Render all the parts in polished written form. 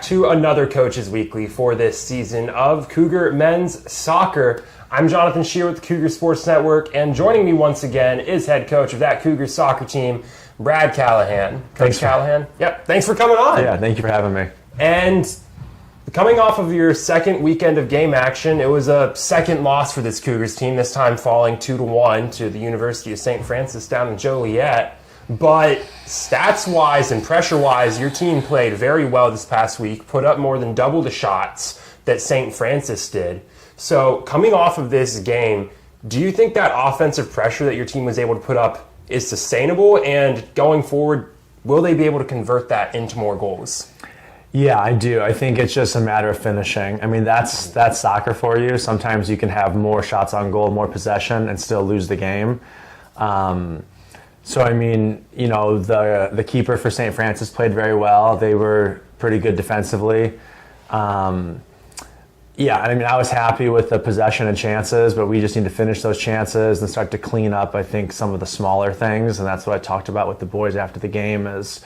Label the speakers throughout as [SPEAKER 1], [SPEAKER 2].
[SPEAKER 1] To another Coaches Weekly for this season of Cougar Men's Soccer. I'm Jonathan Shear with the Cougar Sports Network, and joining me once again is head coach of that Cougar soccer team, Brad Callahan. Coach Callahan, thanks for coming on.
[SPEAKER 2] Yeah, thank you for having me.
[SPEAKER 1] And coming off of your second weekend of game action, it was a second loss for this Cougars team, this time falling 2-1 to the University of St. Francis down in Joliet. But stats-wise and pressure-wise, your team played very well this past week, put up more than double the shots that St. Francis did. So coming off of this game, do you think that offensive pressure that your team was able to put up is sustainable? And going forward, will they be able to convert that into more goals?
[SPEAKER 2] Yeah, I do. I think it's just a matter of finishing. I mean, that's soccer for you. Sometimes you can have more shots on goal, more possession, and still lose the game. So, I mean, you know, the keeper for St. Francis played very well. They were pretty good defensively. Yeah, I mean, I was happy with the possession and chances, but we just need to finish those chances and start to clean up, I think, some of the smaller things. And that's what I talked about with the boys after the game is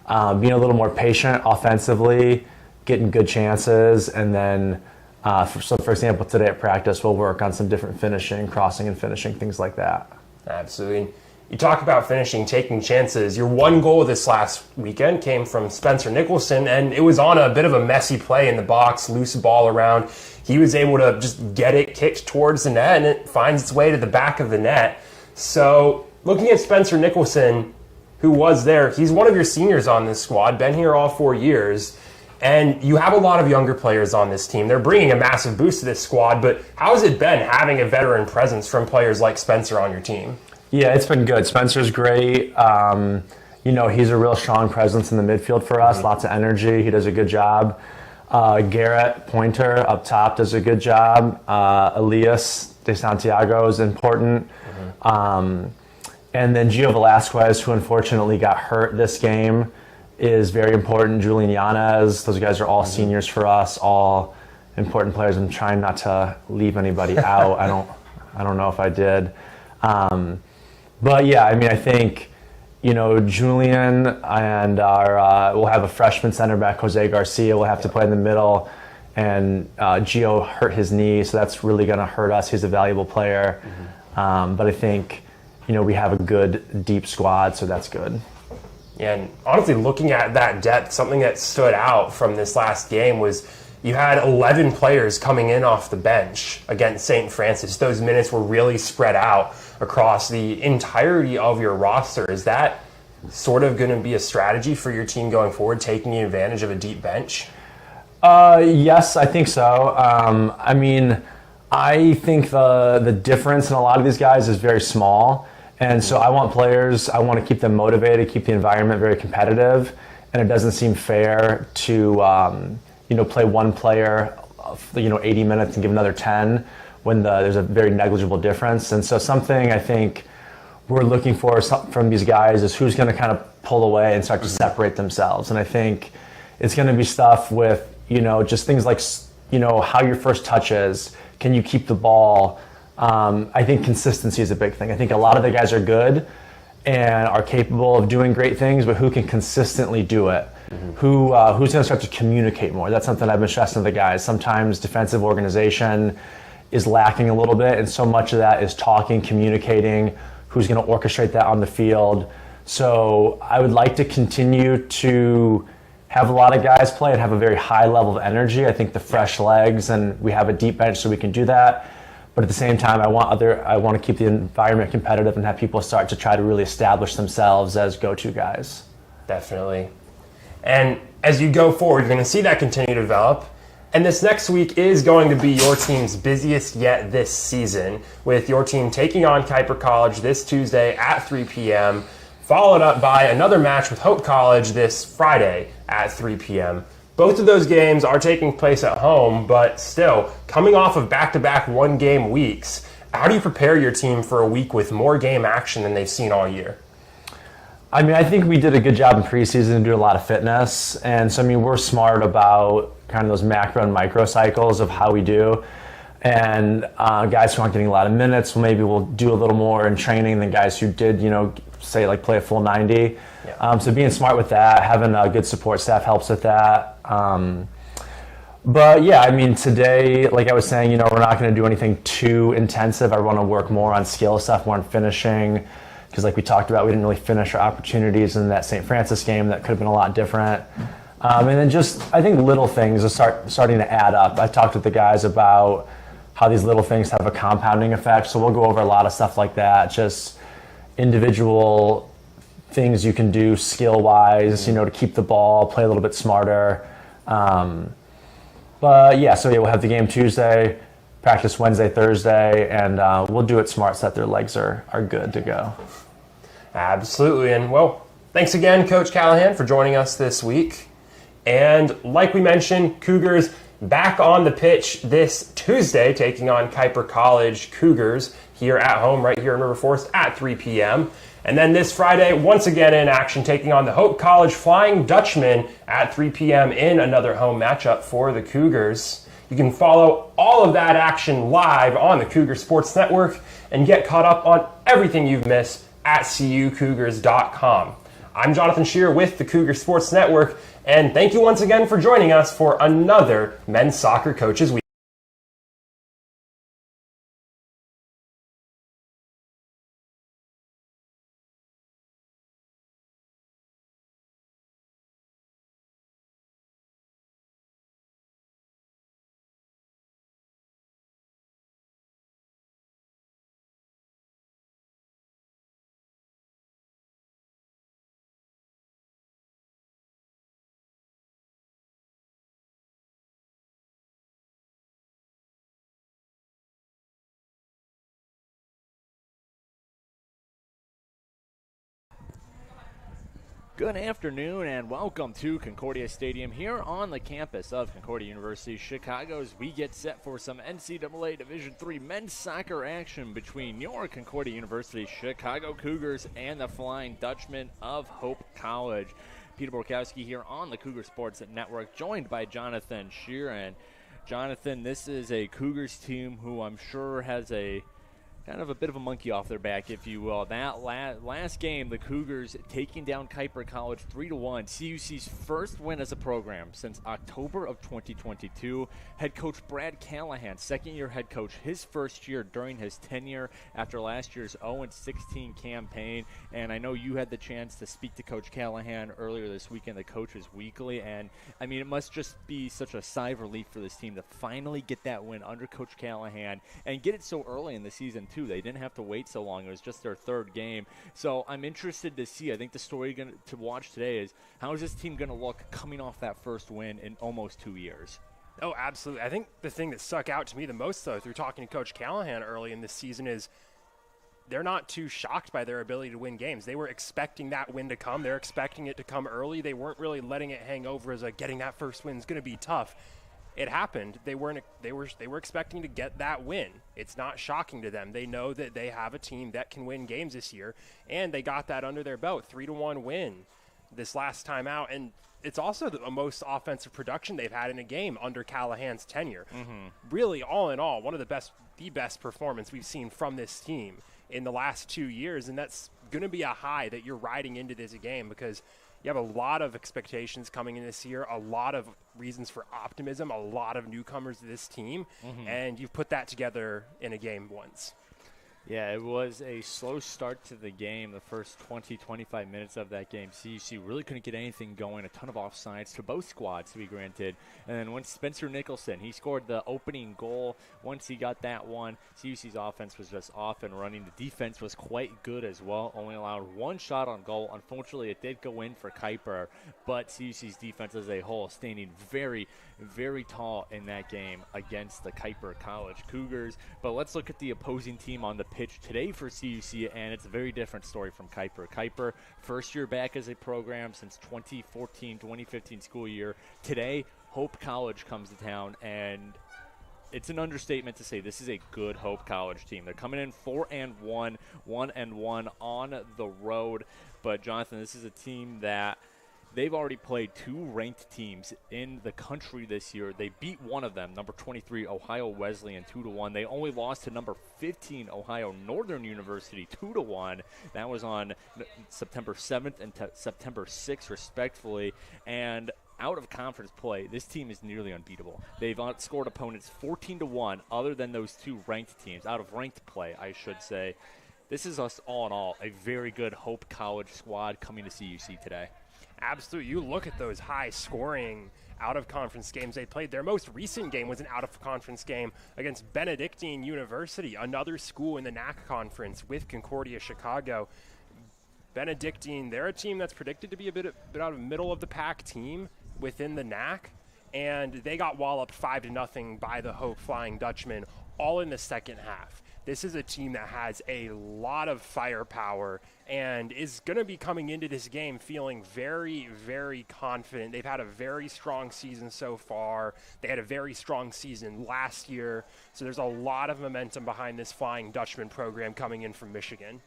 [SPEAKER 2] being a little more patient offensively, getting good chances, and then, for example, today at practice, we'll work on some different finishing, crossing and finishing, things like that.
[SPEAKER 1] Absolutely. You talk about finishing, taking chances. Your one goal this last weekend came from Spencer Nicholson, and it was on a bit of a messy play in the box, loose ball around. He was able to just get it kicked towards the net, and it finds its way to the back of the net. So looking at Spencer Nicholson, who was there, he's one of your seniors on this squad, been here all 4 years, and you have a lot of younger players on this team. They're bringing a massive boost to this squad, but how has it been having a veteran presence from players like Spencer on your team?
[SPEAKER 2] Yeah, it's been good. Spencer's great. You know, he's a real strong presence in the midfield for us, lots of energy. He does a good job. Garrett Pointer up top does a good job. Elias de Santiago is important. And then Gio Velasquez, who unfortunately got hurt this game, is very important. Julian Yanez, those guys are all seniors for us, all important players. I'm trying not to leave anybody out. I don't know if I did. But yeah, I mean, I think, you know, Julian and we'll have a freshman center back, Jose Garcia, will have to play in the middle, and Gio hurt his knee, so that's really going to hurt us. He's a valuable player. But I think, you know, we have a good, deep squad, so that's good.
[SPEAKER 1] Yeah, and honestly, looking at that depth, something that stood out from this last game was you had 11 players coming in off the bench against St. Francis. Those minutes were really spread out across the entirety of your roster. Is that sort of going to be a strategy for your team going forward, taking advantage of a deep bench?
[SPEAKER 2] Yes, I think so. I mean, I think the difference in a lot of these guys is very small. And so I want to keep them motivated, keep the environment very competitive. And it doesn't seem fair to, you know, play one player, 80 minutes and give another 10 when there's a very negligible difference. And so something I think we're looking for from these guys is who's going to kind of pull away and start to separate themselves. And I think it's going to be stuff with, you know, just things like, you know, how your first touch is. Can you keep the ball? I think consistency is a big thing. I think a lot of the guys are good and are capable of doing great things, but who can consistently do it? Who's going to start to communicate more? That's something I've been stressing to the guys. Sometimes defensive organization is lacking a little bit, and so much of that is talking, communicating, who's going to orchestrate that on the field. So I would like to continue to have a lot of guys play and have a very high level of energy. I think the fresh legs, and we have a deep bench so we can do that. But at the same time, I want to keep the environment competitive and have people start to try to really establish themselves as go-to guys.
[SPEAKER 1] Definitely. And as you go forward, you're going to see that continue to develop. And this next week is going to be your team's busiest yet this season, with your team taking on Kuiper College this Tuesday at 3 p.m., followed up by another match with Hope College this Friday at 3 p.m. Both of those games are taking place at home, but still, coming off of back-to-back one-game weeks, how do you prepare your team for a week with more game action than they've seen all year?
[SPEAKER 2] I mean, I think we did a good job in preseason and do a lot of fitness. And so, I mean, we're smart about kind of those macro and micro cycles of how we do. And guys who aren't getting a lot of minutes, maybe will do a little more in training than guys who did, say like play a full 90.
[SPEAKER 1] Yeah.
[SPEAKER 2] So being smart with that, having a good support staff helps with that. But yeah, I mean, today, like I was saying, we're not going to do anything too intensive. I want to work more on skill stuff, more on finishing, because like we talked about, we didn't really finish our opportunities in that St. Francis game. That could have been a lot different. And then just, I think little things are starting to add up. I talked with the guys about how these little things have a compounding effect. So we'll go over a lot of stuff like that, just individual things you can do skill-wise, to keep the ball, play a little bit smarter. But yeah, we'll have the game Tuesday, practice Wednesday, Thursday, and we'll do it smart so that their legs are good to go.
[SPEAKER 1] Absolutely. And well, thanks again, Coach Callahan, for joining us this week. And like we mentioned, Cougars back on the pitch this Tuesday, taking on Kuiper College Cougars here at home, right here in River Forest at 3 p.m. And then this Friday, once again in action, taking on the Hope College Flying Dutchmen at 3 p.m. in another home matchup for the Cougars. You can follow all of that action live on the Cougar Sports Network and get caught up on everything you've missed at cucougars.com. I'm Jonathan Shear with the Cougar Sports Network, and thank you once again for joining us for another Men's Soccer Coaches Week.
[SPEAKER 3] Good afternoon and welcome to Concordia Stadium here on the campus of Concordia University, Chicago, as we get set for some NCAA Division III men's soccer action between your Concordia University Chicago Cougars and the Flying Dutchmen of Hope College. Peter Borkowski here on the Cougar Sports Network, joined by Jonathan Shear. And Jonathan, this is a Cougars team who I'm sure has a kind of a bit of a monkey off their back, if you will. That last game, the Cougars taking down Kuiper College 3-1. CUC's first win as a program since October of 2022. Head coach Brad Callahan, second-year head coach, his first year during his tenure after last year's 0-16 campaign. And I know you had the chance to speak to Coach Callahan earlier this weekend, the Coaches Weekly. And, I mean, it must just be such a sigh of relief for this team to finally get that win under Coach Callahan and get it so early in the season, too. They didn't have to wait so long. It was just their third game. So I'm interested to see. I think the story to watch today is how is this team going to look coming off that first win in almost 2 years?
[SPEAKER 1] Oh, absolutely. I think the thing that stuck out to me the most, though, through talking to Coach Callahan early in this season is they're not too shocked by their ability to win games. They were expecting that win to come. They're expecting it to come early. They weren't really letting it hang over as getting that first win is going to be tough. It happened. They were expecting to get that win. It's not shocking to them. They know that they have a team that can win games this year, and they got that under their belt. 3-1 win this last time out, and it's also the most offensive production they've had in a game under Callahan's tenure. Mm-hmm. Really, all in all, one of the best performance we've seen from this team in the last 2 years, and that's going to be a high that you're riding into this game because you have a lot of expectations coming in this year, a lot of reasons for optimism, a lot of newcomers to this team, and you've put that together in a game once.
[SPEAKER 3] Yeah, it was a slow start to the game, the first 20, 25 minutes of that game. CUC really couldn't get anything going, a ton of offsides to both squads, to be granted. And then once Spencer Nicholson, he scored the opening goal. Once he got that one, CUC's offense was just off and running. The defense was quite good as well, only allowed one shot on goal. Unfortunately, it did go in for Kuiper, but CUC's defense as a whole standing very, very tall in that game against the Kuiper College Cougars. But let's look at the opposing team on the pitch today for CUC, and it's a very different story from Kuiper. Kuiper, first year back as a program since 2014-2015 school year. Today, Hope College comes to town, and it's an understatement to say this is a good Hope College team. They're coming in 4-1, 1-1 on the road. But, Jonathan, this is a team that They've already played 2 ranked teams in the country this year. They beat one of them, number 23 Ohio Wesleyan, 2-1. They only lost to number 15 Ohio Northern University, 2-1. That was on September 7th and September 6th, respectively. And out of conference play, this team is nearly unbeatable. They've outscored opponents 14-1, other than those 2 ranked teams. Out of ranked play, I should say. This is us all in all a very good Hope College squad coming to CUC today.
[SPEAKER 1] Absolutely. You look at those high-scoring out-of-conference games they played. Their most recent game was an out-of-conference game against Benedictine University, another school in the NAC conference with Concordia Chicago. Benedictine, they're a team that's predicted to be a bit out of middle-of-the-pack team within the NAC, and they got walloped 5-0 by the Hope Flying Dutchmen all in the second half. This is a team that has a lot of firepower and is going to be coming into this game feeling very, very confident. They've had a very strong season so far. They had a very strong season last year. So there's a lot of momentum behind this Flying Dutchman program coming in from Michigan.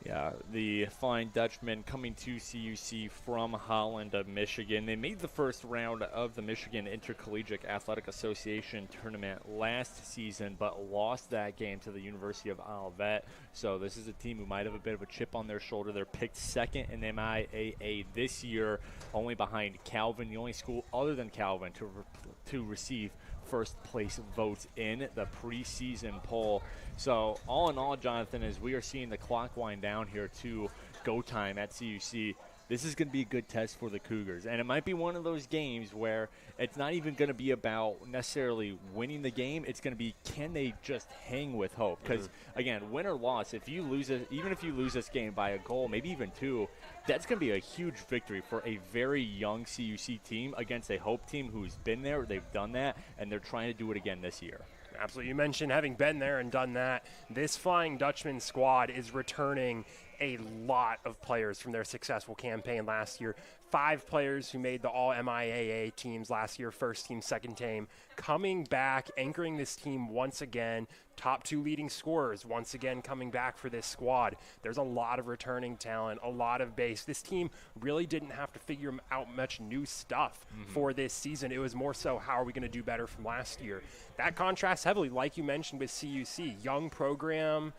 [SPEAKER 3] Yeah, the Flying Dutchmen coming to CUC from Holland of Michigan. They made the first round of the Michigan Intercollegiate Athletic Association tournament last season, but lost that game to the University of Olivet. So this is a team who might have a bit of a chip on their shoulder. They're picked second in MIAA this year, only behind Calvin, the only school other than Calvin to receive first place votes in the preseason poll. So all in all, Jonathan, as we are seeing the clock wind down here to go time at CUC, this is going to be a good test for the Cougars. And it might be one of those games where it's not even going to be about necessarily winning the game. It's going to be, can they just hang with Hope? Because, again, win or loss, if you lose it, even if you lose this game by a goal, maybe even 2, that's going to be a huge victory for a very young CUC team against a Hope team who's been there, they've done that, and they're trying to do it again this year.
[SPEAKER 1] Absolutely. You mentioned having been there and done that. This Flying Dutchman squad is returning a lot of players from their successful campaign last year. 5 players who made the all-MIAA teams last year, first team, second team, coming back, anchoring this team once again. Top 2 leading scorers once again coming back for this squad. There's a lot of returning talent, a lot of base. This team really didn't have to figure out much new stuff for this season. It was more so, how are we going to do better from last year? That contrasts heavily, like you mentioned, with CUC. Young program,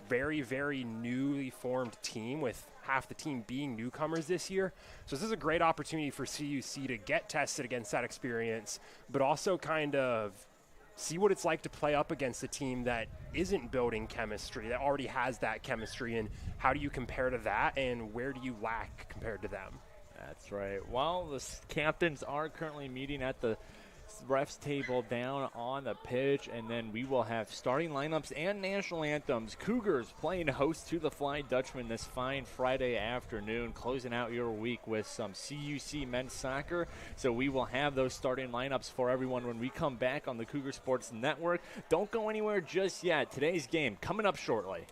[SPEAKER 1] very, very newly formed team with half the team being newcomers this year. So this is a great opportunity for CUC to get tested against that experience, but also kind of see what it's like to play up against a team that isn't building chemistry, that already has that chemistry, and how do you compare to that, and where do you lack compared to them?
[SPEAKER 3] That's right. Well, the captains are currently meeting at the refs table down on the pitch, and then we will have starting lineups and national anthems. Cougars playing host to the Flying Dutchman this fine Friday afternoon, closing out your week with some CUC men's soccer. So we will have those starting lineups for everyone when we come back on the Cougar Sports Network. Don't go anywhere just yet. Today's game coming up shortly.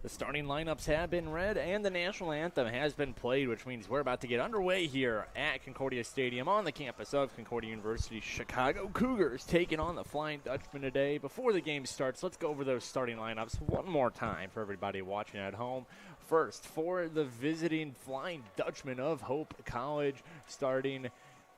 [SPEAKER 3] The starting lineups have been read and the national anthem has been played, which means we're about to get underway here at Concordia Stadium on the campus of Concordia University. Chicago Cougars taking on the Flying Dutchman today. Before the game starts, let's go over those starting lineups one more time for everybody watching at home. First, for the visiting Flying Dutchman of Hope College, starting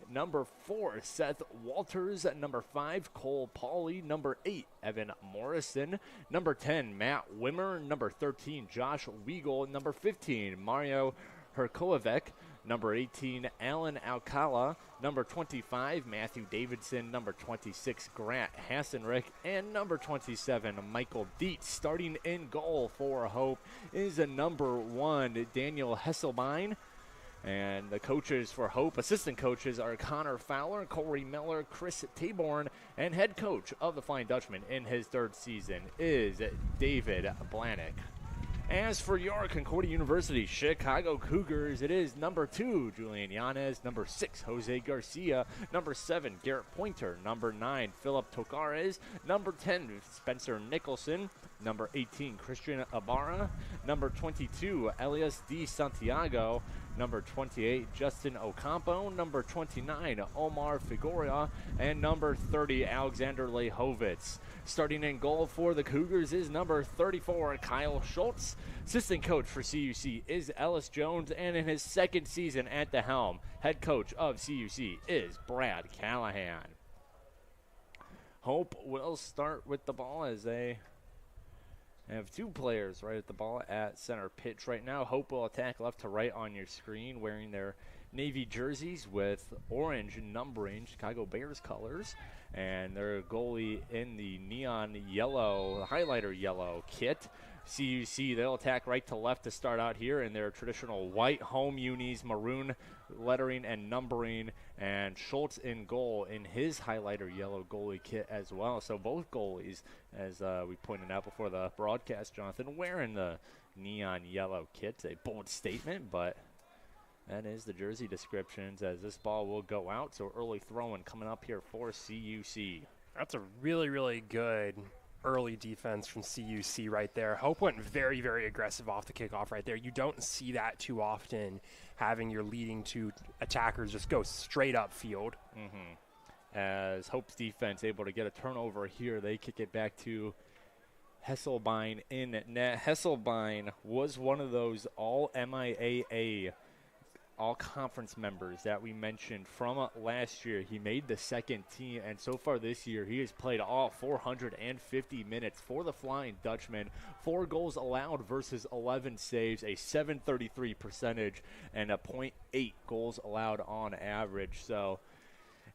[SPEAKER 3] number 4, Seth Walters. Number 5, Cole Pauly. Number 8, Evan Morrison. Number 10, Matt Wimmer. Number 13, Josh Weigel. Number 15, Mario Herkovic. Number 18, Alan Alcala. Number 25, Matthew Davidson. Number 26, Grant Hassenrick. And number 27, Michael Dietz. Starting in goal for Hope is a number 1, Daniel Hesselbein. And the coaches for Hope, assistant coaches, are Connor Fowler, Corey Miller, Chris Taborn, and head coach of the Flying Dutchman in his 3rd season is David Blanick. As for your Concordia University Chicago Cougars, it is number 2, Julian Yanez, number 6, Jose Garcia, number 7, Garrett Pointer, number 9, Philip Tocares, number 10, Spencer Nicholson, number 18, Christian Ibarra, number 22, Elias D. Santiago, number 28, Justin Ocampo, number 29, Omar Figueroa, and number 30, Alexander Lehovitz. Starting in goal for the Cougars is number 34, Kyle Schultz. Assistant coach for CUC is Ellis Jones, and in his 2nd season at the helm, head coach of CUC is Brad Callahan. Hope will start with the ball as they have 2 players right at the ball at center pitch right now. Hope will attack left to right on your screen, wearing their navy jerseys with orange numbering, Chicago Bears colors, and their goalie in the neon yellow, highlighter yellow kit. CUC, they'll attack right to left to start out here in their traditional white home unis, maroon lettering and numbering, and Schultz in goal in his highlighter yellow goalie kit as well. So both goalies, as we pointed out before the broadcast, Jonathan, wearing the neon yellow kits. A bold statement, but that is the jersey descriptions as this ball will go out. So early throwing coming up here for CUC.
[SPEAKER 1] That's a really, really good early defense from CUC right there. Hope went very, very aggressive off the kickoff right there. You don't see that too often, having your leading 2 attackers just go straight up field.
[SPEAKER 3] As Hope's defense able to get a turnover here, they kick it back to Hesselbein in net. Hesselbein was one of those all MIAA all-conference members that we mentioned from last year. He made the 2nd team, and so far this year, he has played all 450 minutes for the Flying Dutchman. 4 goals allowed versus 11 saves, a .733 percentage, and a .8 goals allowed on average. So,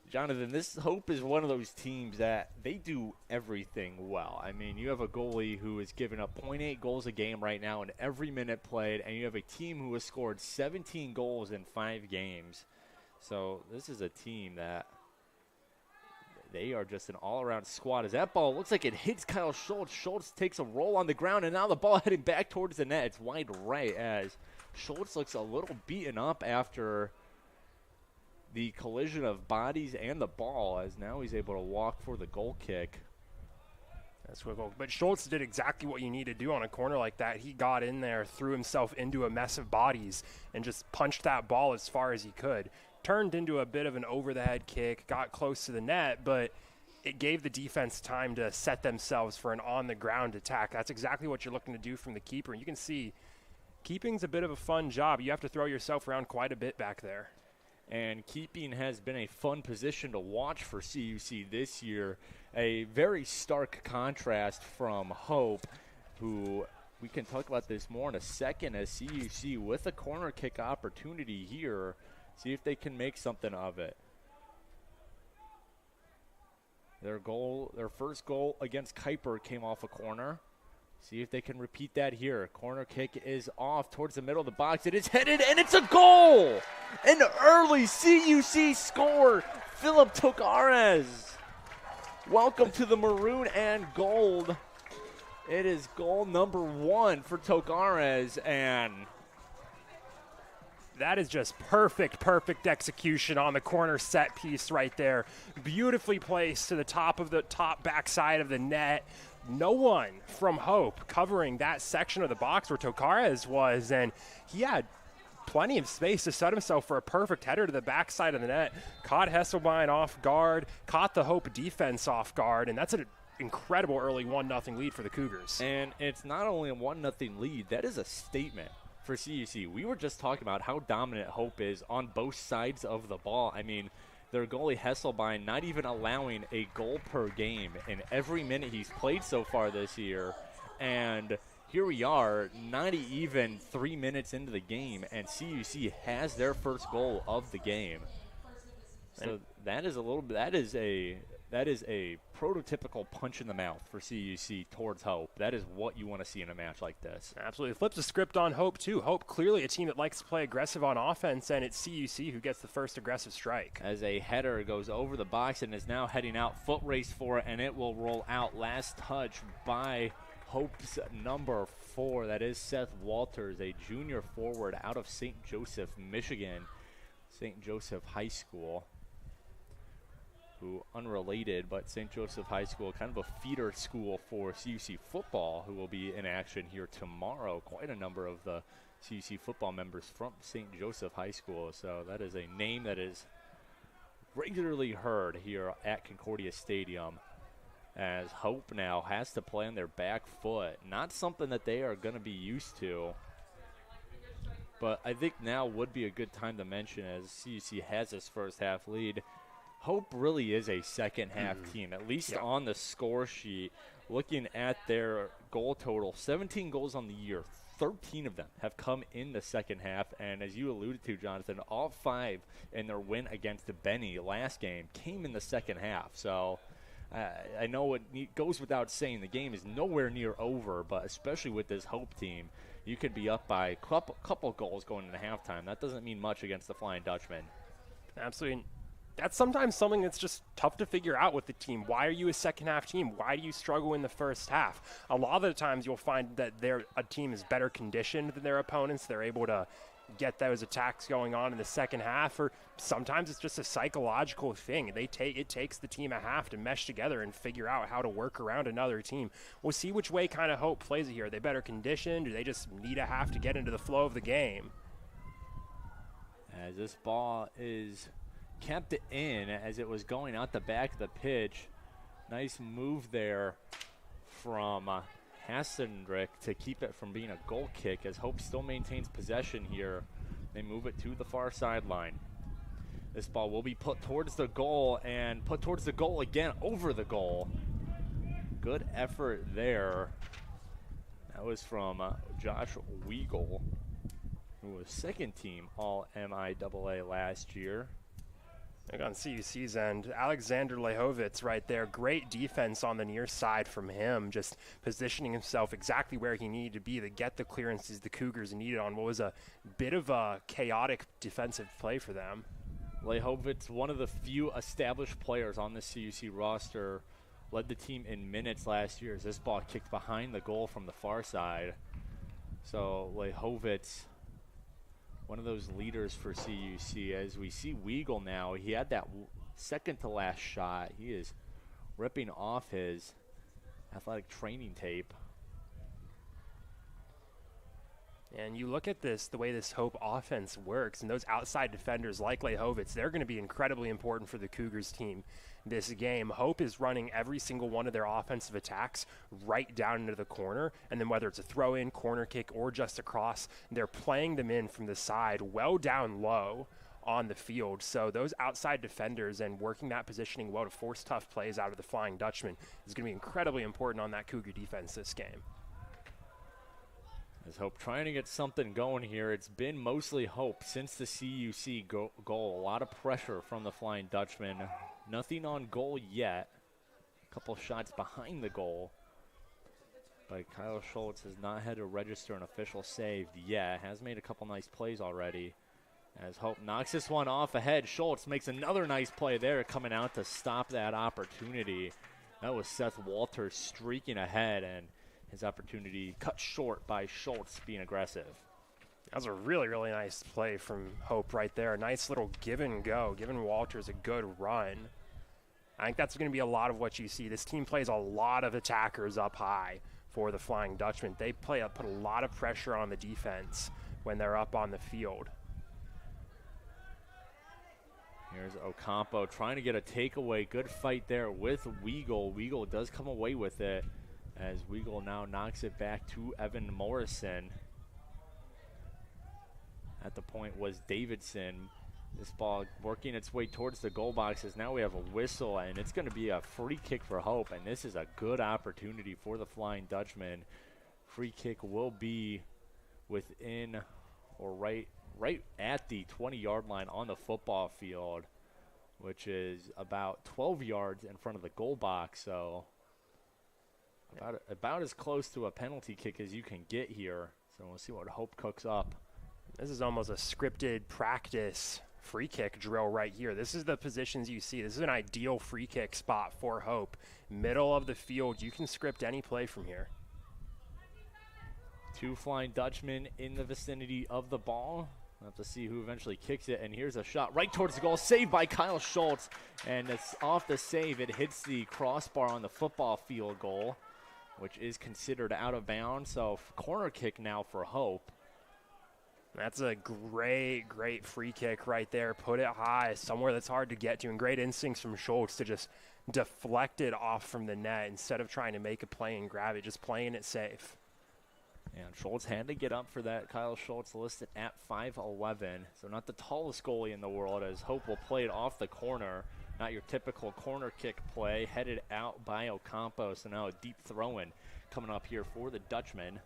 [SPEAKER 3] Jonathan, this Hope is one of those teams that they do everything well. I mean, you have a goalie who is giving up .8 goals a game right now in every minute played, and you have a team who has scored 17 goals in 5 games. So this is a team that they are just an all-around squad. As that ball looks like it hits Kyle Schultz. Schultz takes a roll on the ground, and now the ball heading back towards the net. It's wide right as Schultz looks a little beaten up after the collision of bodies and the ball, as now he's able to walk for the goal kick.
[SPEAKER 1] That's what goal. But Schultz did exactly what you need to do on a corner like that. He got in there, threw himself into a mess of bodies, and just punched that ball as far as he could. Turned into a bit of an over-the-head kick, got close to the net, but it gave the defense time to set themselves for an on-the-ground attack. That's exactly what you're looking to do from the keeper. And you can see keeping's a bit of a fun job. You have to throw yourself around quite a bit back there.
[SPEAKER 3] And keeping has been a fun position to watch for CUC this year. A very stark contrast from Hope, who we can talk about this more in a second, as CUC with a corner kick opportunity here. See if they can make something of it. Their first goal against Kuiper came off a corner. See if they can repeat that here. Corner kick is off towards the middle of the box. It is headed, and it's a goal! An early CUC score, Philip Tocares. Welcome to the maroon and gold. It is goal number 1 for Tocares, and
[SPEAKER 1] that is just perfect execution on the corner set piece right there. Beautifully placed to the top backside of the net. no one from Hope covering that section of the box where Tokarez was, and he had plenty of space to set himself for a perfect header to the backside of the net. Caught Hesselbein off guard, caught the Hope defense off guard, and that's an incredible early 1-0 lead for the Cougars.
[SPEAKER 3] And it's not only a 1-0 lead, that is a statement for CUC. We were just talking about how dominant Hope is on both sides of the ball. I mean, their goalie Hesselbein not even allowing a goal per game in every minute he's played so far this year. And here we are, not even 3 minutes into the game, and CUC has their first goal of the game. So that is a prototypical punch in the mouth for CUC towards Hope. That is what you want to see in a match like this.
[SPEAKER 1] Absolutely. Flips the script on Hope, too. Hope, clearly a team that likes to play aggressive on offense, and it's CUC who gets the first aggressive strike.
[SPEAKER 3] As a header goes over the box and is now heading out, foot race for it, and it will roll out. Last touch by Hope's number 4. That is Seth Walters, a junior forward out of St. Joseph, Michigan. St. Joseph High School. Who, unrelated, but St. Joseph High School, kind of a feeder school for CUC football, who will be in action here tomorrow. Quite a number of the CUC football members from St. Joseph High School, so that is a name that is regularly heard here at Concordia Stadium, as Hope now has to play on their back foot. Not something that they are going to be used to, but I think now would be a good time to mention, as CUC has its first half lead, Hope really is a second-half team, at least on the score sheet. Looking at their goal total, 17 goals on the year, 13 of them have come in the second half. And as you alluded to, Jonathan, all 5 in their win against Benny last game came in the second half. So I know it goes without saying the game is nowhere near over, but especially with this Hope team, you could be up by a couple goals going into halftime. That doesn't mean much against the Flying Dutchman.
[SPEAKER 1] Absolutely. That's sometimes something that's just tough to figure out with the team. Why are you a second-half team? Why do you struggle in the first half? A lot of the times you'll find that a team is better conditioned than their opponents. They're able to get those attacks going on in the second half, or sometimes it's just a psychological thing. It takes the team a half to mesh together and figure out how to work around another team. We'll see which way kind of Hope plays it here. Are they better conditioned? Do they just need a half to get into the flow of the game?
[SPEAKER 3] As this ball is kept in as it was going out the back of the pitch. Nice move there from Hassendrick to keep it from being a goal kick, as Hope still maintains possession here. They move it to the far sideline. This ball will be put towards the goal and put towards the goal again, over the goal. Good effort there. That was from Josh Weigel, who was second team All-MIAA last year.
[SPEAKER 1] On CUC's end, Alexander Lehovitz right there. Great defense on the near side from him, just positioning himself exactly where he needed to be to get the clearances the Cougars needed on what was a bit of a chaotic defensive play for them.
[SPEAKER 3] Lehovitz, one of the few established players on the CUC roster, led the team in minutes last year as this ball kicked behind the goal from the far side. So Lehovitz, one of those leaders for CUC. As we see Weigel now, he had that second to last shot. He is ripping off his athletic training tape.
[SPEAKER 1] And you look at this, the way this Hope offense works, and those outside defenders like Lehovitz, they're going to be incredibly important for the Cougars team this game. Hope is running every single one of their offensive attacks right down into the corner, and then whether it's a throw-in, corner kick, or just a cross, they're playing them in from the side, well down low on the field. So those outside defenders and working that positioning well to force tough plays out of the Flying Dutchman is going to be incredibly important on that Cougar defense this game.
[SPEAKER 3] As Hope trying to get something going here. It's been mostly Hope since the CUC goal. A lot of pressure from the Flying Dutchman. Nothing on goal yet. A couple shots behind the goal. But Kyle Schultz has not had to register an official save yet. Has made a couple nice plays already. As Hope knocks this one off ahead. Schultz makes another nice play there, coming out to stop that opportunity. That was Seth Walters streaking ahead, and his opportunity cut short by Schultz being aggressive.
[SPEAKER 1] That was a really, really nice play from Hope right there. A nice little give and go, giving Walters a good run I think that's going to be a lot of what you see. This team plays a lot of attackers up high for the Flying Dutchman. They put a lot of pressure on the defense when they're up on the field.
[SPEAKER 3] Here's Ocampo trying to get a takeaway. Good fight there with Weagle. Weagle does come away with it as Weagle now knocks it back to Evan Morrison. At the point was Davidson. This ball working its way towards the goal box as now we have a whistle, and it's going to be a free kick for Hope, and this is a good opportunity for the Flying Dutchman. Free kick will be within or right at the 20-yard line on the football field, which is about 12 yards in front of the goal box, so about as close to a penalty kick as you can get here. So we'll see what Hope cooks up.
[SPEAKER 1] This is almost a scripted practice free kick drill right here. This is the positions you see. This is an ideal free kick spot for Hope. Middle of the field, you can script any play from here.
[SPEAKER 3] Two Flying Dutchmen in the vicinity of the ball. We'll have to see who eventually kicks it, and here's a shot right towards the goal, saved by Kyle Schultz, and it's off the save. It hits the crossbar on the football field goal, which is considered out of bounds, so corner kick now for Hope.
[SPEAKER 1] That's a great free kick right there. Put it high, somewhere that's hard to get to, and great instincts from Schultz to just deflect it off from the net instead of trying to make a play and grab it, just playing it safe.
[SPEAKER 3] And Schultz had to get up for that. Kyle Schultz listed at 5'11", so not the tallest goalie in the world, as Hope will play it off the corner. Not your typical corner kick play, headed out by Ocampo, so now a deep throw-in coming up here for the Dutchman.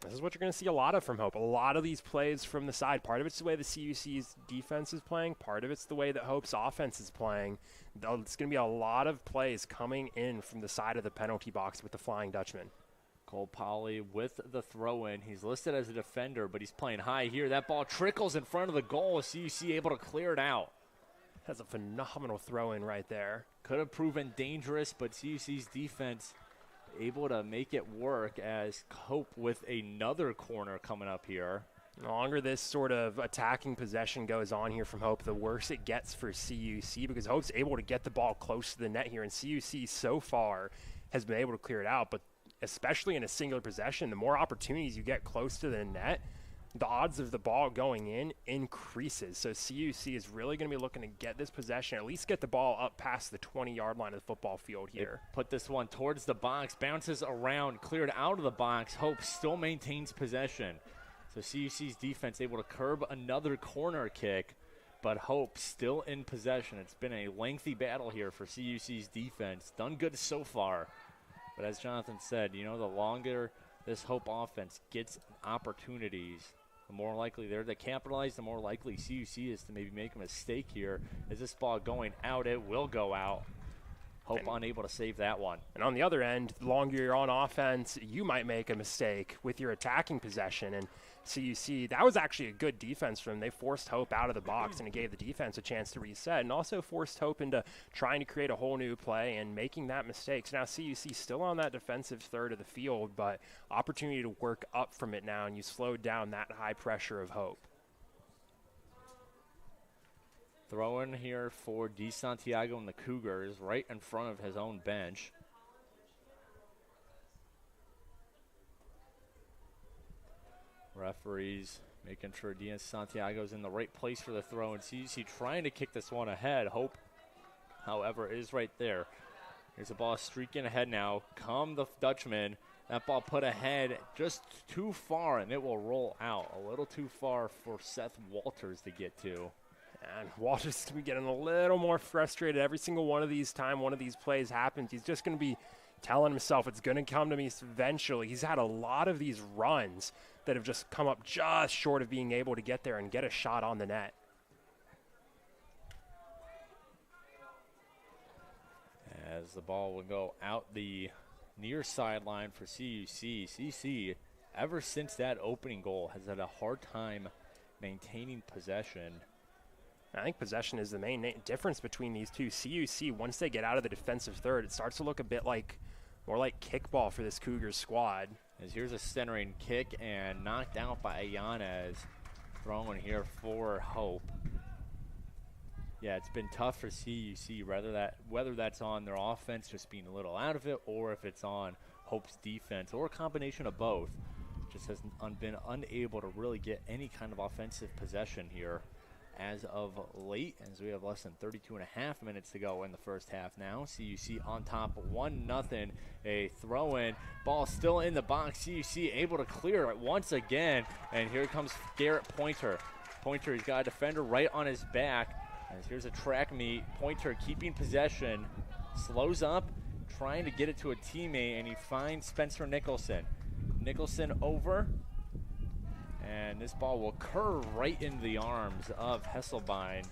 [SPEAKER 1] This is what you're going to see a lot of from Hope. A lot of these plays from the side. Part of it's the way the CUC's defense is playing. Part of it's the way that Hope's offense is playing. It's going to be a lot of plays coming in from the side of the penalty box with the Flying Dutchman.
[SPEAKER 3] Cole Polly with the throw-in. He's listed as a defender, but he's playing high here. That ball trickles in front of the goal. CUC able to clear it out.
[SPEAKER 1] That's a phenomenal throw-in right there.
[SPEAKER 3] Could have proven dangerous, but CUC's defense able to make it work as Hope with another corner coming up here.
[SPEAKER 1] The longer this sort of attacking possession goes on here from Hope, the worse it gets for CUC, because Hope's able to get the ball close to the net here, and CUC so far has been able to clear it out, but especially in a singular possession, the more opportunities you get close to the net, the odds of the ball going in increases. So CUC is really going to be looking to get this possession, at least get the ball up past the 20-yard line of the football field here.
[SPEAKER 3] They put this one towards the box, bounces around, cleared out of the box. Hope still maintains possession. So CUC's defense able to curb another corner kick, but Hope still in possession. It's been a lengthy battle here for CUC's defense. Done good so far. But as Jonathan said, you know, the longer this Hope offense gets opportunities, the more likely they're to capitalize, the more likely CUC is to maybe make a mistake here. Is this ball going out? It will go out. Hope unable to save that one.
[SPEAKER 1] And on the other end, the longer you're on offense, you might make a mistake with your attacking possession. And CUC, that was actually a good defense from them. They forced Hope out of the box, and it gave the defense a chance to reset, and also forced Hope into trying to create a whole new play and making that mistake. So now CUC still on that defensive third of the field, but opportunity to work up from it now, and you slowed down that high pressure of Hope.
[SPEAKER 3] Throw in here for DeSantiago and the Cougars right in front of his own bench. Referees making sure DeSantiago's in the right place for the throw, and CUC trying to kick this one ahead. Hope, however, is right there. Here's a ball streaking ahead now. Come the Dutchman. That ball put ahead just too far, and it will roll out. A little too far for Seth Walters to get to.
[SPEAKER 1] And Walters is going to be getting a little more frustrated every single one of these time one of these plays happens. He's just going to be telling himself it's going to come to me eventually. He's had a lot of these runs that have just come up just short of being able to get there and get a shot on the net.
[SPEAKER 3] As the ball will go out the near sideline for CUC. CUC, ever since that opening goal, has had a hard time maintaining possession.
[SPEAKER 1] I think possession is the main difference between these two. CUC, once they get out of the defensive third, it starts to look a bit like more like kickball for this Cougars squad.
[SPEAKER 3] As here's a centering kick and knocked out by Yanez. Throwing here for Hope. Yeah, it's been tough for CUC, whether that's on their offense just being a little out of it, or if it's on Hope's defense, or a combination of both. Just has been unable to really get any kind of offensive possession here as of late, as we have less than 32.5 minutes to go in the first half now. CUC on top 1-0. A throw-in. Ball still in the box. CUC able to clear it once again. And here comes Garrett Pointer. Pointer, he's got a defender right on his back. As here's a track meet. Pointer keeping possession. Slows up, trying to get it to a teammate, and he finds Spencer Nicholson. Nicholson over. And this ball will curve right into the arms of Hesselbein.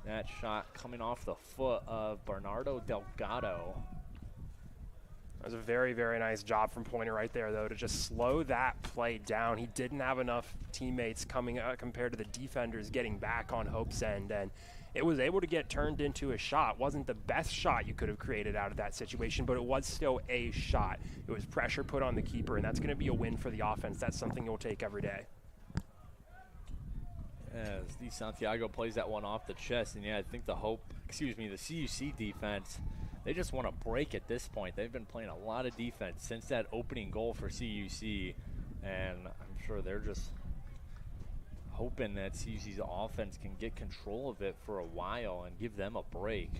[SPEAKER 3] That shot coming off the foot of Bernardo Delgado.
[SPEAKER 1] That was a very, very nice job from Pointer right there, though, to just slow that play down. He didn't have enough teammates coming up compared to the defenders getting back on Hope's end, and it was able to get turned into a shot. Wasn't the best shot you could have created out of that situation, but it was still a shot. It was pressure put on the keeper, and that's going to be a win for the offense. That's something you'll take every day.
[SPEAKER 3] As Di Santiago plays that one off the chest, and yeah, I think the CUC defense, they just want to break at this point. They've been playing a lot of defense since that opening goal for CUC, and I'm sure they're just hoping that CUC's offense can get control of it for a while and give them a break,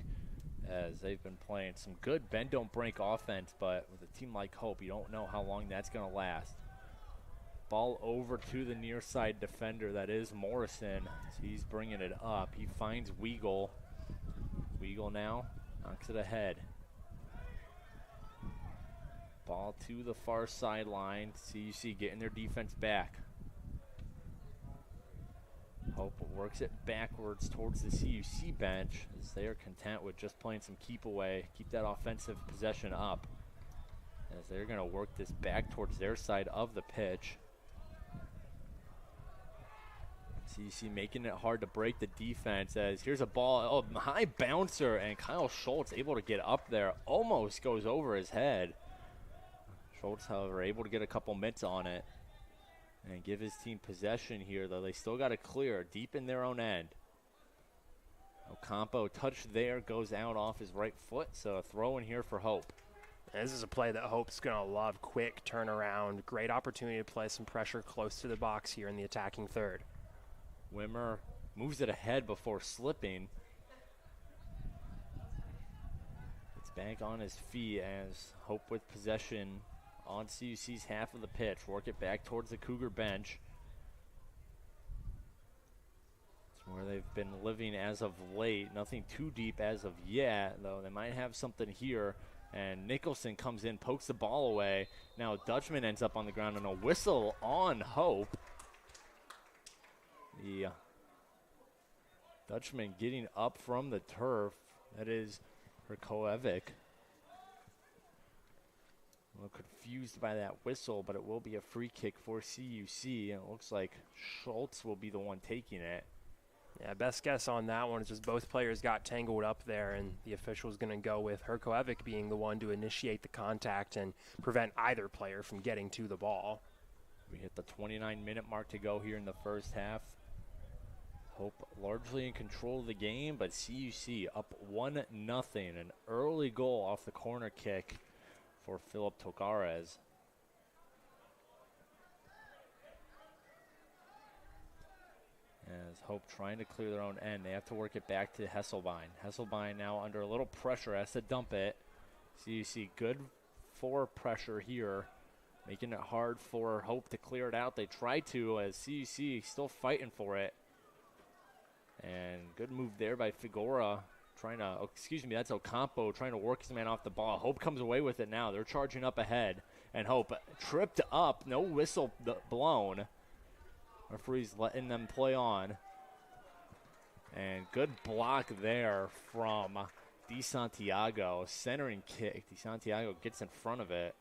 [SPEAKER 3] as they've been playing some good bend don't break offense, but with a team like Hope, you don't know how long that's going to last. Ball over to the near side defender, that is Morrison. So he's bringing it up. He finds Weagle. Weagle now knocks it ahead. Ball to the far sideline. CUC getting their defense back. Hope works it backwards towards the CUC bench, as they are content with just playing some keep away, keep that offensive possession up, as they're going to work this back towards their side of the pitch. CUC making it hard to break the defense, as here's a ball, high bouncer, and Kyle Schultz able to get up there, almost goes over his head. Schultz, however, able to get a couple mitts on it and give his team possession here, though they still got to clear deep in their own end. Ocampo touch there, goes out off his right foot, so a throw in here for Hope.
[SPEAKER 1] And this is a play that Hope's going to love. Quick turnaround, great opportunity to play some pressure close to the box here in the attacking third.
[SPEAKER 3] Wimmer moves it ahead before slipping. It's back on his feet as Hope with possession on CUC's half of the pitch. Work it back towards the Cougar bench. It's where they've been living as of late. Nothing too deep as of yet, though they might have something here. And Nicholson comes in, pokes the ball away. Now Dutchman ends up on the ground, and a whistle on Hope. The Dutchman getting up from the turf. That is Hrkojevic. A little confused by that whistle, but it will be a free kick for CUC. And it looks like Schultz will be the one taking it.
[SPEAKER 1] Yeah, best guess on that one is just both players got tangled up there, and the official's going to go with Hrkojevic being the one to initiate the contact and prevent either player from getting to the ball.
[SPEAKER 3] We hit the 29-minute mark to go here in the first half. Hope largely in control of the game, but CUC up 1-0. An early goal off the corner kick for Philip Tocares. As Hope trying to clear their own end, they have to work it back to Hesselbein. Hesselbein now under a little pressure, has to dump it. CUC good for pressure here, making it hard for Hope to clear it out. They try to, as CUC still fighting for it. And good move there by Figueroa, trying to, that's Ocampo trying to work his man off the ball. Hope comes away with it now. They're charging up ahead. And Hope tripped up, no whistle blown. Referee's letting them play on. And good block there from Di Santiago. Centering kick. Di Santiago gets in front of it.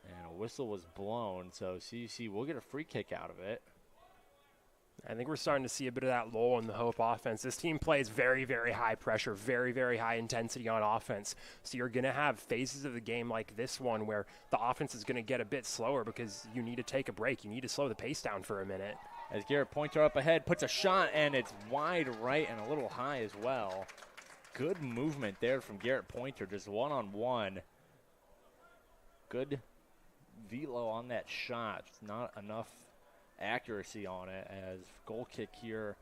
[SPEAKER 3] And a whistle was blown, so CUC will get a free kick out of it.
[SPEAKER 1] I think we're starting to see a bit of that lull in the Hope offense. This team plays very, very high pressure, very, very high intensity on offense. So you're going to have phases of the game like this one where the offense is going to get a bit slower because you need to take a break. You need to slow the pace down for a minute.
[SPEAKER 3] As Garrett Pointer up ahead, puts a shot, and it's wide right and a little high as well. Good movement there from Garrett Pointer, just one-on-one. Good velo on that shot, just not enough accuracy on it, as goal kick here.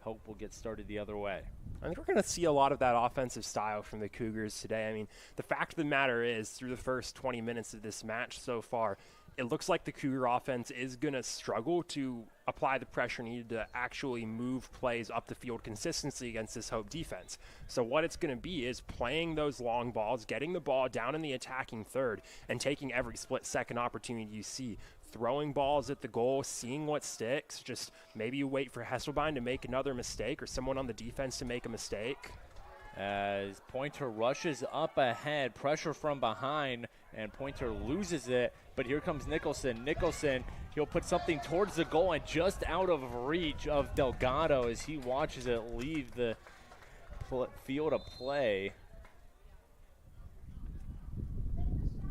[SPEAKER 3] Hope will get started the other way.
[SPEAKER 1] I think we're going to see a lot of that offensive style from the Cougars today. I mean, the fact of the matter is, through the first 20 minutes of this match so far, it looks like the Cougar offense is going to struggle to apply the pressure needed to actually move plays up the field consistently against this Hope defense. So what it's going to be is playing those long balls, getting the ball down in the attacking third, and taking every split-second opportunity you see. Throwing balls at the goal, seeing what sticks. Just maybe you wait for Hesselbein to make another mistake or someone on the defense to make a mistake.
[SPEAKER 3] As Pointer rushes up ahead, pressure from behind, and Pointer loses it. But here comes Nicholson. Nicholson, he'll put something towards the goal and just out of reach of Delgado as he watches it leave the field of play.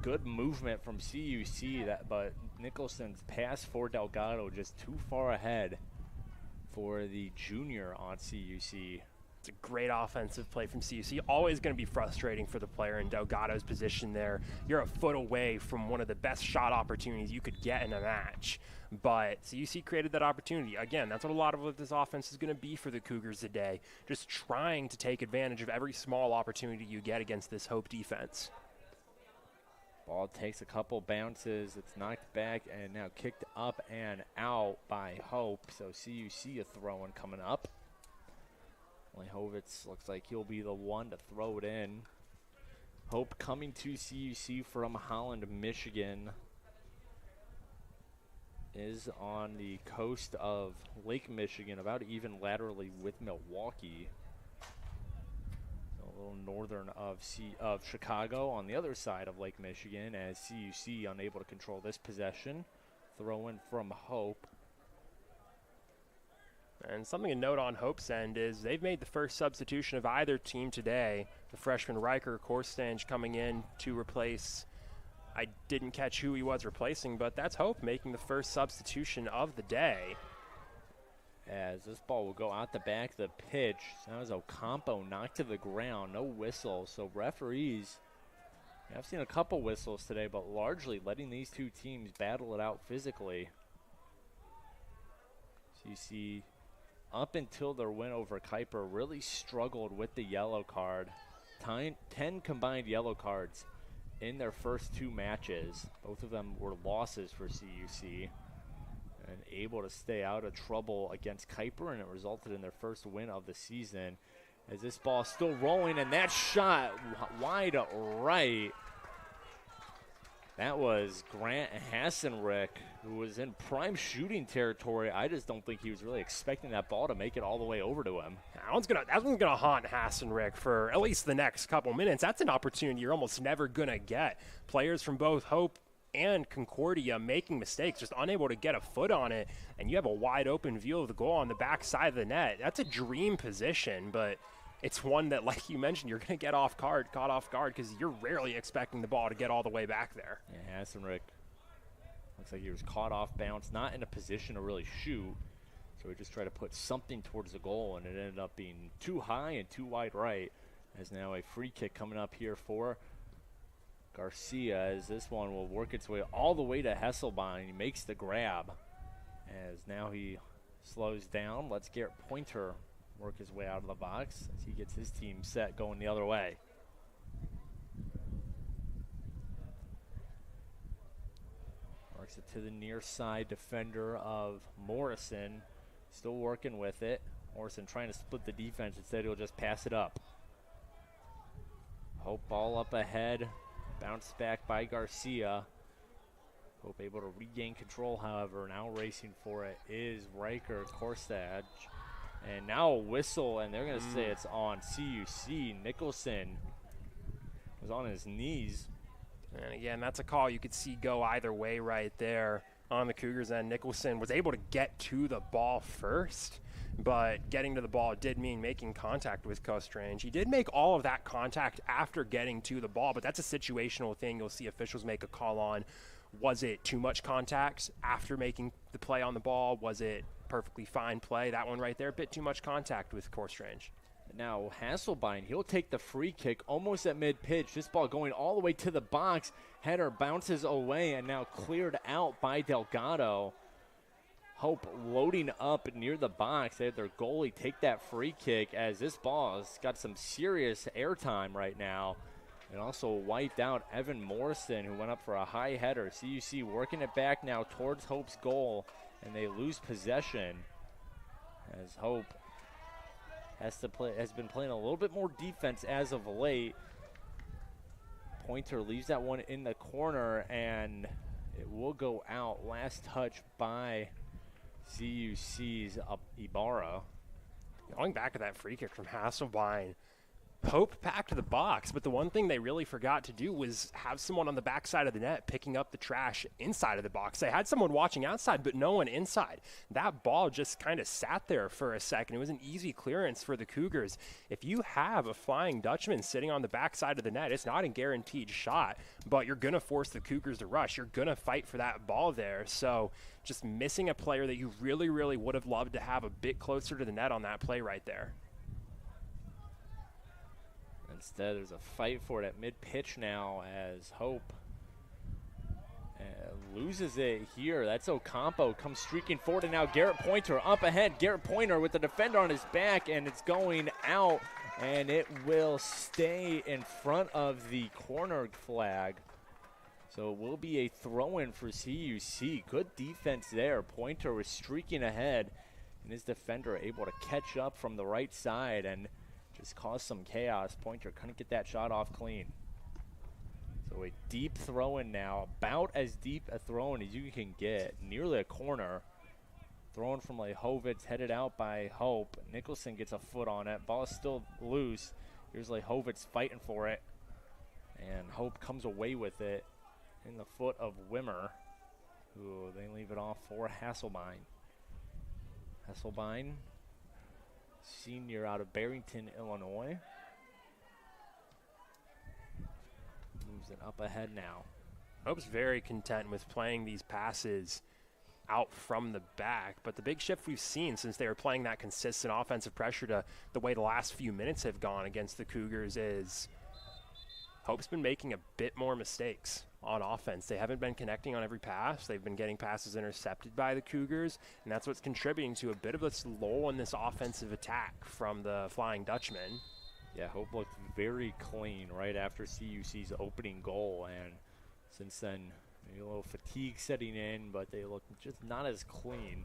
[SPEAKER 3] Good movement from CUC, but Nicholson's pass for Delgado just too far ahead for the junior on CUC.
[SPEAKER 1] It's a great offensive play from CUC. Always going to be frustrating for the player in Delgado's position there. You're a foot away from one of the best shot opportunities you could get in a match. But CUC created that opportunity. Again, that's what a lot of what this offense is going to be for the Cougars today. Just trying to take advantage of every small opportunity you get against this Hope defense.
[SPEAKER 3] Ball takes a couple bounces. It's knocked back and now kicked up and out by Hope. So CUC a throw-in coming up. Lehovitz looks like he'll be the one to throw it in. Hope coming to CUC from Holland, Michigan. Is on the coast of Lake Michigan, about even laterally with Milwaukee. A little northern of Chicago on the other side of Lake Michigan, as CUC unable to control this possession. Throw in from Hope.
[SPEAKER 1] And something to note on Hope's end is they've made the first substitution of either team today. The freshman Riker Korstange coming in to replace, I didn't catch who he was replacing, but that's Hope making the first substitution of the day.
[SPEAKER 3] As this ball will go out the back of the pitch. That was Ocampo knocked to the ground. No whistle. So referees, I've seen a couple whistles today, but largely letting these two teams battle it out physically. So you see, up until their win over Kuiper, really struggled with the yellow card. 10 combined yellow cards in their first two matches. Both of them were losses for CUC. And able to stay out of trouble against Kuiper, and it resulted in their first win of the season. As this ball is still rolling, and that shot wide right. That was Grant Hassenrick, who was in prime shooting territory. I just don't think he was really expecting that ball to make it all the way over to him.
[SPEAKER 1] That one's gonna haunt Hassenrick for at least the next couple minutes. That's an opportunity you're almost never gonna get. Players from both Hope and Concordia making mistakes, just unable to get a foot on it, and you have a wide open view of the goal on the back side of the net. That's a dream position, but it's one that, like you mentioned, you're going to get caught off guard because you're rarely expecting the ball to get all the way back there.
[SPEAKER 3] Yeah, Hassenrick looks like he was caught off bounce, not in a position to really shoot, so he just tried to put something towards the goal, and it ended up being too high and too wide right. As now a free kick coming up here for Garcia, as this one will work its way all the way to Hesselbein. He makes the grab, as now he slows down. Let's Garrett Pointer work his way out of the box as he gets his team set going the other way. Works it to the near side defender of Morrison. Still working with it. Morrison trying to split the defense. Instead, he'll just pass it up. Hope ball up ahead. Bounced back by Garcia. Hope able to regain control, however. Now racing for it is Riker Korstad. And now a whistle, and they're going to say it's on CUC. Nicholson was on his knees.
[SPEAKER 1] And again, that's a call you could see go either way right there on the Cougars' end. Nicholson was able to get to the ball first, but getting to the ball did mean making contact with Kostrange. He did make all of that contact after getting to the ball, but that's a situational thing you'll see officials make a call on. Was it too much contact after making the play on the ball? Was it perfectly fine play. That one right there, a bit too much contact with course range.
[SPEAKER 3] Now Hasselbein, he'll take the free kick almost at mid-pitch. This ball going all the way to the box. Header bounces away and now cleared out by Delgado. Hope loading up near the box. They had their goalie take that free kick as this ball has got some serious airtime right now. And also wiped out Evan Morrison, who went up for a high header. CUC working it back now towards Hope's goal, and they lose possession as Hope has been playing a little bit more defense as of late. Pointer leaves that one in the corner, and it will go out. Last touch by CUC's Ibarra.
[SPEAKER 1] Going back to that free kick from Hasselbein, Hope packed the box, but the one thing they really forgot to do was have someone on the backside of the net picking up the trash inside of the box. They had someone watching outside, but no one inside. That ball just kind of sat there for a second. It was an easy clearance for the Cougars. If you have a Flying Dutchman sitting on the backside of the net, it's not a guaranteed shot, but you're going to force the Cougars to rush. You're going to fight for that ball there. So just missing a player that you really, really would have loved to have a bit closer to the net on that play right there.
[SPEAKER 3] Instead, there's a fight for it at mid-pitch now as Hope loses it here. That's Ocampo, comes streaking forward, and now Garrett Pointer up ahead. Garrett Pointer with the defender on his back, and it's going out, and it will stay in front of the corner flag. So it will be a throw-in for CUC. Good defense there. Pointer was streaking ahead, and his defender able to catch up from the right side and just caused some chaos. Pointer couldn't get that shot off clean. So a deep throw-in now, about as deep a throw-in as you can get, nearly a corner. Thrown from Lehovitz, headed out by Hope. Nicholson gets a foot on it. Ball is still loose. Here's Lehovitz fighting for it. And Hope comes away with it in the foot of Wimmer, who they leave it off for Hasselbein. Hasselbein, senior out of Barrington, Illinois. Moves it up ahead now.
[SPEAKER 1] Hope's very content with playing these passes out from the back, but the big shift we've seen since they were playing that consistent offensive pressure to the way the last few minutes have gone against the Cougars is Hope's been making a bit more mistakes on offense. They haven't been connecting on every pass. They've been getting passes intercepted by the Cougars, and that's what's contributing to a bit of this lull in this offensive attack from the Flying Dutchman.
[SPEAKER 3] Yeah, Hope looked very clean right after CUC's opening goal, and since then, maybe a little fatigue setting in, but they look just not as clean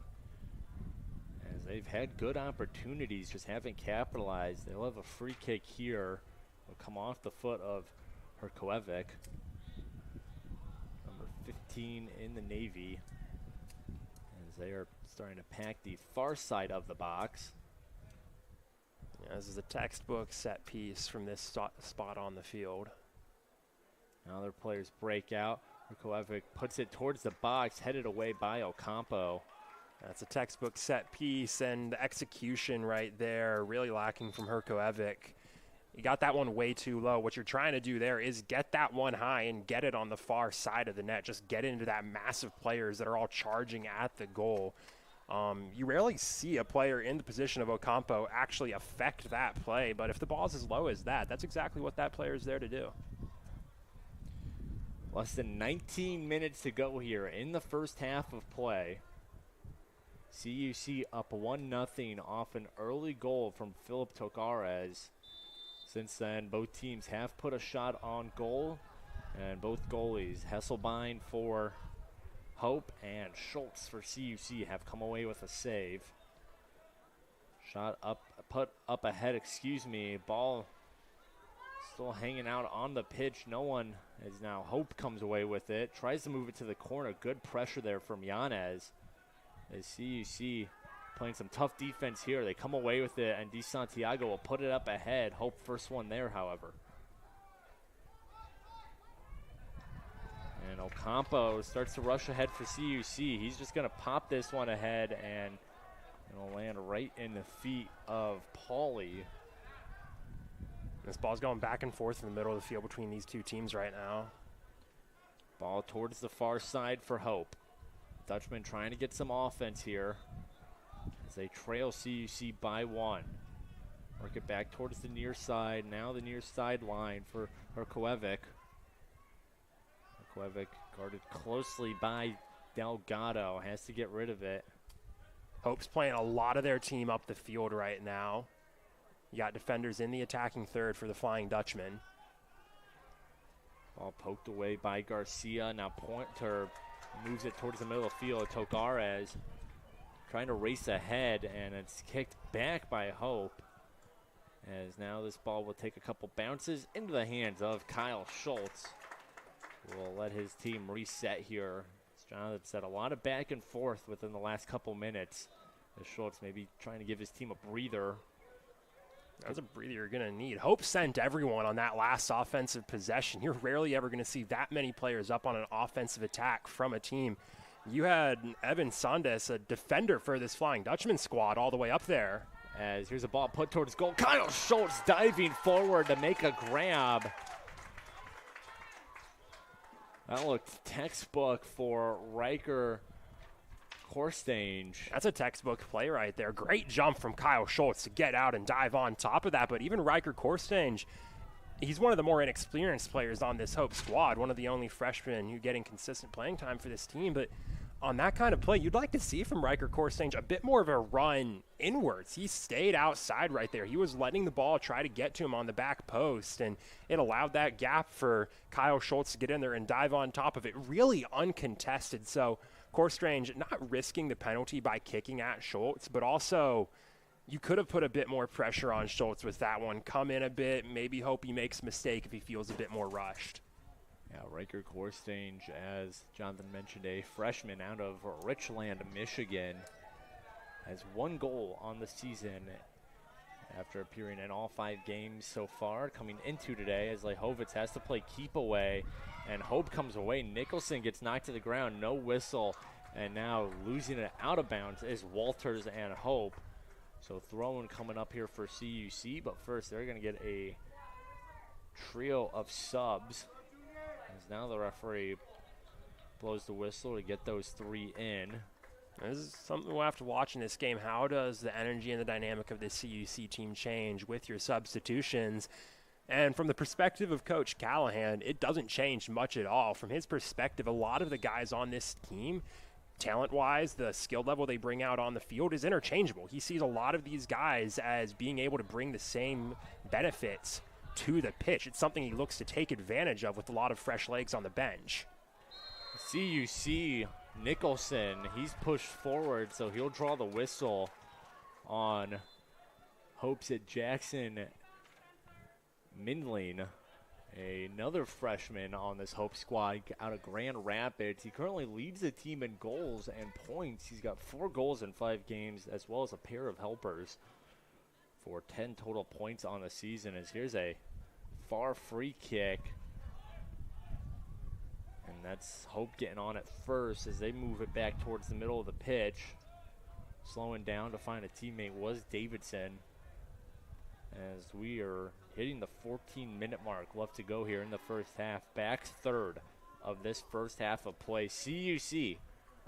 [SPEAKER 3] as they've had good opportunities, just haven't capitalized. They'll have a free kick here. It'll come off the foot of Herkovic, number 15 in the Navy, as they are starting to pack the far side of the box.
[SPEAKER 1] Yeah, this is a textbook set piece from this spot on the field.
[SPEAKER 3] Now their players break out. Herkovic puts it towards the box, headed away by Ocampo.
[SPEAKER 1] That's a textbook set piece, and the execution right there really lacking from Herkovic. You got that one way too low. What you're trying to do there is get that one high and get it on the far side of the net. Just get into that massive players that are all charging at the goal. You rarely see a player in the position of Ocampo actually affect that play, but if the ball's as low as that, that's exactly what that player is there to do.
[SPEAKER 3] Less than 19 minutes to go here in the first half of play. CUC up 1-0 off an early goal from Philip Tokares. Since then, both teams have put a shot on goal, and both goalies, Hasselbein for Hope and Schultz for CUC, have come away with a save. Shot up, put up ahead, ball still hanging out on the pitch. No one is now. Hope comes away with it, tries to move it to the corner. Good pressure there from Yanez. As CUC playing some tough defense here. They come away with it, and Di Santiago will put it up ahead. Hope first one there, however. And Ocampo starts to rush ahead for CUC. He's just going to pop this one ahead, and it'll land right in the feet of Pauly.
[SPEAKER 1] This ball's going back and forth in the middle of the field between these two teams right now.
[SPEAKER 3] Ball towards the far side for Hope. Dutchman trying to get some offense here. as they trail CUC by 1. Work it back towards the near side. Now the near sideline for Herkovic. Herkovic guarded closely by Delgado. Has to get rid of it.
[SPEAKER 1] Hope's playing a lot of their team up the field right now. You got defenders in the attacking third for the Flying Dutchman.
[SPEAKER 3] Ball poked away by Garcia. Now Pointer moves it towards the middle of the field. Tokares trying to race ahead, and it's kicked back by Hope. As now this ball will take a couple bounces into the hands of Kyle Schultz. Will let his team reset here. As Jonathan said, a lot of back and forth within the last couple minutes. As Schultz maybe trying to give his team a breather.
[SPEAKER 1] That's a breather you're going to need. Hope sent everyone on that last offensive possession. You're rarely ever going to see that many players up on an offensive attack from a team. You had Evan Sandes, a defender for this Flying Dutchman squad, all the way up there.
[SPEAKER 3] As here's a ball put towards goal. Kyle Schultz diving forward to make a grab. That looked textbook for Riker Korstange.
[SPEAKER 1] That's a textbook play right there. Great jump from Kyle Schultz to get out and dive on top of that. But even Riker Korstange, he's one of the more inexperienced players on this Hope squad, one of the only freshmen who getting consistent playing time for this team. But on that kind of play, you'd like to see from Riker Korstange a bit more of a run inwards. He stayed outside right there. He was letting the ball try to get to him on the back post, and it allowed that gap for Kyle Schultz to get in there and dive on top of it, really uncontested. So Korstange not risking the penalty by kicking at Schultz, but also you could have put a bit more pressure on Schultz with that one. Come in a bit, maybe hope he makes a mistake if he feels a bit more rushed.
[SPEAKER 3] Yeah, Riker Korstange, as Jonathan mentioned, a freshman out of Richland, Michigan, has 1 goal on the season after appearing in all 5 games so far. Coming into today, as Lehovitz has to play keep away, and Hope comes away. Nicholson gets knocked to the ground, no whistle, and now losing it out of bounds is Walters and Hope. So throwing coming up here for CUC, but first they're going to get a trio of subs. As now the referee blows the whistle to get those 3 in.
[SPEAKER 1] This is something we'll have to watch in this game. How does the energy and the dynamic of this CUC team change with your substitutions? And from the perspective of Coach Callahan, it doesn't change much at all. From his perspective, a lot of the guys on this team, talent-wise, the skill level they bring out on the field is interchangeable. He sees a lot of these guys as being able to bring the same benefits to the pitch. It's something he looks to take advantage of with a lot of fresh legs on the bench.
[SPEAKER 3] CUC Nicholson, he's pushed forward, so he'll draw the whistle on hopes that Jackson Mindling, another freshman on this Hope squad out of Grand Rapids. He currently leads the team in goals and points. He's got 4 goals in 5 games, as well as a pair of helpers for 10 total points on the season. As here's a far free kick. And that's Hope getting on it first as they move it back towards the middle of the pitch. Slowing down to find a teammate was Davidson. As we are hitting the 14-minute mark left to go here in the first half. Back third of this first half of play. CUC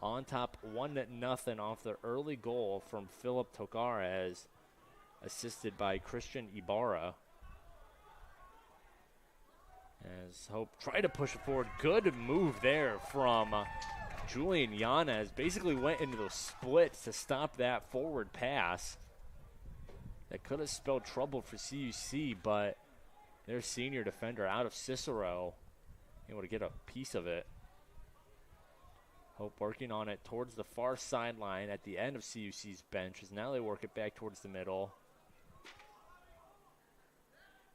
[SPEAKER 3] on top 1-0 off the early goal from Philip Tokares, assisted by Christian Ibarra. As Hope tried to push it forward. Good move there from Julian Yanez. Basically went into those splits to stop that forward pass. That could have spelled trouble for CUC, but their senior defender out of Cicero able to get a piece of it. Hope working on it towards the far sideline at the end of CUC's bench, as now they work it back towards the middle.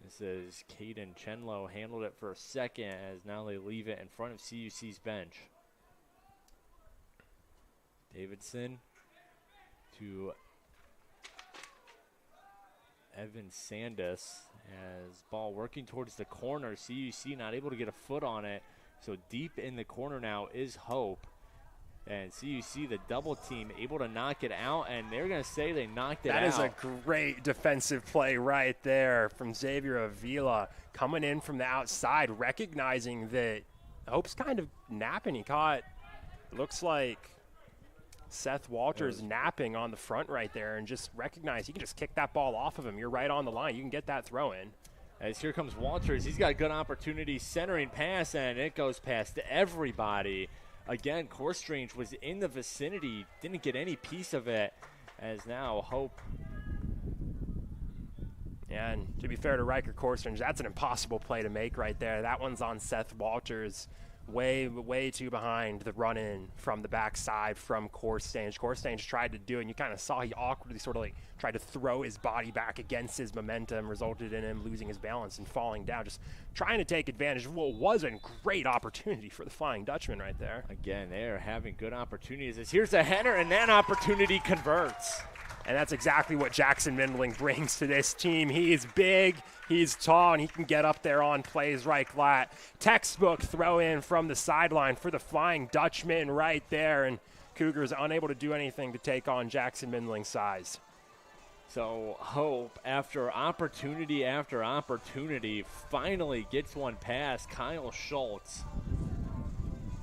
[SPEAKER 3] This is Caden Chenlow, handled it for a second, as now they leave it in front of CUC's bench. Davidson to Evan Sandus, as ball working towards the corner. CUC not able to get a foot on it, so deep in the corner now is Hope. And CUC, the double team, able to knock it out, and they're going to say they knocked it out.
[SPEAKER 1] That is a great defensive play right there from Xavier Avila, coming in from the outside, recognizing that Hope's kind of napping. He caught, looks like, Seth Walters napping on the front right there, and just recognize you can just kick that ball off of him. You're right on the line. You can get that throw in.
[SPEAKER 3] As here comes Walters. He's got a good opportunity, centering pass, and it goes past everybody. Again, Corstrange was in the vicinity, didn't get any piece of it, as now Hope.
[SPEAKER 1] Yeah, and to be fair to Riker Corstrange, that's an impossible play to make right there. That one's on Seth Walters, way too behind the run-in from the backside from Corstrange. Corstrange tried to do it, and you kind of saw he awkwardly sort of like tried to throw his body back against his momentum, resulted in him losing his balance and falling down, just trying to take advantage of what was a great opportunity for the Flying Dutchman right there.
[SPEAKER 3] Again, they are having good opportunities. As here's a header, and that opportunity converts.
[SPEAKER 1] And that's exactly what Jackson Mindling brings to this team. He is big, he's tall, and he can get up there on plays like that. Textbook throw in from the sideline for the Flying Dutchman right there, and Cougars unable to do anything to take on Jackson Mindling's size.
[SPEAKER 3] So Hope, after opportunity, finally gets one past Kyle Schultz.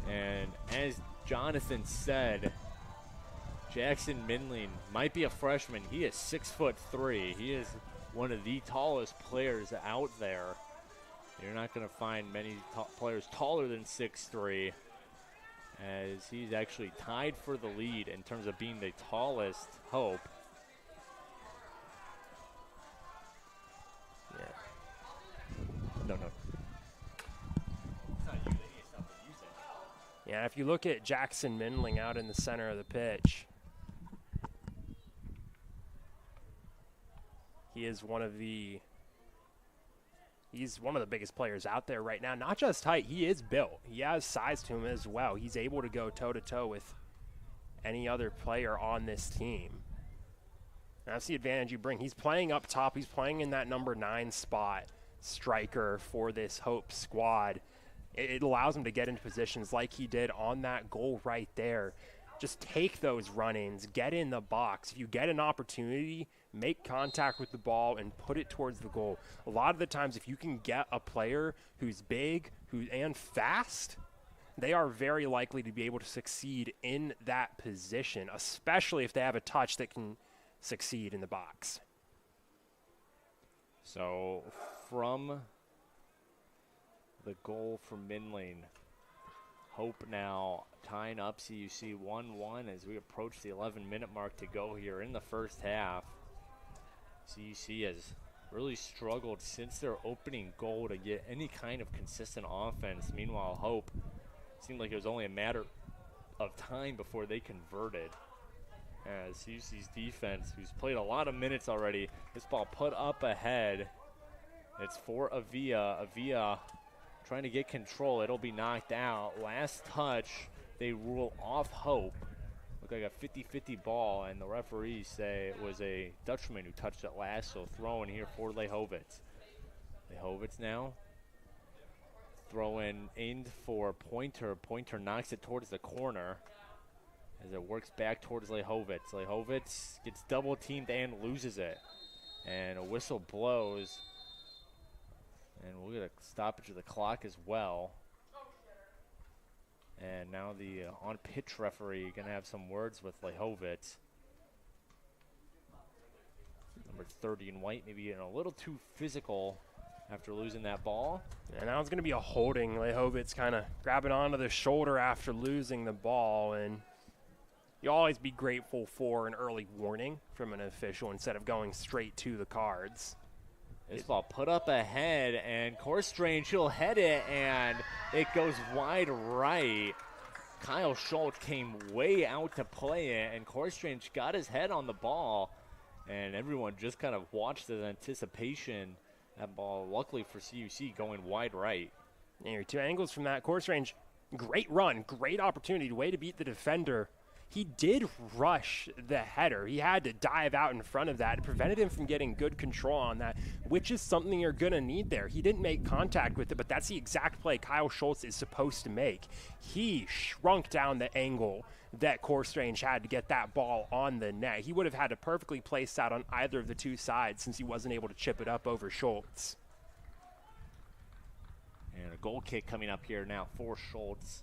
[SPEAKER 3] And as Jonathan said, Jackson Mindling might be a freshman. He is 6'3". He is one of the tallest players out there. You're not going to find many players taller than 6'3", as he's actually tied for the lead in terms of being the tallest Hope. No.
[SPEAKER 1] Yeah, if you look at Jackson Mindling out in the center of the pitch, he's one of the biggest players out there right now. Not just height, he is built. He has size to him as well. He's able to go toe-to-toe with any other player on this team. And that's the advantage you bring. He's playing up top. He's playing in that number 9 spot, striker for this Hope squad. It allows him to get into positions like he did on that goal right there. Just take those run-ins, get in the box. If you get an opportunity, make contact with the ball and put it towards the goal. A lot of the times, if you can get a player who's big and fast, they are very likely to be able to succeed in that position, especially if they have a touch that can succeed in the box.
[SPEAKER 3] So from the goal from Mindling, Hope now tying up CUC 1-1 as we approach the 11-minute mark to go here in the first half. CUC has really struggled since their opening goal to get any kind of consistent offense. Meanwhile, Hope seemed like it was only a matter of time before they converted. As CUC's defense, who's played a lot of minutes already, this ball put up ahead. It's for Avila. Avila trying to get control. It'll be knocked out. Last touch, they rule off Hope. Looked like a 50-50 ball, and the referees say it was a Dutchman who touched it last, so throw in here for Lehovitz. Lehovitz now throwing in for Pointer. Pointer knocks it towards the corner as it works back towards Lehovitz. Lehovitz gets double teamed and loses it. And a whistle blows. And we'll get a stoppage of the clock as well. And now the on-pitch referee going to have some words with Lehovitz. Number 30 in white, maybe getting a little too physical after losing that ball.
[SPEAKER 1] And now it's going to be a holding. Lehovitz kind of grabbing onto the shoulder after losing the ball. And you always be grateful for an early warning from an official instead of going straight to the cards.
[SPEAKER 3] This ball put up ahead, and Corstrange, he'll head it, and it goes wide right. Kyle Schultz came way out to play it, and Corstrange got his head on the ball, and everyone just kind of watched in anticipation. That ball, luckily for CUC, going wide right.
[SPEAKER 1] And your two angles from that. Corstrange, great run, great opportunity, way to beat the defender. He did rush the header. He had to dive out in front of that. It prevented him from getting good control on that, which is something you're going to need there. He didn't make contact with it, but that's the exact play Kyle Schultz is supposed to make. He shrunk down the angle that Corstrange had to get that ball on the net. He would have had to perfectly place that on either of the two sides since he wasn't able to chip it up over Schultz.
[SPEAKER 3] And a goal kick coming up here now for Schultz.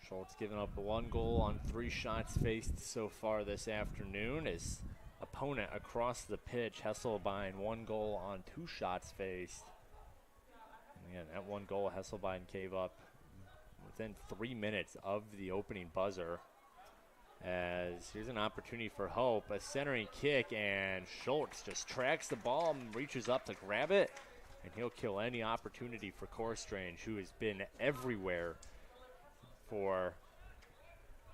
[SPEAKER 3] Schultz giving up 1 goal on 3 shots faced so far this afternoon. His opponent across the pitch, Hesselbein, 1 goal on 2 shots faced. And again, that 1 goal Hesselbein gave up within 3 minutes of the opening buzzer. As here's an opportunity for Hope, a centering kick, and Schultz just tracks the ball and reaches up to grab it, and he'll kill any opportunity for Korstrange, who has been everywhere for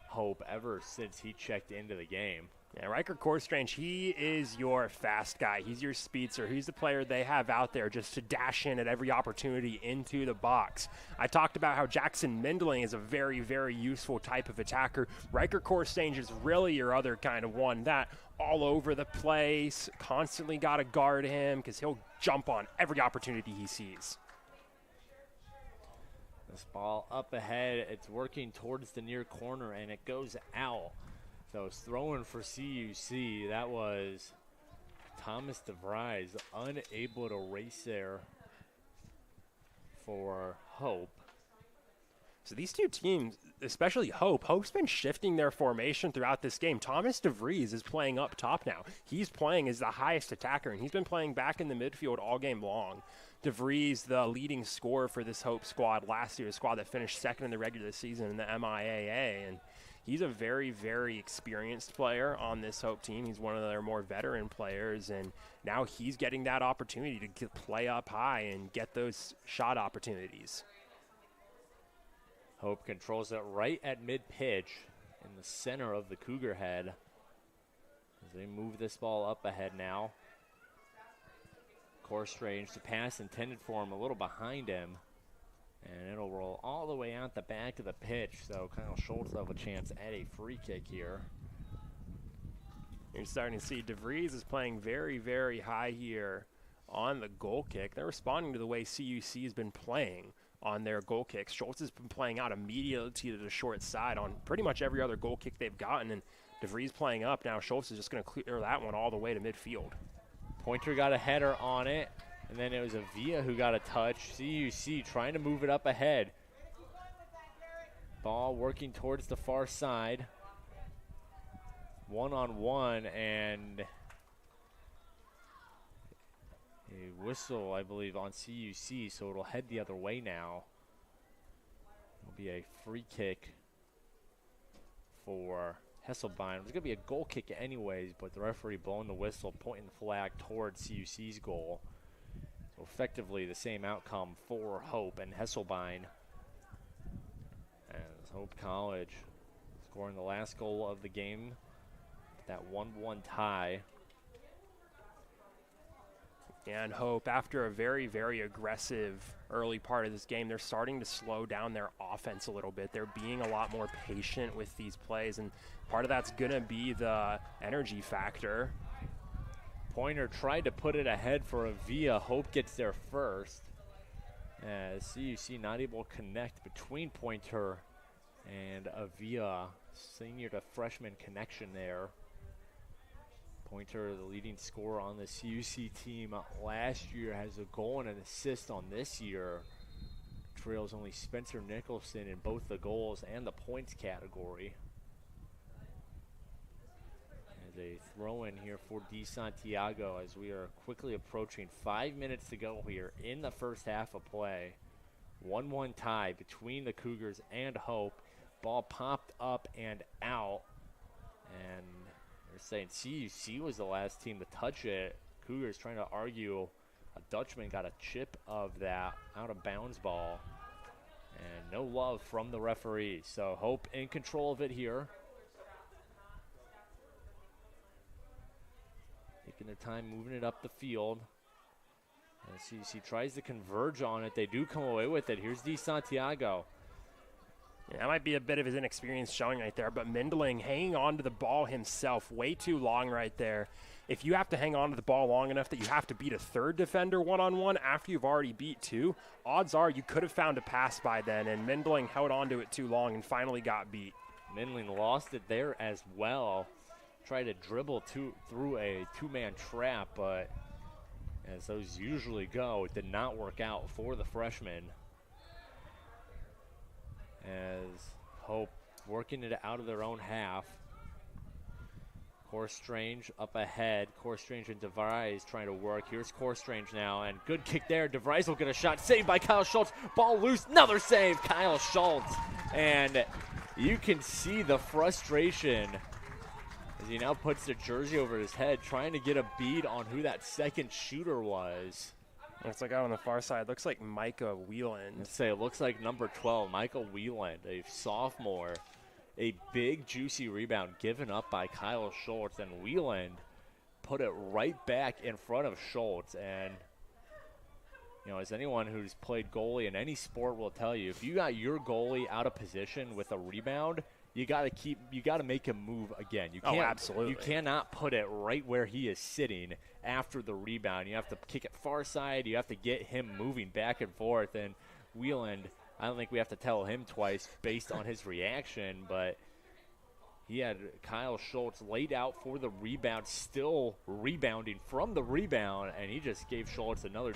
[SPEAKER 3] Hope ever since he checked into the game.
[SPEAKER 1] Yeah, Riker Korstrange, he is your fast guy. He's your speedster. He's the player they have out there just to dash in at every opportunity into the box. I talked about how Jackson Mindling is a very, very useful type of attacker. Riker Korstrange is really your other kind of one, that all over the place, constantly got to guard him because he'll jump on every opportunity he sees.
[SPEAKER 3] This ball up ahead, it's working towards the near corner, and it goes out. So it's throwing for CUC. That was Thomas DeVries, unable to race there for Hope.
[SPEAKER 1] So these two teams, especially Hope's been shifting their formation throughout this game. Thomas DeVries is playing up top now. He's playing as the highest attacker, and he's been playing back in the midfield all game long. DeVries, the leading scorer for this Hope squad last year, a squad that finished second in the regular season in the MIAA, and he's a very, very experienced player on this Hope team. He's one of their more veteran players, and now he's getting that opportunity to play up high and get those shot opportunities.
[SPEAKER 3] Hope controls it right at mid-pitch in the center of the Cougar head as they move this ball up ahead now. Korstrange, the pass intended for him, a little behind him, and it'll roll all the way out the back of the pitch, so Kyle Schultz will have a chance at a free kick here.
[SPEAKER 1] You're starting to see DeVries is playing very, very high here on the goal kick. They're responding to the way CUC has been playing on their goal kicks. Schultz has been playing out immediately to the short side on pretty much every other goal kick they've gotten, and DeVries playing up. Now Schultz is just going to clear that one all the way to midfield.
[SPEAKER 3] Pointer got a header on it, and then it was Avia who got a touch. CUC trying to move it up ahead. Ball working towards the far side. One-on-one, and a whistle, I believe, on CUC, so it'll head the other way now. It'll be a free kick for Hesselbein. It was going to be a goal kick anyways, but the referee blowing the whistle, pointing the flag towards CUC's goal. So effectively the same outcome for Hope and Hesselbein. And Hope College scoring the last goal of the game. That 1-1 tie.
[SPEAKER 1] And Hope, after a very, very aggressive early part of this game, they're starting to slow down their offense a little bit. They're being a lot more patient with these plays, and part of that's going to be the energy factor.
[SPEAKER 3] Pointer tried to put it ahead for Avia. Hope gets there first. As CUC not able to connect between Pointer and Avia. Senior to freshman connection there. Pointer, the leading scorer on the CUC team last year, has a goal and an assist on this year. Trails only Spencer Nicholson in both the goals and the points category. As a throw-in here for Di Santiago as we are quickly approaching 5 minutes to go here in the first half of play. 1-1 tie between the Cougars and Hope. Ball popped up and out, and they're saying CUC was the last team to touch it. Cougars trying to argue a Dutchman got a chip of that out-of-bounds ball. And no love from the referee. So Hope in control of it here. Taking their time moving it up the field. And CUC tries to converge on it. They do come away with it. Here's Di Santiago.
[SPEAKER 1] Yeah, that might be a bit of his inexperience showing right there, but Mindling hanging on to the ball himself way too long right there. If you have to hang on to the ball long enough that you have to beat a third defender one-on-one after you've already beat two, odds are you could have found a pass by then, and Mindling held on to it too long and finally got beat.
[SPEAKER 3] Mindling lost it there as well. Tried to dribble through a two-man trap, but as those usually go, it did not work out for the freshman. As Hope working it out of their own half. Core Strange up ahead. Core Strange and DeVries trying to work. Here's Core Strange now, and good kick there. DeVries will get a shot. Saved by Kyle Schultz. Ball loose. Another save. Kyle Schultz. And you can see the frustration as he now puts the jersey over his head, trying to get a bead on who that second shooter was.
[SPEAKER 1] Looks like out on the far side. Looks like Micah Wieland.
[SPEAKER 3] Let's say it looks like number 12, Michael Wieland, a sophomore. A big, juicy rebound given up by Kyle Schultz, and Wieland put it right back in front of Schultz. And, you know, as anyone who's played goalie in any sport will tell you, if you got your goalie out of position with a rebound, you got to make him move again. You can't,
[SPEAKER 1] absolutely.
[SPEAKER 3] You cannot put it right where he is sitting after the rebound. You have to kick it far side. You have to get him moving back and forth. And Wieland, I don't think we have to tell him twice based on his reaction, but he had Kyle Schultz laid out for the rebound, still rebounding from the rebound, and he just gave Schultz another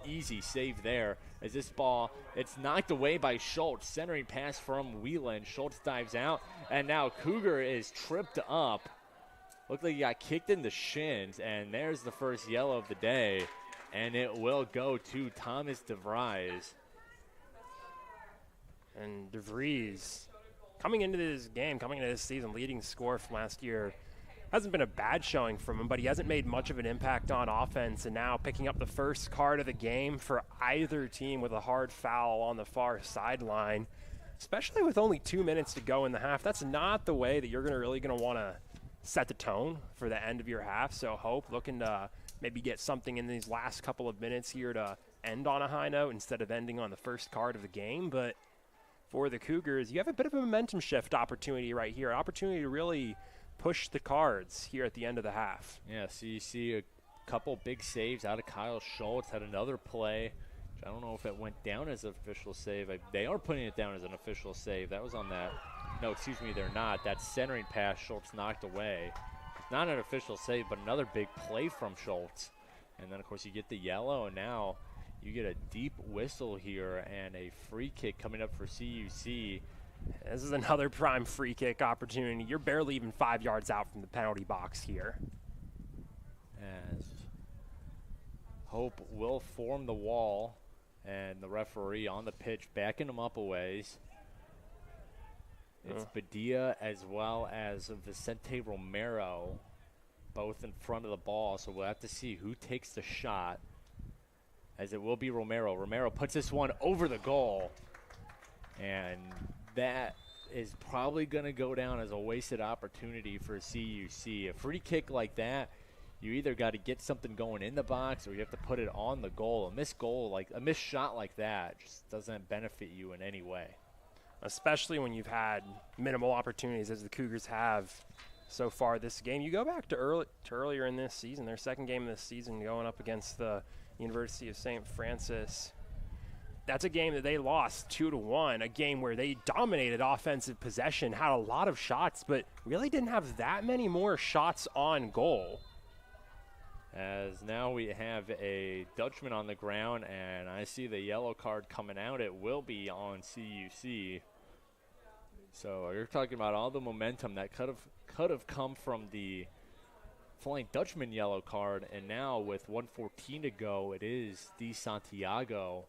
[SPEAKER 3] easy save there. As this ball, it's knocked away by Schultz, centering pass from Wieland. Schultz dives out, and now Cougar is tripped up. Looked like he got kicked in the shins, and there's the first yellow of the day, and it will go to Thomas DeVries.
[SPEAKER 1] And DeVries, coming into this game, coming into this season, leading scorer from last year, hasn't been a bad showing from him, but he hasn't made much of an impact on offense, and now picking up the first card of the game for either team with a hard foul on the far sideline, especially with only 2 minutes to go in the half. That's not the way that you're really going to want to set the tone for the end of your half. So Hope looking to maybe get something in these last couple of minutes here to end on a high note instead of ending on the first card of the game. But for the Cougars, you have a bit of a momentum shift opportunity right here, an opportunity to really push the Cards here at the end of the half.
[SPEAKER 3] Yeah, so you see a couple big saves out of Kyle Schultz, had another play. I don't know if it went down as an official save. They are putting it down as an official save. That was on that. No, excuse me, they're not. That centering pass Schultz knocked away. Not an official save, but another big play from Schultz. And then, of course, you get the yellow, and now you get a deep whistle here and a free kick coming up for CUC.
[SPEAKER 1] This is another prime free kick opportunity. You're barely even 5 yards out from the penalty box here.
[SPEAKER 3] As Hope will form the wall, and the referee on the pitch backing him up a ways. It's Badia as well as Vicente Romero, both in front of the ball, so we'll have to see who takes the shot, as it will be Romero. Romero puts this one over the goal, and that is probably going to go down as a wasted opportunity for CUC. A free kick like that, you either got to get something going in the box or you have to put it on the goal. A missed shot like that just doesn't benefit you in any way.
[SPEAKER 1] Especially when you've had minimal opportunities as the Cougars have so far this game. You go back to earlier in this season, their second game of this season going up against the University of St. Francis. That's a game that they lost 2-1, a game where they dominated offensive possession, had a lot of shots, but really didn't have that many more shots on goal.
[SPEAKER 3] As now we have a Dutchman on the ground, and I see the yellow card coming out. It will be on CUC. So you're talking about all the momentum that could have come from the Flying Dutchman yellow card, and now with 1:14 to go, it is Di Santiago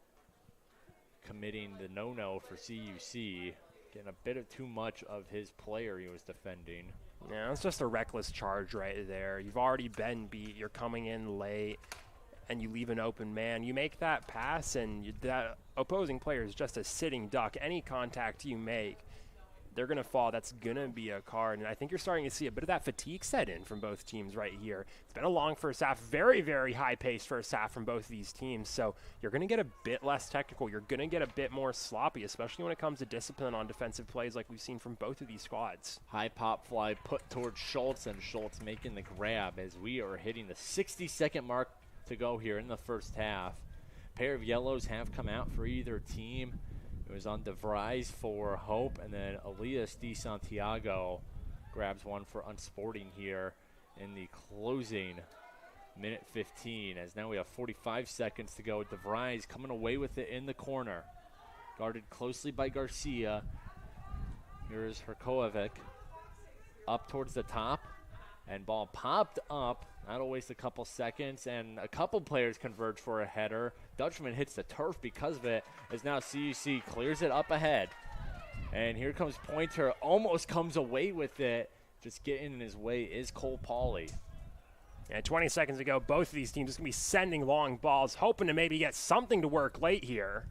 [SPEAKER 3] committing the no-no for CUC, getting a bit of too much of his player he was defending.
[SPEAKER 1] Yeah, it's just a reckless charge right there. You've already been beat. You're coming in late, and you leave an open man. You make that pass, and that opposing player is just a sitting duck. Any contact you make, they're going to fall. That's going to be a card. And I think you're starting to see a bit of that fatigue set in from both teams right here. It's been a long first half, very, very high-paced first half from both of these teams. So you're going to get a bit less technical. You're going to get a bit more sloppy, especially when it comes to discipline on defensive plays like we've seen from both of these squads.
[SPEAKER 3] High pop fly put towards Schultz, and Schultz making the grab as we are hitting the 60-second mark to go here in the first half. A pair of yellows have come out for either team. It was on DeVries for Hope, and then Elias Di Santiago grabs one for Unsporting here in the closing minute 15, as now we have 45 seconds to go. DeVries coming away with it in the corner. Guarded closely by Garcia. Here's Herkovic up towards the top, and ball popped up. That'll waste a couple seconds, and a couple players converge for a header. Dutchman hits the turf because of it, as now CUC clears it up ahead. And here comes Pointer, almost comes away with it. Just getting in his way is Cole Pauley.
[SPEAKER 1] And 20 seconds ago, both of these teams are going to be sending long balls, hoping to maybe get something to work late here.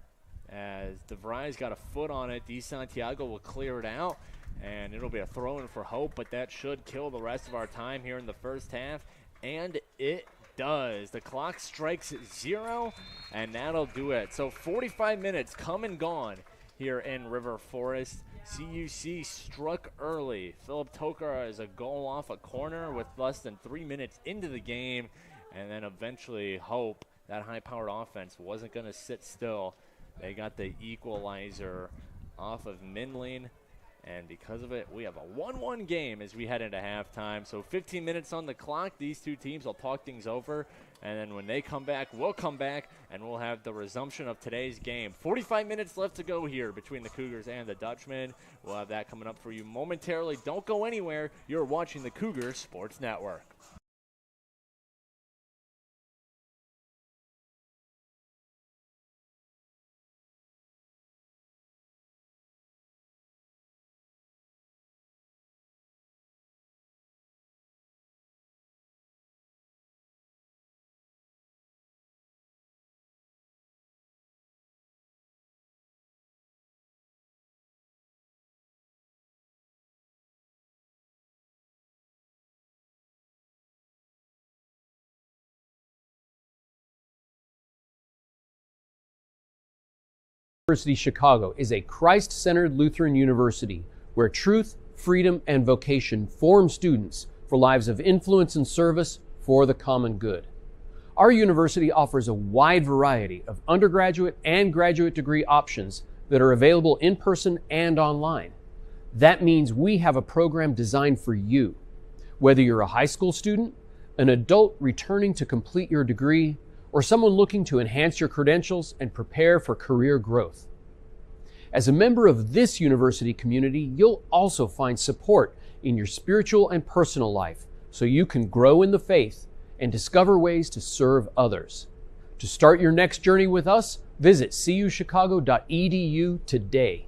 [SPEAKER 3] As DeVry's got a foot on it, DeSantiago will clear it out, and it'll be a throw-in for Hope, but that should kill the rest of our time here in the first half, and it does. The clock strikes 0, and that'll do it. So 45 minutes come and gone here in River Forest. CUC struck early. Philip Tokar is a goal off a corner with less than 3 minutes into the game, and then eventually Hope, that high-powered offense, wasn't going to sit still. They got the equalizer off of Minling, and because of it, we have a 1-1 game as we head into halftime. So 15 minutes on the clock. These two teams will talk things over, and then when they come back, we'll come back, and we'll have the resumption of today's game. 45 minutes left to go here between the Cougars and the Dutchmen. We'll have that coming up for you momentarily. Don't go anywhere. You're watching the Cougars Sports Network.
[SPEAKER 4] University Chicago is a Christ-centered Lutheran university where truth, freedom, and vocation form students for lives of influence and service for the common good. Our university offers a wide variety of undergraduate and graduate degree options that are available in person and online. That means we have a program designed for you. Whether you're a high school student, an adult returning to complete your degree, or someone looking to enhance your credentials and prepare for career growth. As a member of this university community, you'll also find support in your spiritual and personal life so you can grow in the faith and discover ways to serve others. To start your next journey with us, visit cuchicago.edu today.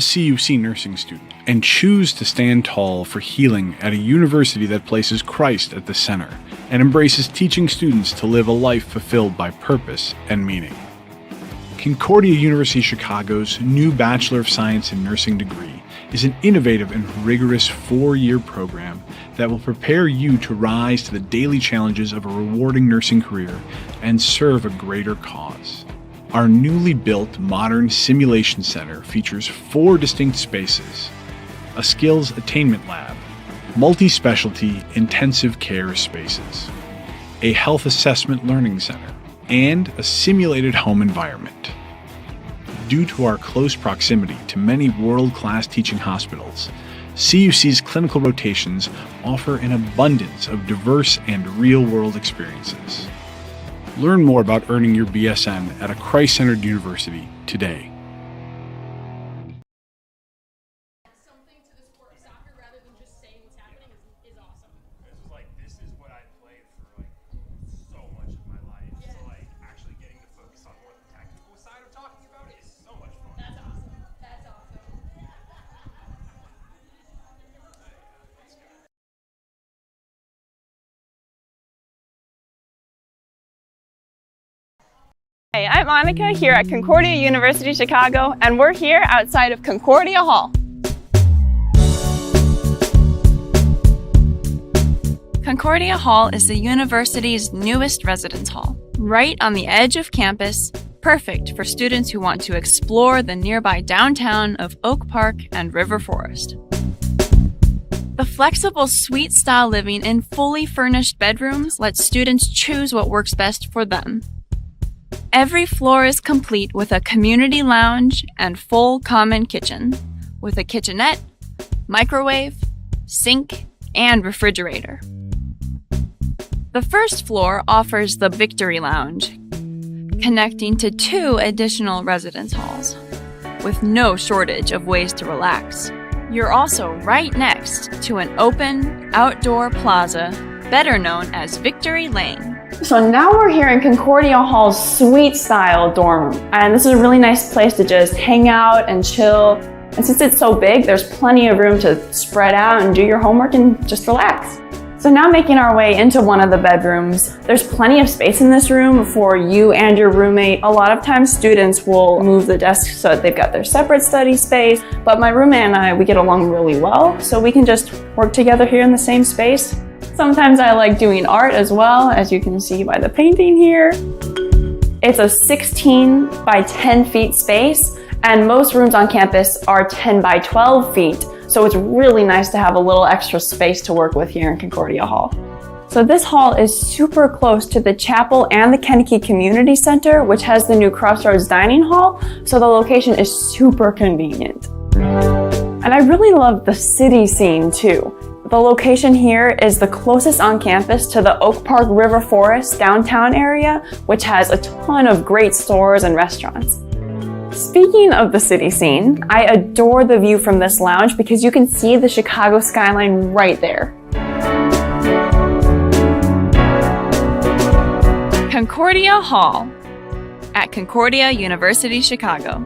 [SPEAKER 5] CUC nursing student and choose to stand tall for healing at a university that places Christ at the center and embraces teaching students to live a life fulfilled by purpose and meaning. Concordia University Chicago's new Bachelor of Science in Nursing degree is an innovative and rigorous 4-year program that will prepare you to rise to the daily challenges of a rewarding nursing career and serve a greater cause. Our newly built modern simulation center features 4 distinct spaces: a skills attainment lab, multi-specialty intensive care spaces, a health assessment learning center, and a simulated home environment. Due to our close proximity to many world-class teaching hospitals, CUC's clinical rotations offer an abundance of diverse and real-world experiences. Learn more about earning your BSN at a Christ-centered university today.
[SPEAKER 6] Hey, I'm Monica here at Concordia University Chicago, and we're here outside of Concordia Hall.
[SPEAKER 7] Concordia Hall is the university's newest residence hall, right on the edge of campus, perfect for students who want to explore the nearby downtown of Oak Park and River Forest. The flexible suite-style living in fully furnished bedrooms lets students choose what works best for them. Every floor is complete with a community lounge and full common kitchen, with a kitchenette, microwave, sink, and refrigerator. The first floor offers the Victory Lounge, connecting to 2 additional residence halls, with no shortage of ways to relax. You're also right next to an open, outdoor plaza, better known as Victory Lane.
[SPEAKER 6] So now we're here in Concordia Hall's suite-style dorm room, and this is a really nice place to just hang out and chill. And since it's so big, there's plenty of room to spread out and do your homework and just relax. So now making our way into one of the bedrooms, there's plenty of space in this room for you and your roommate. A lot of times students will move the desks so that they've got their separate study space, but my roommate and I, we get along really well, so we can just work together here in the same space. Sometimes I like doing art as well, as you can see by the painting here. It's a 16 by 10 feet space, and most rooms on campus are 10 by 12 feet. So it's really nice to have a little extra space to work with here in Concordia Hall. So this hall is super close to the chapel and the Kennedy Community Center, which has the new Crossroads Dining Hall. So the location is super convenient. And I really love the city scene too. The location here is the closest on campus to the Oak Park River Forest downtown area, which has a ton of great stores and restaurants. Speaking of the city scene, I adore the view from this lounge because you can see the Chicago skyline right there.
[SPEAKER 7] Concordia Hall at Concordia University Chicago.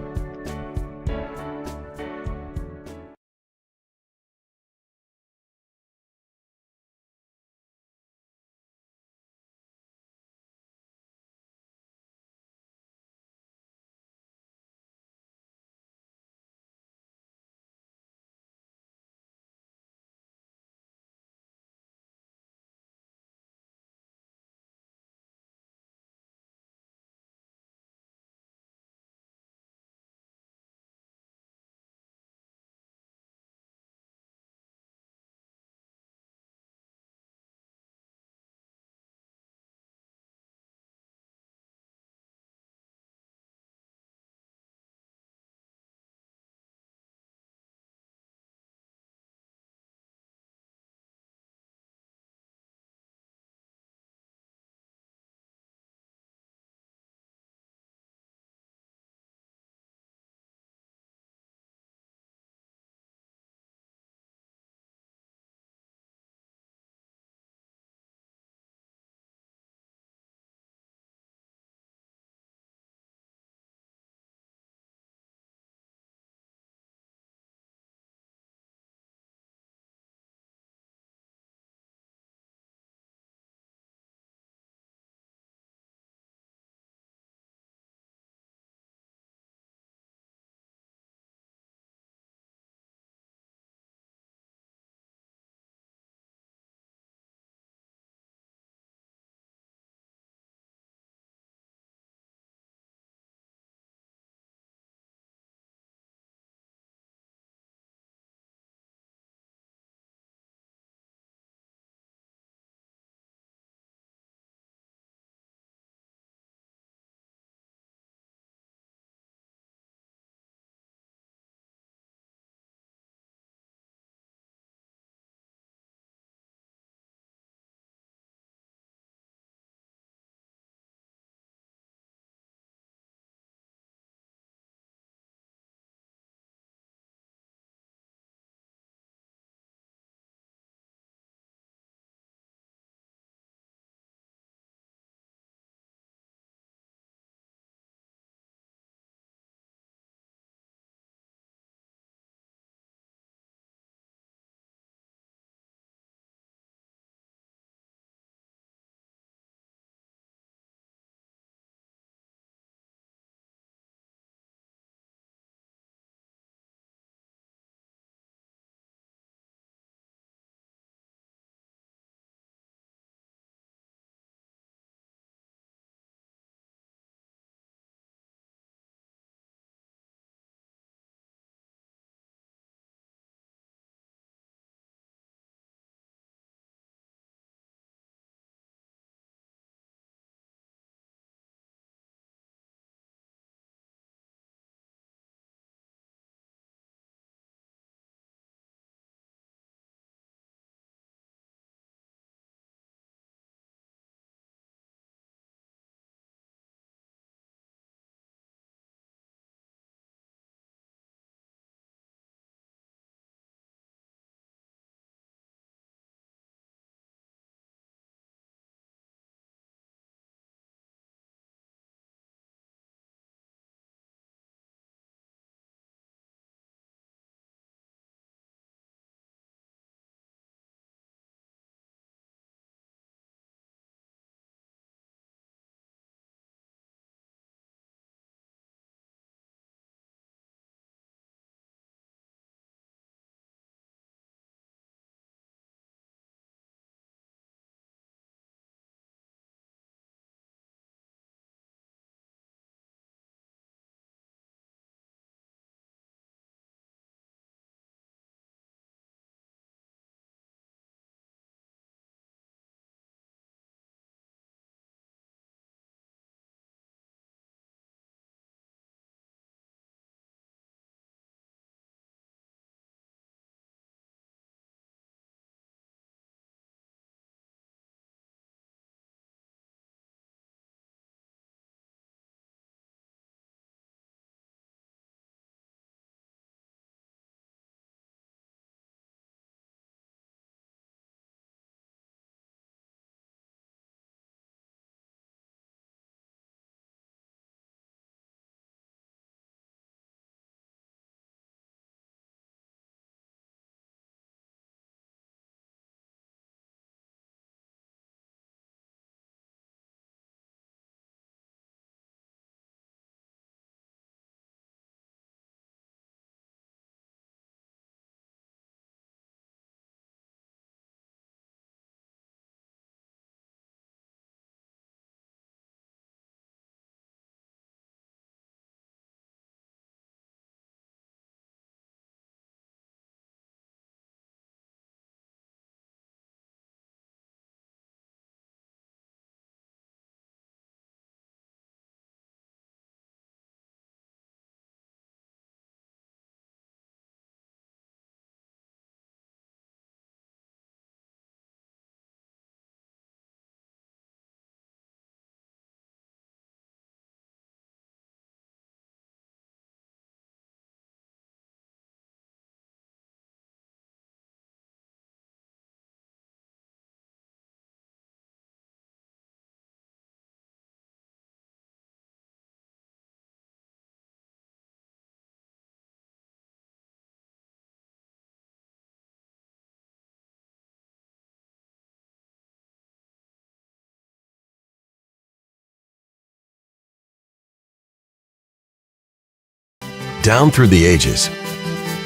[SPEAKER 8] Down through the ages,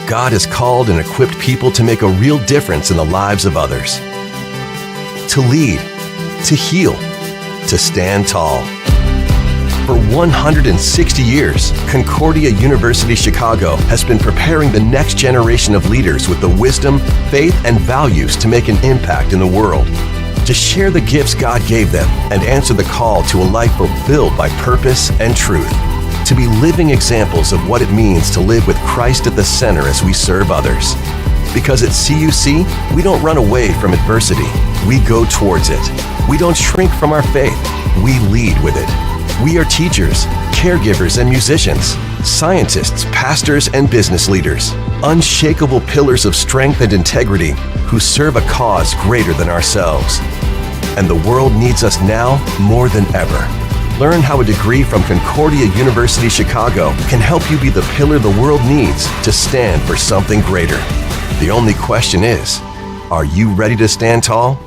[SPEAKER 8] God has called and equipped people to make a real difference in the lives of others. To lead, to heal, to stand tall. For 160 years, Concordia University Chicago has been preparing the next generation of leaders with the wisdom, faith, and values to make an impact in the world, to share the gifts God gave them and answer the call to a life fulfilled by purpose and truth, to be living examples of what it means to live with Christ at the center as we serve others. Because at CUC, we don't run away from adversity, we go towards it. We don't shrink from our faith, we lead with it. We are teachers, caregivers, and musicians, scientists, pastors, and business leaders, unshakable pillars of strength and integrity who serve a cause greater than ourselves. And the world needs us now more than ever. Learn how a degree from Concordia University Chicago can help you be the pillar the world needs to stand for something greater. The only question is, are you ready to stand tall?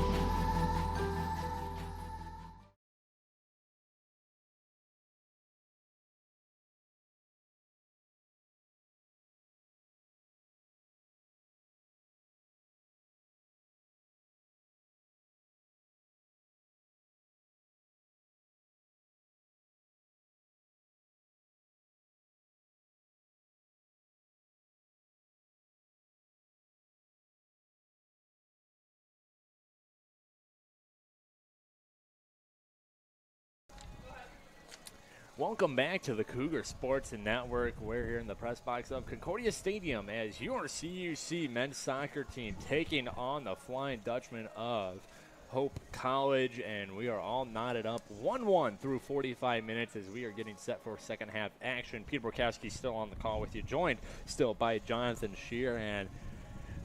[SPEAKER 3] Welcome back to the Cougar Sports Network. We're here in the press box of Concordia Stadium as your CUC men's soccer team taking on the Flying Dutchman of Hope College, and we are all knotted up 1-1 through 45 minutes as we are getting set for second half action. Peter Borkowski still on the call with you, joined still by Jonathan Shear. And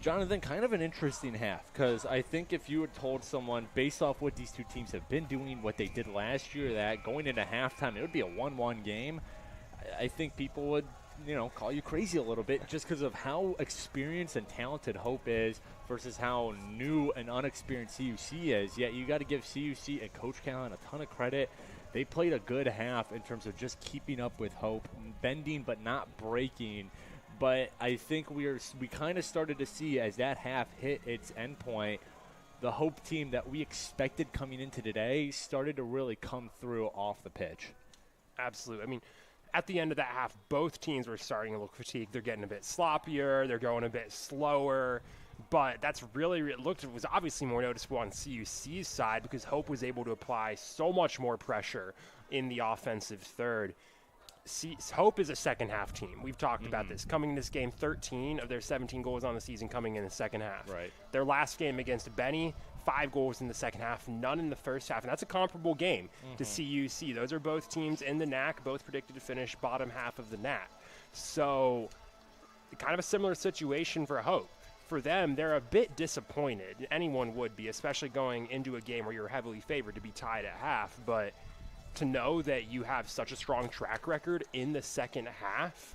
[SPEAKER 3] Jonathan, kind of an interesting half, because I think if you had told someone, based off what these two teams have been doing, what they did last year, that going into halftime it would be a 1-1 game, I think people would, call you crazy a little bit just because of how experienced and talented Hope is versus how new and unexperienced CUC is. Yet you got to give CUC and Coach Callan a ton of credit. They played a good half in terms of just keeping up with Hope, bending but not breaking. But I think we kind of started to see, as that half hit its endpoint, the Hope team that we expected coming into today started to really come through off the pitch.
[SPEAKER 1] Absolutely. I mean, at the end of that half, both teams were starting to look fatigued. They're getting a bit sloppier. They're going a bit slower. But that's really, it was obviously more noticeable on CUC's side because Hope was able to apply so much more pressure in the offensive third. Hope is a second-half team. We've talked about this. Coming in this game, 13 of their 17 goals on the season coming in the second half.
[SPEAKER 3] Right.
[SPEAKER 1] Their last game against Benny, 5 goals in the second half, none in the first half. And that's a comparable game to CUC. Those are both teams in the NAC, both predicted to finish bottom half of the NAC. So kind of a similar situation for Hope. For them, they're a bit disappointed. Anyone would be, especially going into a game where you're heavily favored to be tied at half. But to know that you have such a strong track record in the second half,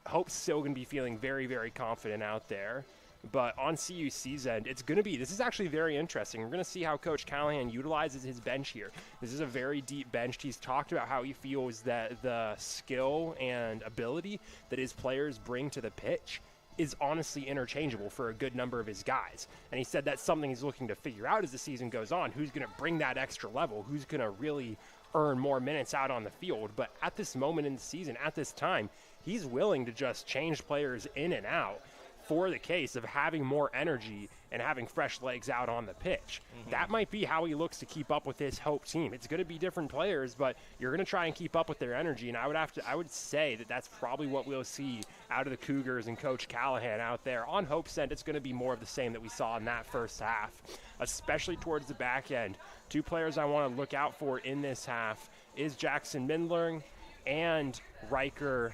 [SPEAKER 1] Hope's still going to be feeling very, very confident out there. But on CUC's end, this is actually very interesting. We're going to see how Coach Callahan utilizes his bench here. This is a very deep bench. He's talked about how he feels that the skill and ability that his players bring to the pitch is honestly interchangeable for a good number of his guys. And he said that's something he's looking to figure out as the season goes on. Who's going to bring that extra level? Who's going to really earn more minutes out on the field? But at this moment in the season, at this time, he's willing to just change players in and out for the case of having more energy and having fresh legs out on the pitch. That might be how he looks to keep up with his Hope team. It's going to be different players, but you're going to try and keep up with their energy. And I would say that that's probably what we'll see out of the Cougars and Coach Callahan out there. On Hope's end, it's going to be more of the same that we saw in that first half, especially towards the back end. 2 players I want to look out for in this half is Jackson Mindler and Riker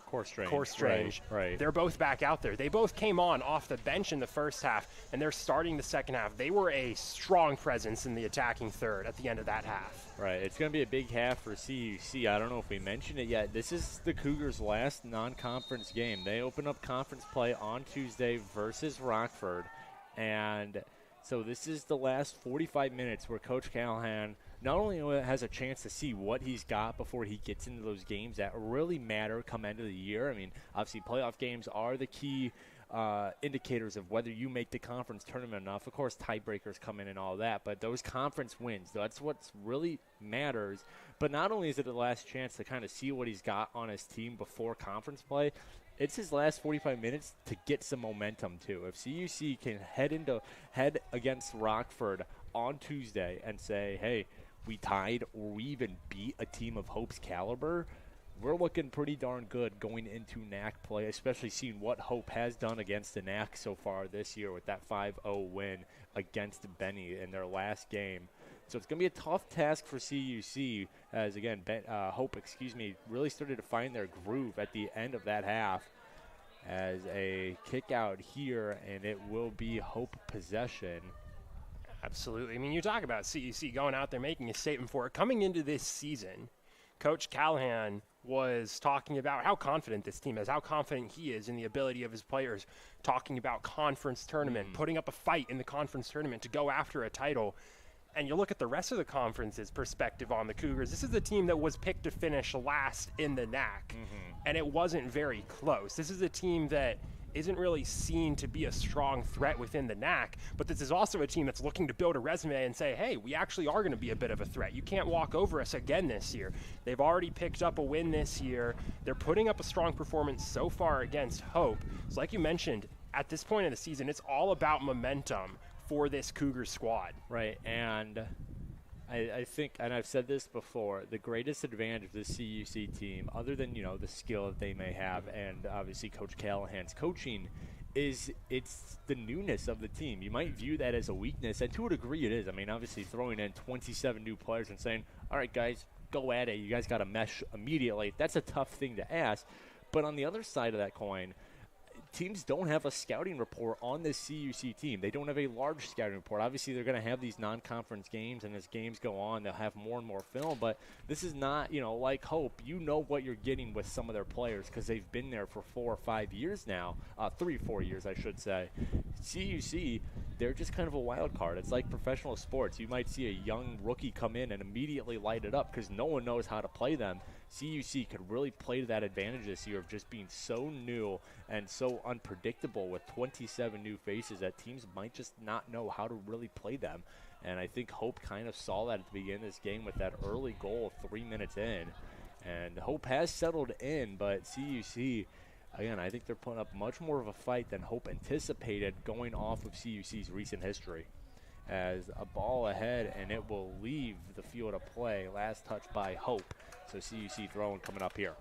[SPEAKER 1] Core-Strange.
[SPEAKER 3] Right.
[SPEAKER 1] They're both back out there. They both came on off the bench in the first half, and they're starting the second half. They were a strong presence in the attacking third at the end of that half.
[SPEAKER 3] Right. It's going to be a big half for CUC. I don't know if we mentioned it yet. This is the Cougars' last non-conference game. They open up conference play on Tuesday versus Rockford, and so this is the last 45 minutes where Coach Callahan not only has a chance to see what he's got before he gets into those games that really matter come end of the year. I mean, obviously playoff games are the key indicators of whether you make the conference tournament enough. Of course, tiebreakers come in and all that, but those conference wins, that's what really matters. But not only is it the last chance to kind of see what he's got on his team before conference play, it's his last 45 minutes to get some momentum too. If CUC can head against Rockford on Tuesday and say, hey, we tied or we even beat a team of Hope's caliber, we're looking pretty darn good going into NAC play, especially seeing what Hope has done against the NAC so far this year with that 5-0 win against Benny in their last game. So it's going to be a tough task for CUC as, again, Hope really started to find their groove at the end of that half as a kick out here, and it will be Hope possession.
[SPEAKER 1] Absolutely. I mean, you talk about CUC going out there making a statement for it. Coming into this season, Coach Callahan was talking about how confident this team is, how confident he is in the ability of his players, talking about conference tournament, putting up a fight in the conference tournament to go after a title. And you look at the rest of the conference's perspective on the Cougars, this is the team that was picked to finish last in the NAC, and it wasn't very close. This is a team that isn't really seen to be a strong threat within the NAC, but this is also a team that's looking to build a resume and say, hey, we actually are going to be a bit of a threat. You can't walk over us again this year. They've already picked up a win this year. They're putting up a strong performance so far against Hope. So like you mentioned, at this point in the season, it's all about momentum for this Cougar squad.
[SPEAKER 3] Right, and I think, and I've said this before, the greatest advantage of this CUC team, other than, the skill that they may have and obviously Coach Callahan's coaching, is it's the newness of the team. You might view that as a weakness, and to a degree it is. I mean, obviously throwing in 27 new players and saying, all right, guys, go at it. You guys got to mesh immediately. That's a tough thing to ask. But on the other side of that coin, teams don't have a scouting report on this CUC team. They don't have a large scouting report. Obviously, they're going to have these non-conference games, and as games go on, they'll have more and more film. But this is not, like Hope. You know what you're getting with some of their players because they've been there for 4 or 5 years now. 3 or 4 years, I should say. CUC, they're just kind of a wild card. It's like professional sports. You might see a young rookie come in and immediately light it up because no one knows how to play them. CUC could really play to that advantage this year of just being so new and so unpredictable with 27 new faces that teams might just not know how to really play them. And I think Hope kind of saw that at the beginning of this game with that early goal 3 minutes in. And Hope has settled in, but CUC, again, I think they're putting up much more of a fight than Hope anticipated going off of CUC's recent history. As a ball ahead, and it will leave the field of play. Last touch by Hope. So CUC throwing coming up here.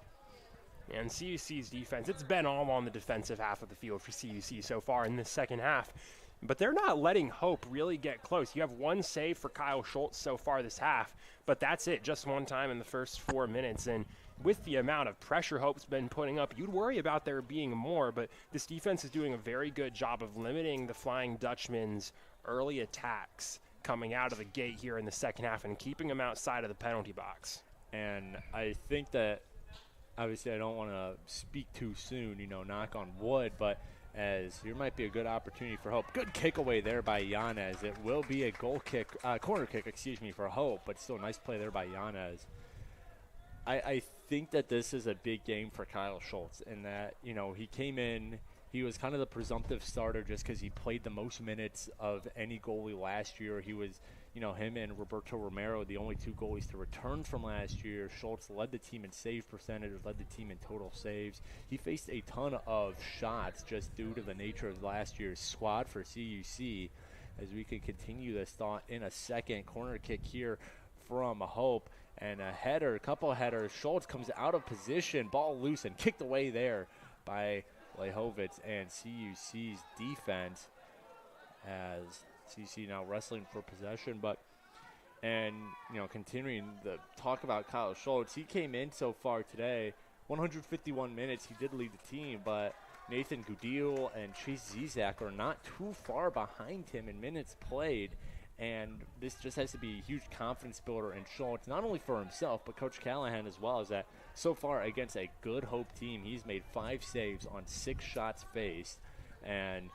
[SPEAKER 1] And CUC's defense, it's been all on the defensive half of the field for CUC so far in this second half. But they're not letting Hope really get close. You have one save for Kyle Schultz so far this half, but that's it, just one time in the first 4 minutes. And with the amount of pressure Hope's been putting up, you'd worry about there being more, but this defense is doing a very good job of limiting the Flying Dutchman's early attacks coming out of the gate here in the second half and keeping them outside of the penalty box.
[SPEAKER 3] And I think that, obviously I don't want to speak too soon, knock on wood, but as here might be a good opportunity for Hope. Good kick away there by Yanez. It will be a corner kick, for Hope, but still a nice play there by Yanez. I think that this is a big game for Kyle Schultz in that, he came in, he was kind of the presumptive starter just because he played the most minutes of any goalie last year. He was, him and Roberto Romero, the only 2 goalies to return from last year. Schultz led the team in save percentage, led the team in total saves. He faced a ton of shots just due to the nature of last year's squad for CUC. As we can continue this thought in a second. Corner kick here from Hope and a couple of headers. Schultz comes out of position, ball loose and kicked away there by Lehovitz and CUC's defense as CUC now wrestling for possession. Continuing the talk about Kyle Schultz, he came in so far today, 151 minutes. He did lead the team, but Nathan Goodil and Chase Zizak are not too far behind him in minutes played. And this just has to be a huge confidence builder in Schultz, not only for himself, but Coach Callahan as well, is that so far against a good Hope team, he's made 5 saves on 6 shots faced. And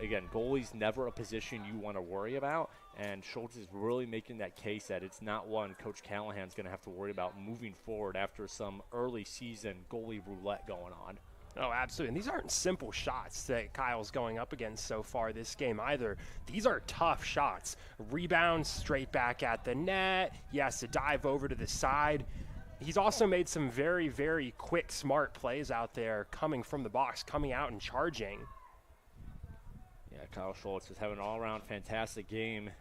[SPEAKER 3] again, goalie's never a position you want to worry about. And Schultz is really making that case that it's not one Coach Callahan's going to have to worry about moving forward after some early season goalie roulette going on.
[SPEAKER 1] Oh, absolutely. And these aren't simple shots that Kyle's going up against so far this game either. These are tough shots. Rebounds straight back at the net. He has to dive over to the side. He's also made some very, very quick, smart plays out there coming from the box, coming out and charging.
[SPEAKER 3] Yeah, Kyle Schultz is having an all-around fantastic game.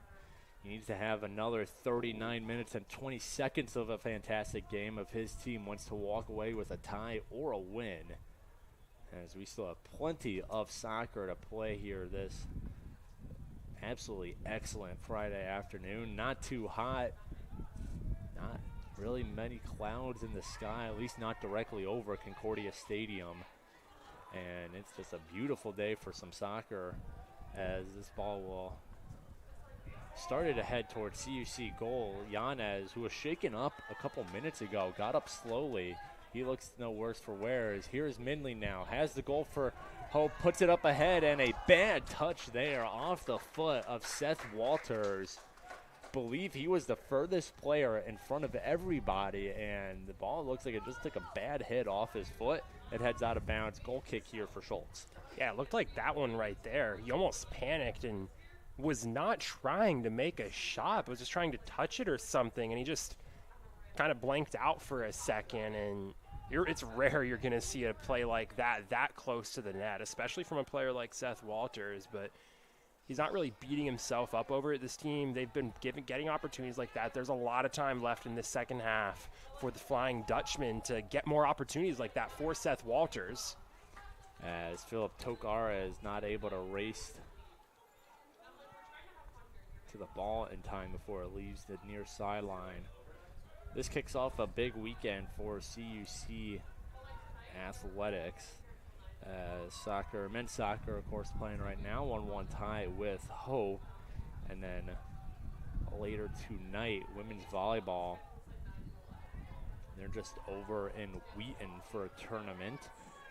[SPEAKER 3] He needs to have another 39 minutes and 20 seconds of a fantastic game if his team wants to walk away with a tie or a win. As we still have plenty of soccer to play here this absolutely excellent Friday afternoon. Not too hot, not really many clouds in the sky, at least not directly over Concordia Stadium. And it's just a beautiful day for some soccer as this ball will started to head towards CUC goal. Yanez, who was shaken up a couple minutes ago, got up slowly. He looks no worse for wear. Here's Mindley now, has the goal for Hope, puts it up ahead, and a bad touch there off the foot of Seth Walters. Believe he was the furthest player in front of everybody, and the ball looks like it just took a bad hit off his foot. It heads out of bounds. Goal kick here for Schultz.
[SPEAKER 1] Yeah, it looked like that one right there. He almost panicked and was not trying to make a shot, but was just trying to touch it or something, and he just kind of blanked out for a second. And it's rare you're going to see a play like that close to the net, especially from a player like Seth Walters, but he's not really beating himself up over it. This team, they've been getting opportunities like that. There's a lot of time left in this second half for the Flying Dutchman to get more opportunities like that for Seth Walters.
[SPEAKER 3] As Philip Tokara is not able to race to the ball in time before it leaves the near sideline. This kicks off a big weekend for CUC athletics. Men's soccer, of course, playing right now, 1-1 tie with Hope. And then later tonight, women's volleyball. They're just over in Wheaton for a tournament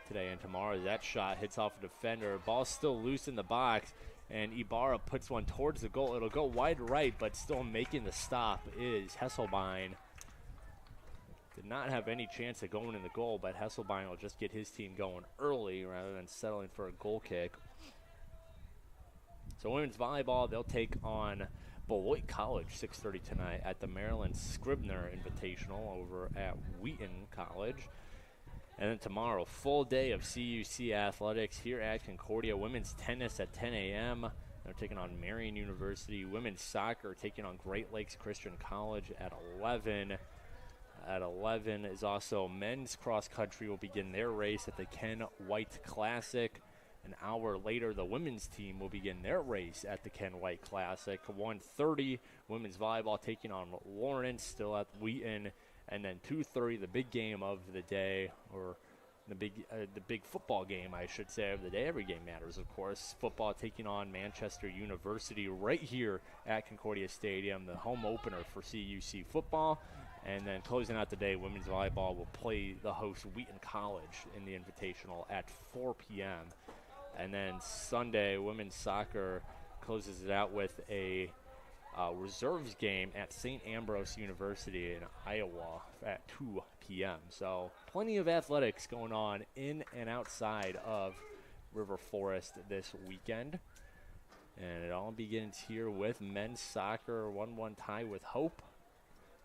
[SPEAKER 3] today and tomorrow. That shot hits off a defender. Ball's still loose in the box, and Ibarra puts one towards the goal. It'll go wide right, but still making the stop is Hesselbein. Did not have any chance of going in the goal, but Hesselbein will just get his team going early rather than settling for a goal kick. So women's volleyball, they'll take on Beloit College 6:30 tonight at the Maryland Scribner Invitational over at Wheaton College. And then tomorrow, full day of CUC athletics here at Concordia. Women's tennis at 10 a.m. They're taking on Marian University. Women's soccer taking on Great Lakes Christian College at 11. At 11 is also men's cross country will begin their race at the Ken White Classic. An hour later, the women's team will begin their race at the Ken White Classic. 1:30, women's volleyball taking on Lawrence, still at Wheaton. And then 2:30, the big game of the day, or the big football game, I should say, of the day. Every game matters, of course. Football taking on Manchester University right here at Concordia Stadium, the home opener for CUC football. And then closing out the day, women's volleyball will play the host Wheaton College in the Invitational at 4 p.m. And then Sunday, women's soccer closes it out with a reserves game at St. Ambrose University in Iowa at 2 p.m. So plenty of athletics going on in and outside of River Forest this weekend. And it all begins here with men's soccer, 1-1 tie with Hope.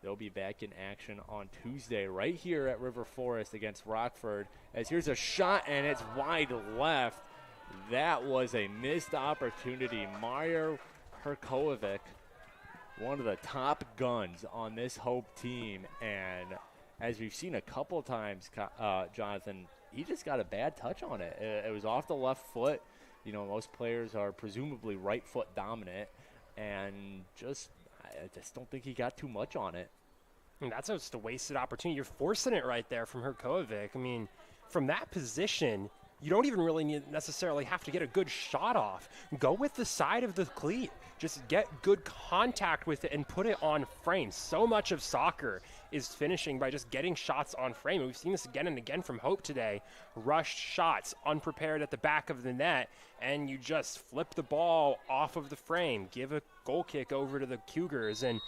[SPEAKER 3] They'll be back in action on Tuesday right here at River Forest against Rockford. As here's a shot, and it's wide left. That was a missed opportunity. Mario Herkovic, one of the top guns on this Hope team. And as we've seen a couple times, Jonathan, he just got a bad touch on it. It was off the left foot. You know, most players are presumably right foot dominant. And I just don't think he got too much on it.
[SPEAKER 1] And that's just a wasted opportunity. You're forcing it right there from Herkovic. I mean, from that position, you don't even really necessarily have to get a good shot off. Go with the side of the cleat. Just get good contact with it and put it on frame. So much of soccer is finishing by just getting shots on frame. And we've seen this again and again from Hope today. Rushed shots, unprepared at the back of the net, and you just flip the ball off of the frame, give a goal kick over to the Cougars, and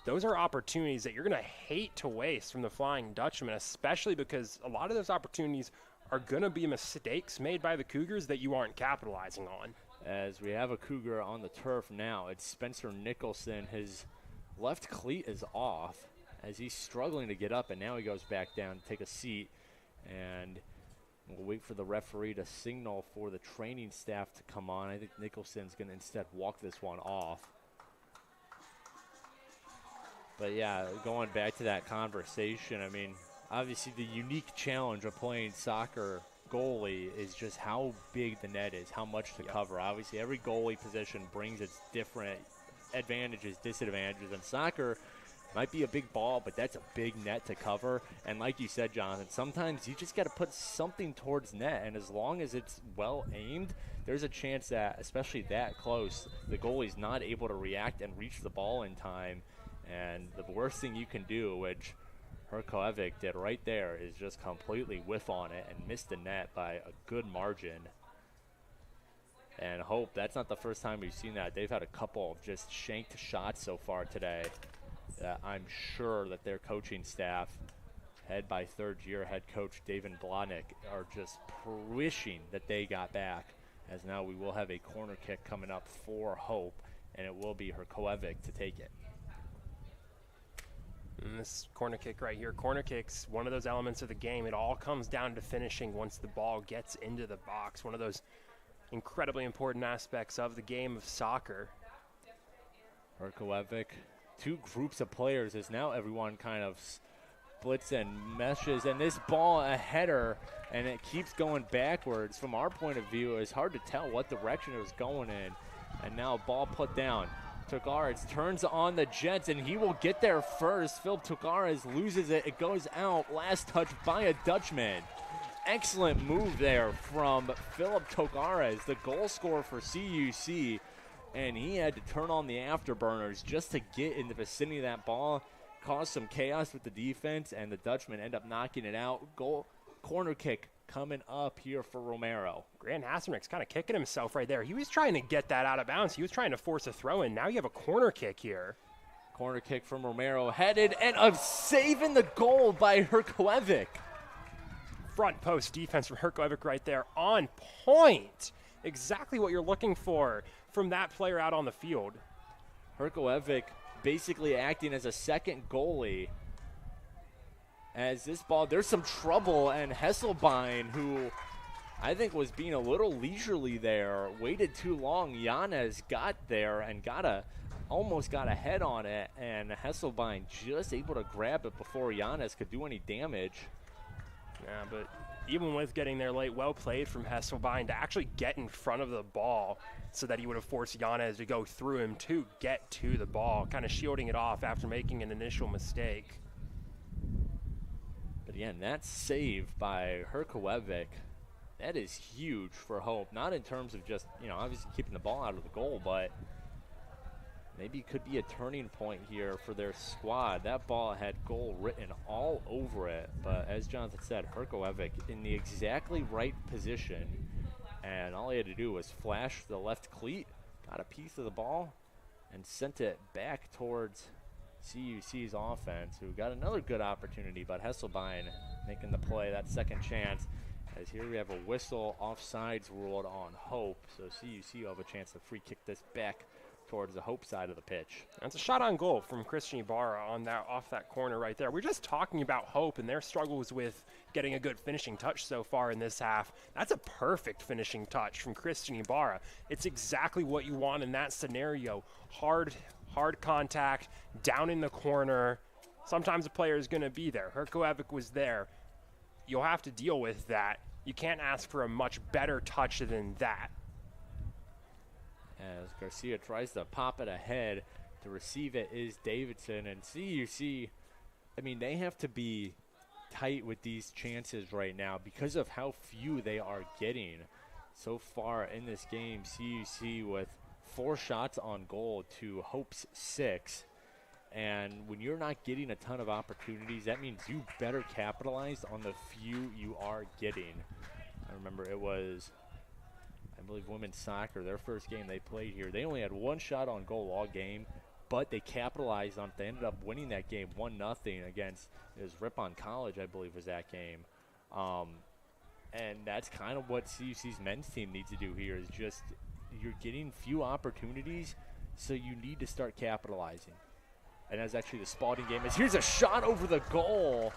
[SPEAKER 1] those are opportunities that you're going to hate to waste from the Flying Dutchman, especially because a lot of those opportunities are going to be mistakes made by the Cougars that you aren't capitalizing on.
[SPEAKER 3] As we have a Cougar on the turf now, it's Spencer Nicholson. His left cleat is off as he's struggling to get up, and now he goes back down to take a seat. And we'll wait for the referee to signal for the training staff to come on. I think Nicholson's going to instead walk this one off. But yeah, going back to that conversation, I mean, obviously the unique challenge of playing soccer goalie is just how big the net is, how much to cover. Obviously, every goalie position brings its different advantages, disadvantages. And soccer might be a big ball, but that's a big net to cover. And like you said, Jonathan, sometimes you just got to put something towards net. And as long as it's well aimed, there's a chance that, especially that close, the goalie's not able to react and reach the ball in time. And the worst thing you can do, which Herkovic did right there, is just completely whiff on it and miss the net by a good margin. And Hope, that's not the first time we've seen that. They've had a couple of just shanked shots so far today that I'm sure that their coaching staff, head by third-year head coach David Blodnick, are just wishing that they got back, as now we will have a corner kick coming up for Hope, and it will be Herkovic to take it.
[SPEAKER 1] And this corner kick right here, corner kicks, one of those elements of the game. It all comes down to finishing once the ball gets into the box. One of those incredibly important aspects of the game of soccer.
[SPEAKER 3] Herkovic, two groups of players as now everyone kind of splits and meshes. And this ball, a header, and it keeps going backwards. From our point of view, it's hard to tell what direction it was going in. And now ball put down. Tokares turns on the Jets, and he will get there first. Philip Tokares loses it. It goes out. Last touch by a Dutchman. Excellent move there from Philip Tokares, the goal scorer for CUC. And he had to turn on the afterburners just to get in the vicinity of that ball. Caused some chaos with the defense, and the Dutchman end up knocking it out. Corner kick coming up here for Romero.
[SPEAKER 1] Grant Hasselnick's kind of kicking himself right there. He was trying to get that out of bounds. He was trying to force a throw in. Now you have a corner kick here.
[SPEAKER 3] Corner kick from Romero, headed, and a save in the goal by Herkovic.
[SPEAKER 1] Front post defense from Herkovic right there, on point. Exactly what you're looking for from that player out on the field.
[SPEAKER 3] Herkovic basically acting as a second goalie. As this ball, there's some trouble, and Hesselbein, who I think was being a little leisurely there, waited too long. Yanez got there and almost got a head on it, and Hesselbein just able to grab it before Yanez could do any damage.
[SPEAKER 1] Yeah, but even with getting there late, well played from Hesselbein to actually get in front of the ball so that he would have forced Yanez to go through him to get to the ball, kind of shielding it off after making an initial mistake.
[SPEAKER 3] But again, that save by Herkovic, that is huge for Hope. Not in terms of just, obviously keeping the ball out of the goal, but maybe it could be a turning point here for their squad. That ball had goal written all over it, but as Jonathan said, Herkovic in the exactly right position, and all he had to do was flash the left cleat, got a piece of the ball, and sent it back towards CUC's offense, who got another good opportunity, but Hesselbein making the play, that second chance, as here we have a whistle, offsides ruled on Hope, so CUC will have a chance to free kick this back towards the Hope side of the pitch.
[SPEAKER 1] That's a shot on goal from Christian Ibarra off that corner right there. We're just talking about Hope and their struggles with getting a good finishing touch so far in this half. That's a perfect finishing touch from Christian Ibarra. It's exactly what you want in that scenario. Hard contact, down in the corner. Sometimes a player is going to be there. Herkovic was there. You'll have to deal with that. You can't ask for a much better touch than that.
[SPEAKER 3] As Garcia tries to pop it ahead, to receive it is Davidson. And CUC, they have to be tight with these chances right now because of how few they are getting so far in this game. CUC with 4 shots on goal to Hope's 6. And when you're not getting a ton of opportunities, that means you better capitalize on the few you are getting. I remember it was, I believe, women's soccer, their first game they played here. They only had 1 shot on goal all game, but they capitalized on it. They ended up winning that game 1-0 against, it was Ripon College, I believe, was that game. And that's kind of what CUC's men's team needs to do here, is just you're getting few opportunities, so you need to start capitalizing. And that's actually the Spalding game. Here's a shot over the goal,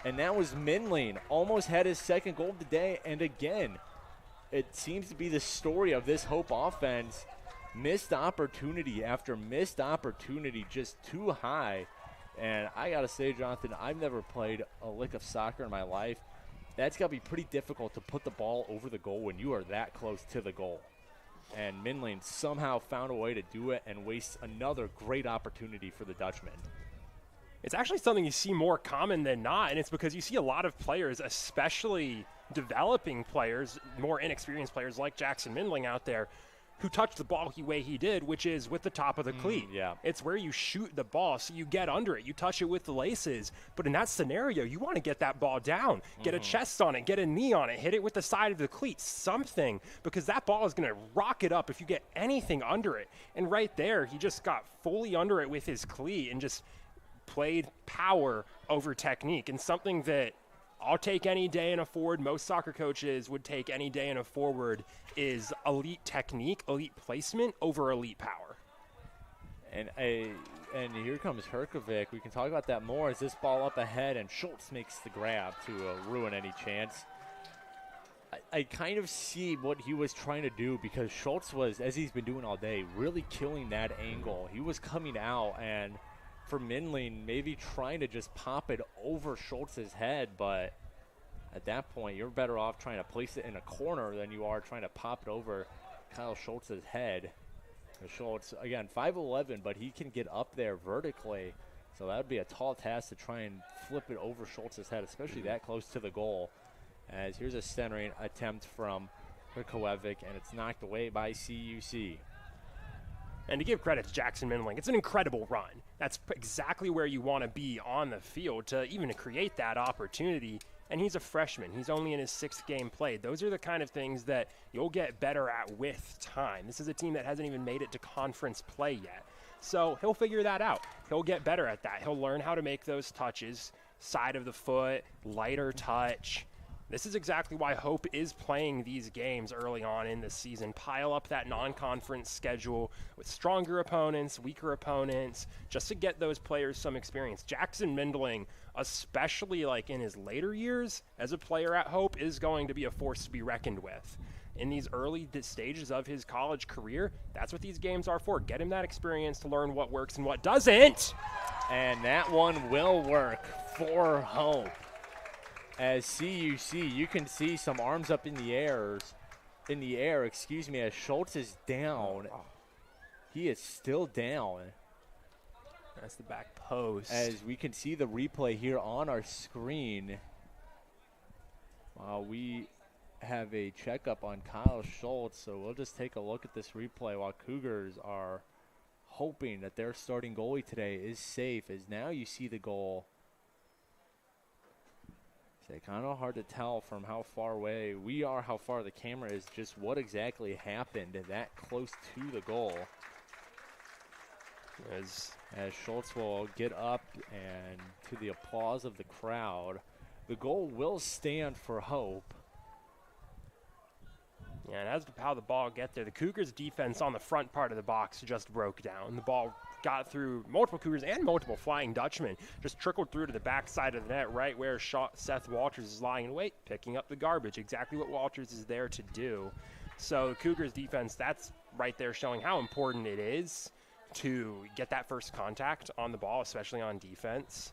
[SPEAKER 3] and that was Minling. Almost had his 2nd goal of the day, and again, it seems to be the story of this Hope offense. Missed opportunity after missed opportunity, just too high. And I got to say, Jonathan, I've never played a lick of soccer in my life. That's got to be pretty difficult to put the ball over the goal when you are that close to the goal. And Minling somehow found a way to do it and waste another great opportunity for the Dutchman.
[SPEAKER 1] It's actually something you see more common than not, and it's because you see a lot of players, especially developing players, more inexperienced players like Jackson Mindling out there, who touched the ball the way he did, which is with the top of the cleat.
[SPEAKER 3] Yeah.
[SPEAKER 1] It's where you shoot the ball, so you get under it. You touch it with the laces. But in that scenario, you want to get that ball down, get a chest on it, get a knee on it, hit it with the side of the cleat, something, because that ball is going to rock it up if you get anything under it. And right there, he just got fully under it with his cleat and just played power over technique, and something that I'll take any day in a forward, most soccer coaches would take any day in a forward, is elite technique, elite placement over elite power.
[SPEAKER 3] And here comes Herkovic. We can talk about that more as this ball up ahead, and Schultz makes the grab to ruin any chance. I kind of see what he was trying to do, because Schultz was, as he's been doing all day, really killing that angle. He was coming out, and for Minling, maybe trying to just pop it over Schultz's head, but at that point, you're better off trying to place it in a corner than you are trying to pop it over Kyle Schultz's head. Schultz, again, 5'11", but he can get up there vertically, so that would be a tall task to try and flip it over Schultz's head, especially that close to the goal. As here's a centering attempt from Herkovic, and it's knocked away by CUC.
[SPEAKER 1] And to give credit to Jackson Mindling, it's an incredible run. That's exactly where you want to be on the field to even create that opportunity. And he's a freshman. He's only in his 6th game played. Those are the kind of things that you'll get better at with time. This is a team that hasn't even made it to conference play yet. So he'll figure that out. He'll get better at that. He'll learn how to make those touches, side of the foot, lighter touch. This is exactly why Hope is playing these games early on in the season. Pile up that non-conference schedule with stronger opponents, weaker opponents, just to get those players some experience. Jackson Mindling, especially like in his later years as a player at Hope, is going to be a force to be reckoned with. In these early stages of his college career, that's what these games are for. Get him that experience to learn what works and what doesn't.
[SPEAKER 3] And that one will work for Hope. As CUC, you can see some arms up in the air, as Schultz is down. He is still down.
[SPEAKER 1] That's the back post.
[SPEAKER 3] As we can see the replay here on our screen. We have a checkup on Kyle Schultz, so we'll just take a look at this replay while Cougars are hoping that their starting goalie today is safe, as now you see the goal. It's kind of hard to tell from how far away we are, how far the camera is, just what exactly happened that close to the goal. As Schultz will get up, and to the applause of the crowd, the goal will stand for Hope.
[SPEAKER 1] Yeah, and as to how the ball got there, the Cougars' defense on the front part of the box just broke down. The ball got through multiple Cougars and multiple Flying Dutchmen, just trickled through to the backside of the net, right where Seth Walters is lying in wait, picking up the garbage, exactly what Walters is there to do. So the Cougars' defense, that's right there showing how important it is to get that first contact on the ball, especially on defense.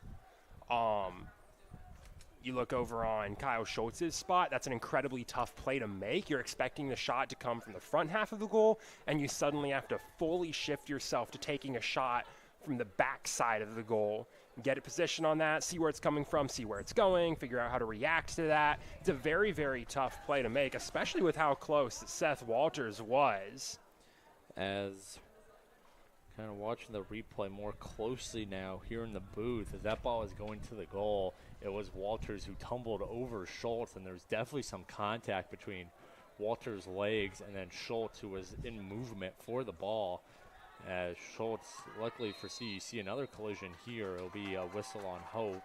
[SPEAKER 1] You look over on Kyle Schultz's spot, that's an incredibly tough play to make. You're expecting the shot to come from the front half of the goal, and you suddenly have to fully shift yourself to taking a shot from the back side of the goal. Get a position on that, see where it's coming from, see where it's going, figure out how to react to that. It's a very, very tough play to make, especially with how close Seth Walters was.
[SPEAKER 3] As kind of watching the replay more closely now here in the booth, as that ball was going to the goal, it was Walters who tumbled over Schultz, and there was definitely some contact between Walters' legs and then Schultz, who was in movement for the ball. As Schultz, luckily for CUC, another collision here. It'll be a whistle on Hope.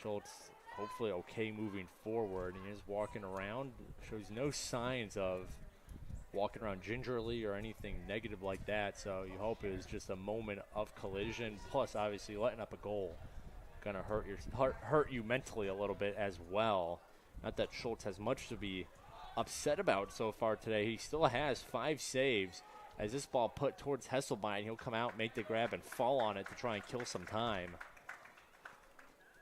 [SPEAKER 3] Schultz hopefully okay moving forward, and he's walking around. Shows no signs of walking around gingerly or anything negative like that, so you hope it was just a moment of collision, plus obviously letting up a goal gonna hurt you mentally a little bit as well. Not that Schultz has much to be upset about so far today. He still has 5 saves. As this ball put towards Hesselbein, he'll come out, make the grab, and fall on it to try and kill some time.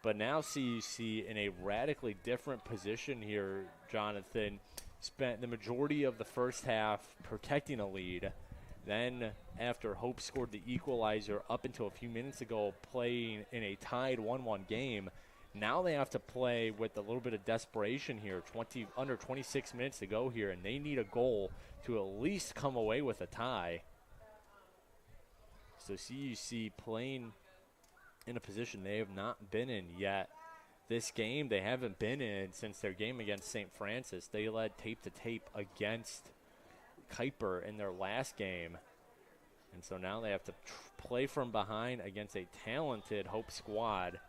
[SPEAKER 3] But now CUC in a radically different position here, Jonathan. Spent the majority of the first half protecting a lead. Then, after Hope scored the equalizer up until a few minutes ago, playing in a tied 1-1 game, now they have to play with a little bit of desperation here. Under 26 minutes to go here, and they need a goal to at least come away with a tie. So CUC playing in a position they have not been in yet. This game they haven't been in since their game against St. Francis. They led tape to tape against Kuiper in their last game. And so now they have to play from behind against a talented Hope squad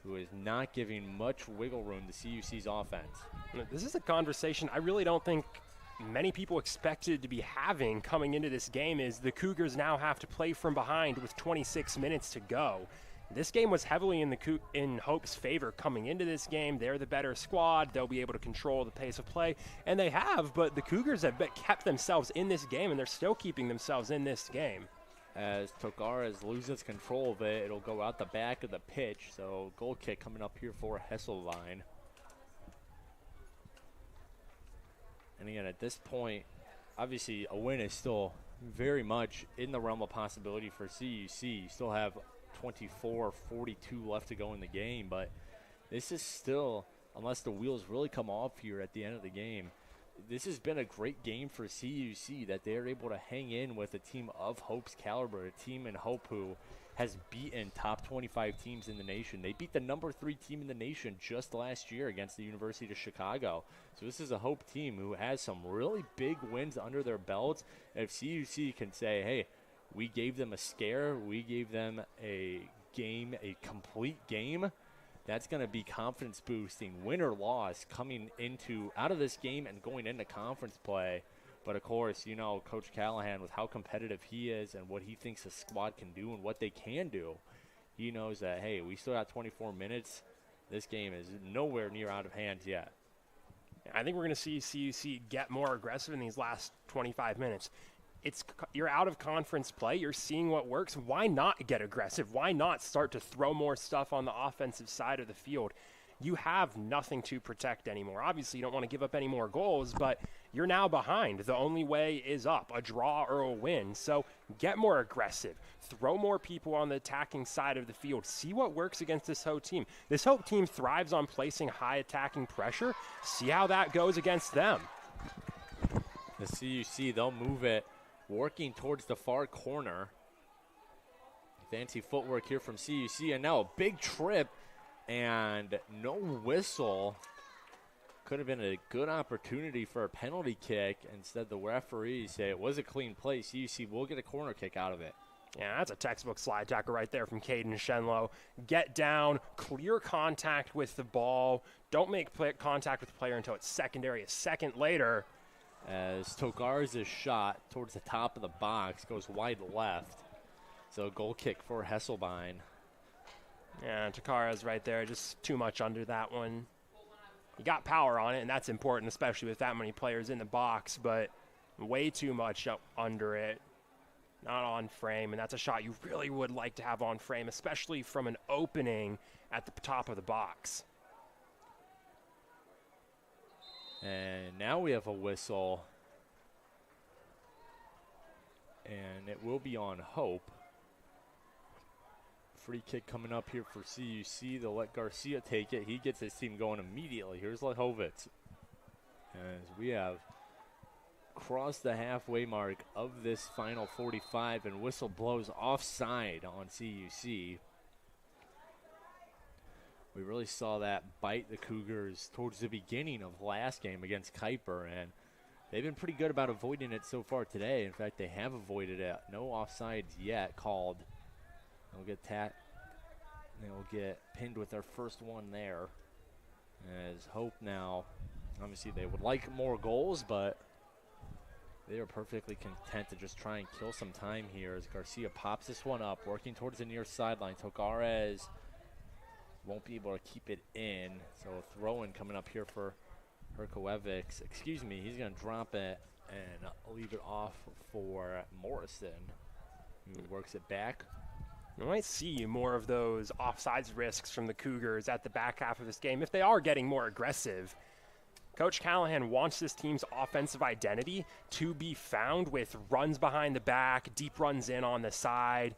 [SPEAKER 3] who is not giving much wiggle room to CUC's offense.
[SPEAKER 1] This is a conversation I really don't think many people expected to be having coming into this game. Is the Cougars now have to play from behind with 26 minutes to go. This game was heavily in Hope's favor coming into this game. They're the better squad. They'll be able to control the pace of play, and they have, but the Cougars have kept themselves in this game, and they're still keeping themselves in this game.
[SPEAKER 3] As Tokares loses control of it, it'll go out the back of the pitch, so goal kick coming up here for Hesselbein. And again, at this point, obviously a win is still very much in the realm of possibility for CUC. You still have 24-42 left to go in the game, but this is still, unless the wheels really come off here at the end of the game, this has been a great game for CUC that they're able to hang in with a team of Hope's caliber, a team in Hope who has beaten top 25 teams in the nation. They beat the number 3 team in the nation just last year against the University of Chicago. So this is a Hope team who has some really big wins under their belts. And if CUC can say, hey, we gave them a scare, we gave them a game, a complete game, that's going to be confidence boosting, win or loss, coming out of this game and going into conference play. But of course, you know, Coach Callahan, with how competitive he is and what he thinks the squad can do and what they can do, he knows that, hey, we still got 24 minutes. This game is nowhere near out of hands yet.
[SPEAKER 1] I think we're going to see CUC get more aggressive in these last 25 minutes. You're out of conference play. You're seeing what works. Why not get aggressive? Why not start to throw more stuff on the offensive side of the field? You have nothing to protect anymore. Obviously, you don't want to give up any more goals, but you're now behind. The only way is up, a draw or a win. So get more aggressive. Throw more people on the attacking side of the field. See what works against this Hope team. This Hope team thrives on placing high attacking pressure. See how that goes against them.
[SPEAKER 3] The CUC, they'll move it, working towards the far corner. Fancy footwork here from CUC, and now a big trip and no whistle. Could have been a good opportunity for a penalty kick. Instead, the referees say it was a clean play. CUC will get a corner kick out of it.
[SPEAKER 1] Yeah, that's a textbook slide tackle right there from Caden Shenlow. Get down, clear contact with the ball. Don't make contact with the player until it's secondary. A second later,
[SPEAKER 3] as Togar's shot towards the top of the box goes wide left. So a goal kick for Hesselbein.
[SPEAKER 1] Yeah, Takara's right there, just too much under that one. He got power on it, and that's important, especially with that many players in the box, but way too much up under it. Not on frame, and that's a shot you really would like to have on frame, especially from an opening at the top of the box.
[SPEAKER 3] And now we have a whistle, and it will be on Hope. Free kick coming up here for CUC. They'll let Garcia take it. He gets his team going immediately. Here's Lehovitz. As we have crossed the halfway mark of this final 45, and whistle blows offside on CUC. We really saw that bite the Cougars towards the beginning of last game against Kuiper, and they've been pretty good about avoiding it so far today. In fact, they have avoided it. No offsides yet called. They'll get pinned with their first one there. As Hope now, obviously they would like more goals, but they are perfectly content to just try and kill some time here as Garcia pops this one up, working towards the near sideline. Tokares won't be able to keep it in, so a throw-in coming up here for Herkoevics. Excuse me, he's going to drop it and leave it off for Morrison, who works it back.
[SPEAKER 1] We might see more of those offsides risks from the Cougars at the back half of this game if they are getting more aggressive. Coach Callahan wants this team's offensive identity to be found with runs behind the back, deep runs in on the side,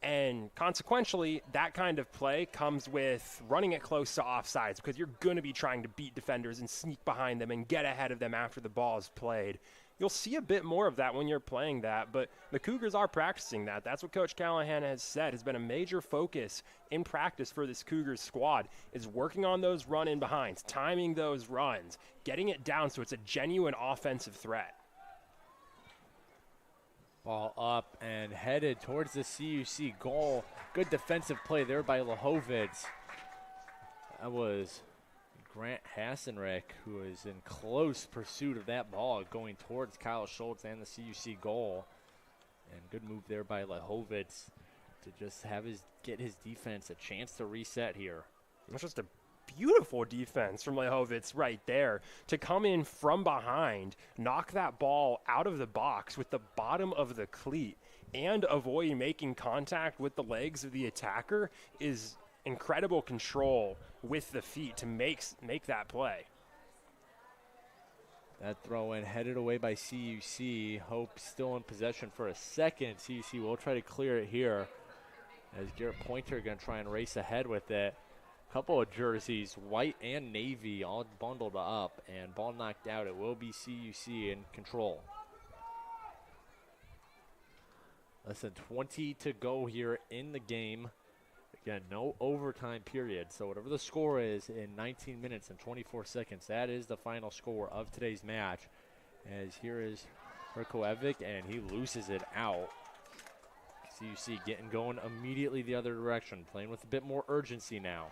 [SPEAKER 1] and consequentially, that kind of play comes with running it close to offsides because you're going to be trying to beat defenders and sneak behind them and get ahead of them after the ball is played. You'll see a bit more of that when you're playing that, but the Cougars are practicing that. That's what Coach Callahan has said has been a major focus in practice for this Cougars squad is working on those run-in behinds, timing those runs, getting it down so it's a genuine offensive threat.
[SPEAKER 3] Ball up and headed towards the CUC goal. Good defensive play there by Lehovitz. That was Grant Hassenrick, who is in close pursuit of that ball going towards Kyle Schultz and the CUC goal. And good move there by Lehovitz to just get his defense a chance to reset here.
[SPEAKER 1] That's just a beautiful defense from Lehovitz right there to come in from behind, knock that ball out of the box with the bottom of the cleat and avoid making contact with the legs of the attacker is incredible control with the feet to make that play.
[SPEAKER 3] That throw in headed away by CUC. Hope still in possession for a second. CUC will try to clear it here as Garrett Pointer going to try and race ahead with it. Couple of jerseys, white and navy, all bundled up, and ball knocked out. It will be CUC in control. Less than 20 to go here in the game. Again, no overtime period, so whatever the score is in 19 minutes and 24 seconds, that is the final score of today's match. As here is Herkoevic, and he loses it out. CUC getting going immediately the other direction, playing with a bit more urgency now.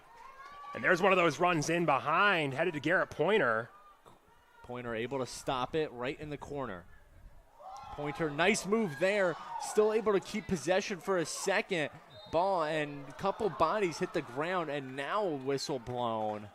[SPEAKER 1] And there's one of those runs in behind, headed to Garrett Pointer.
[SPEAKER 3] Pointer able to stop it right in the corner. Pointer, nice move there. Still able to keep possession for a second. Ball and a couple bodies hit the ground, and now a whistle blown.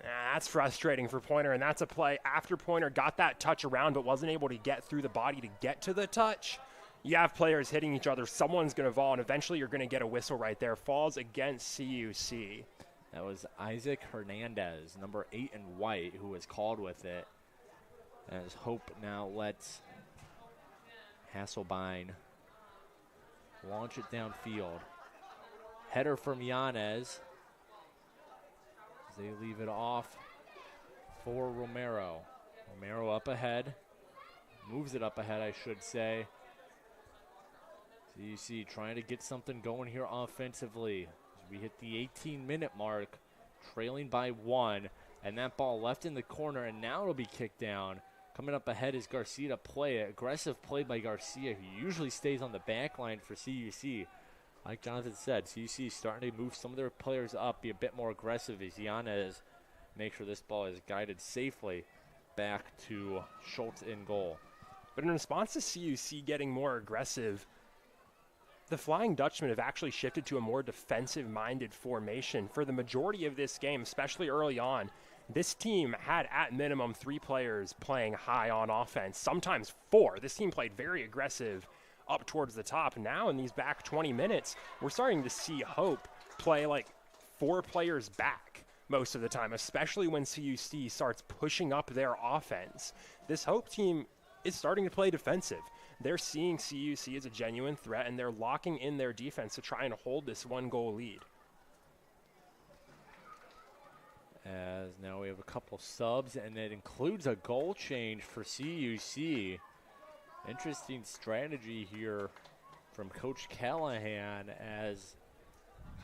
[SPEAKER 1] That's frustrating for Pointer, and that's a play after Pointer got that touch around but wasn't able to get through the body to get to the touch. You have players hitting each other. Someone's going to fall, and eventually you're going to get a whistle right there. Falls against CUC.
[SPEAKER 3] That was Isaac Hernandez, number 8 in white, who was called with it. As Hope now lets Hasselbein launch it downfield. Header from Yanez. They leave it off for Romero. Romero up ahead. Moves it up ahead, I should say. CUC trying to get something going here offensively. As we hit the 18-minute mark, trailing by 1. And that ball left in the corner, and now it'll be kicked down. Coming up ahead is Garcia to play it. Aggressive play by Garcia, who usually stays on the back line for CUC. Like Jonathan said, CUC is starting to move some of their players up, be a bit more aggressive as Yanez makes sure this ball is guided safely back to Schultz in goal.
[SPEAKER 1] But in response to CUC getting more aggressive, the Flying Dutchmen have actually shifted to a more defensive-minded formation for the majority of this game, especially early on. This team had, at minimum, 3 players playing high on offense, sometimes 4. This team played very aggressive up towards the top. Now, in these back 20 minutes, we're starting to see Hope play like 4 players back most of the time, especially when CUC starts pushing up their offense. This Hope team is starting to play defensive. they're seeing CUC as a genuine threat, and they're locking in their defense to try and hold this 1-goal lead.
[SPEAKER 3] As now we have a couple subs, and it includes a goal change for CUC. Interesting strategy here from Coach Callahan, as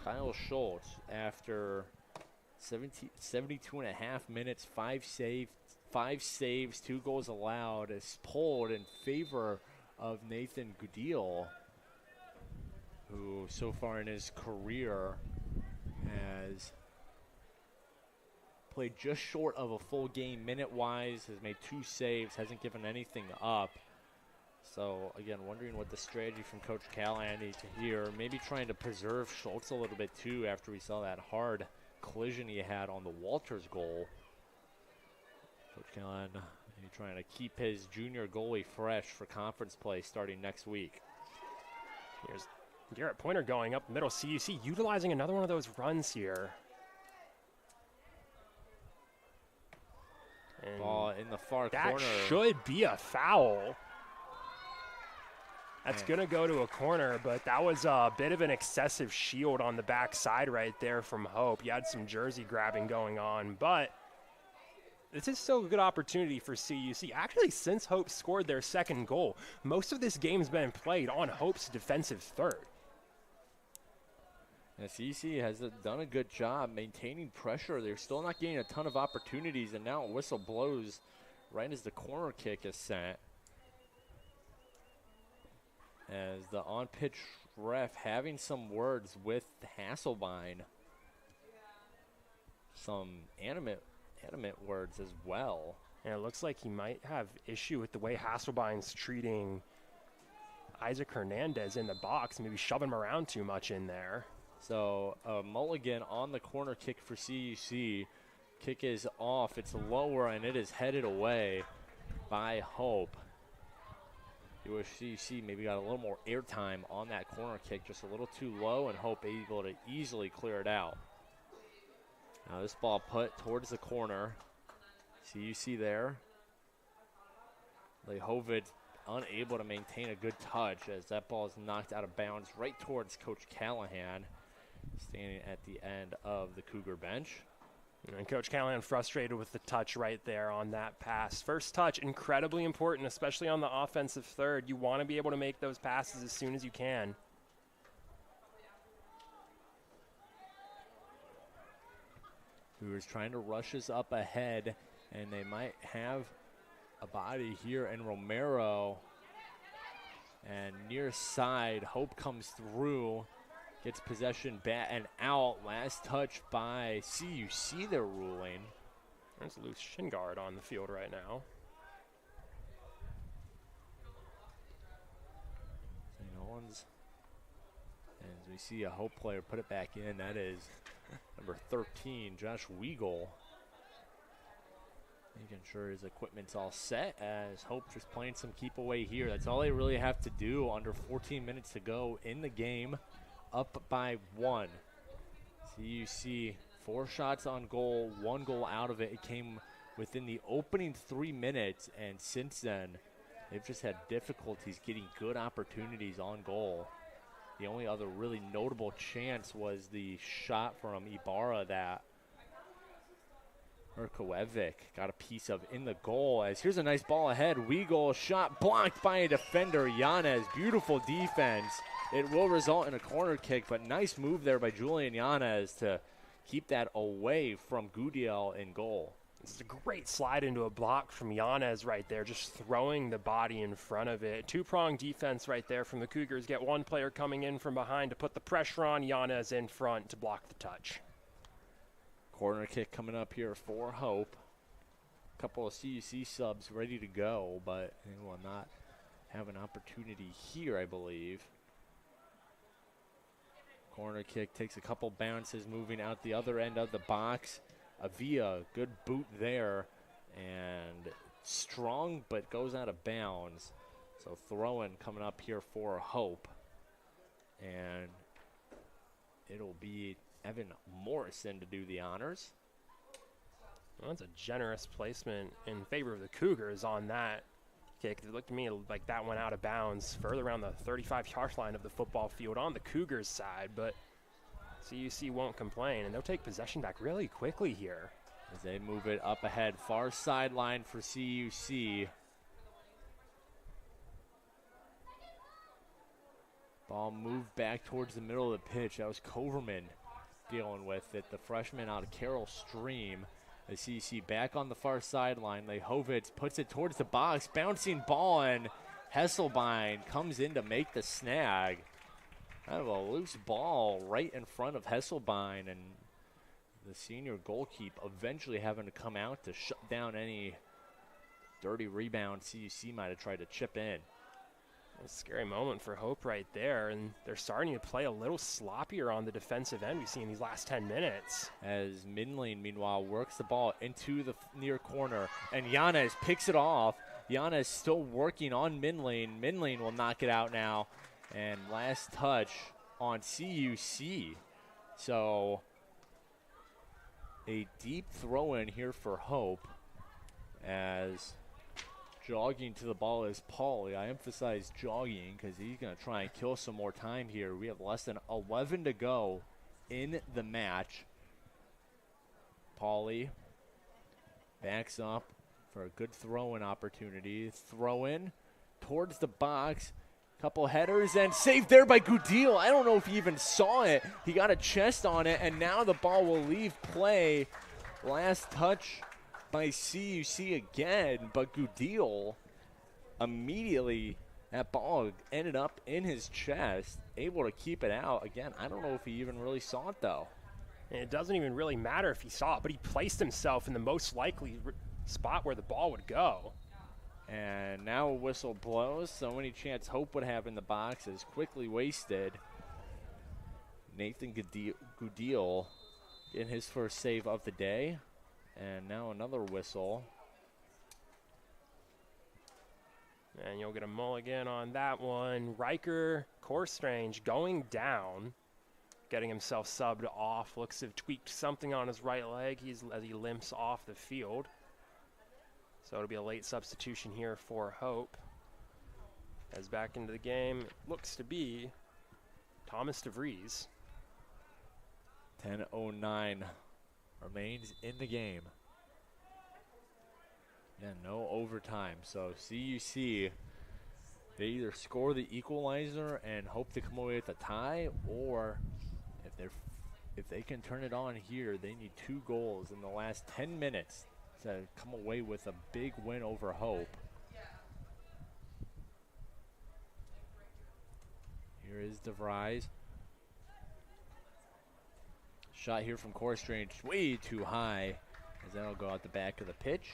[SPEAKER 3] Kyle Schultz, after 72 and a half minutes, 5 saves, 2 goals allowed, is pulled in favor of Nathan Goodell, who so far in his career has played just short of a full game minute-wise, has made 2 saves, hasn't given anything up. So, again, wondering what the strategy from Coach Callahan is here. Maybe trying to preserve Schultz a little bit, too, after we saw that hard collision he had on the Walters goal. Coach Callahan trying to keep his junior goalie fresh for conference play starting next week.
[SPEAKER 1] Here's Garrett Pointer going up the middle. CUC utilizing another one of those runs here. And
[SPEAKER 3] ball in the far
[SPEAKER 1] that
[SPEAKER 3] corner.
[SPEAKER 1] Should be a foul. That's going to go to a corner, but that was a bit of an excessive shield on the backside right there from Hope. You had some jersey grabbing going on, but this is still a good opportunity for CUC. Actually, since Hope scored their second goal, most of this game's been played on Hope's defensive third.
[SPEAKER 3] Yeah, CUC has done a good job maintaining pressure. They're still not getting a ton of opportunities, and now a whistle blows right as the corner kick is sent. As the on-pitch ref having some words with Hasselbein. Some animate words as well.
[SPEAKER 1] And it looks like he might have issue with the way Hasselbein's treating Isaac Hernandez in the box, maybe shoving him around too much in there.
[SPEAKER 3] So Mulligan on the corner kick for CUC. Kick is off. It's lower, and it is headed away by Hope. You wish CUC maybe got a little more airtime on that corner kick, just a little too low, and Hope able to easily clear it out. Now this ball put towards the corner. CUC there. Lehovid unable to maintain a good touch as that ball is knocked out of bounds right towards Coach Callahan, standing at the end of the Cougar bench.
[SPEAKER 1] And Coach Callahan frustrated with the touch right there on that pass. First touch, incredibly important, especially on the offensive third. You want to be able to make those passes as soon as you can.
[SPEAKER 3] Cougars trying to rush us up ahead, and they might have a body here in Romero. And near side, Hope comes through. Gets possession back and out. Last touch by CUC, they're ruling.
[SPEAKER 1] There's a loose shin guard on the field right now.
[SPEAKER 3] St. Owens. And as we see a Hope player put it back in, that is number 13, Josh Weigel. Making sure his equipment's all set as Hope just playing some keep away here. That's all they really have to do. Under 14 minutes to go in the game. Up by 1. CUC 4 shots on goal, 1 goal out of it. It came within the opening 3 minutes, and since then, they've just had difficulties getting good opportunities on goal. The only other really notable chance was the shot from Ibarra that Herkovic got a piece of in the goal. As here's a nice ball ahead. Weigel shot blocked by a defender, Yanez. Beautiful defense. It will result in a corner kick, but nice move there by Julian Yanez to keep that away from Goodell in goal.
[SPEAKER 1] This is a great slide into a block from Yanez right there, just throwing the body in front of it. Two-pronged defense right there from the Cougars. Get one player coming in from behind to put the pressure on, Yanez in front to block the touch.
[SPEAKER 3] Corner kick coming up here for Hope. A couple of CUC subs ready to go, but they will not have an opportunity here, I believe. Corner kick takes a couple bounces, moving out the other end of the box. Avila, good boot there, and strong, but goes out of bounds. So throw-in coming up here for Hope. And it'll be Evan Morrison to do the honors.
[SPEAKER 1] Well, that's a generous placement in favor of the Cougars on that kick. It looked to me like that went out of bounds further around the 35-yard line of the football field on the Cougars' side, but CUC won't complain, and they'll take possession back really quickly here.
[SPEAKER 3] As they move it up ahead, far sideline for CUC. Ball moved back towards the middle of the pitch. That was Coverman dealing with it, the freshman out of Carroll Stream. The CUC back on the far sideline. Lehovitz puts it towards the box, bouncing ball, and Hesselbein comes in to make the snag. Kind of a loose ball right in front of Hesselbein, and the senior goalkeeper eventually having to come out to shut down any dirty rebound CUC might have tried to chip in.
[SPEAKER 1] A scary moment for Hope right there, and they're starting to play a little sloppier on the defensive end we've seen these last 10 minutes.
[SPEAKER 3] As Minling, meanwhile, works the ball into the near corner, and Yanez picks it off. Yanez still working on Minling. Minling will knock it out now, and last touch on CUC. So a deep throw in here for Hope, as jogging to the ball is Pauly. I emphasize jogging because he's going to try and kill some more time here. We have less than 11 to go in the match. Pauly backs up for a good throw-in opportunity. Throw-in towards the box. Couple headers and saved there by Goodil. I don't know if he even saw it. He got a chest on it, and now the ball will leave play. Last touch by CUC again, but Goodil immediately, that ball ended up in his chest, able to keep it out. Again, I don't know if he even really saw it, though.
[SPEAKER 1] And it doesn't even really matter if he saw it, but he placed himself in the most likely spot where the ball would go.
[SPEAKER 3] And now a whistle blows, so any chance Hope would have in the box is quickly wasted. Nathan Goodil in his first save of the day. And now another whistle.
[SPEAKER 1] And you'll get a mulligan on that one. Riker Corstrange going down, getting himself subbed off. Looks to have tweaked something on his right leg as he limps off the field. So it'll be a late substitution here for Hope. As back into the game looks to be Thomas DeVries.
[SPEAKER 3] 10:09 remains in the game. Yeah, no overtime. So CUC, they either score the equalizer and hope to come away with a tie, or if they can turn it on here, they need 2 goals in the last 10 minutes to come away with a big win over Hope. Here is DeVries. Shot here from Corstrange, way too high, as that'll go out the back of the pitch.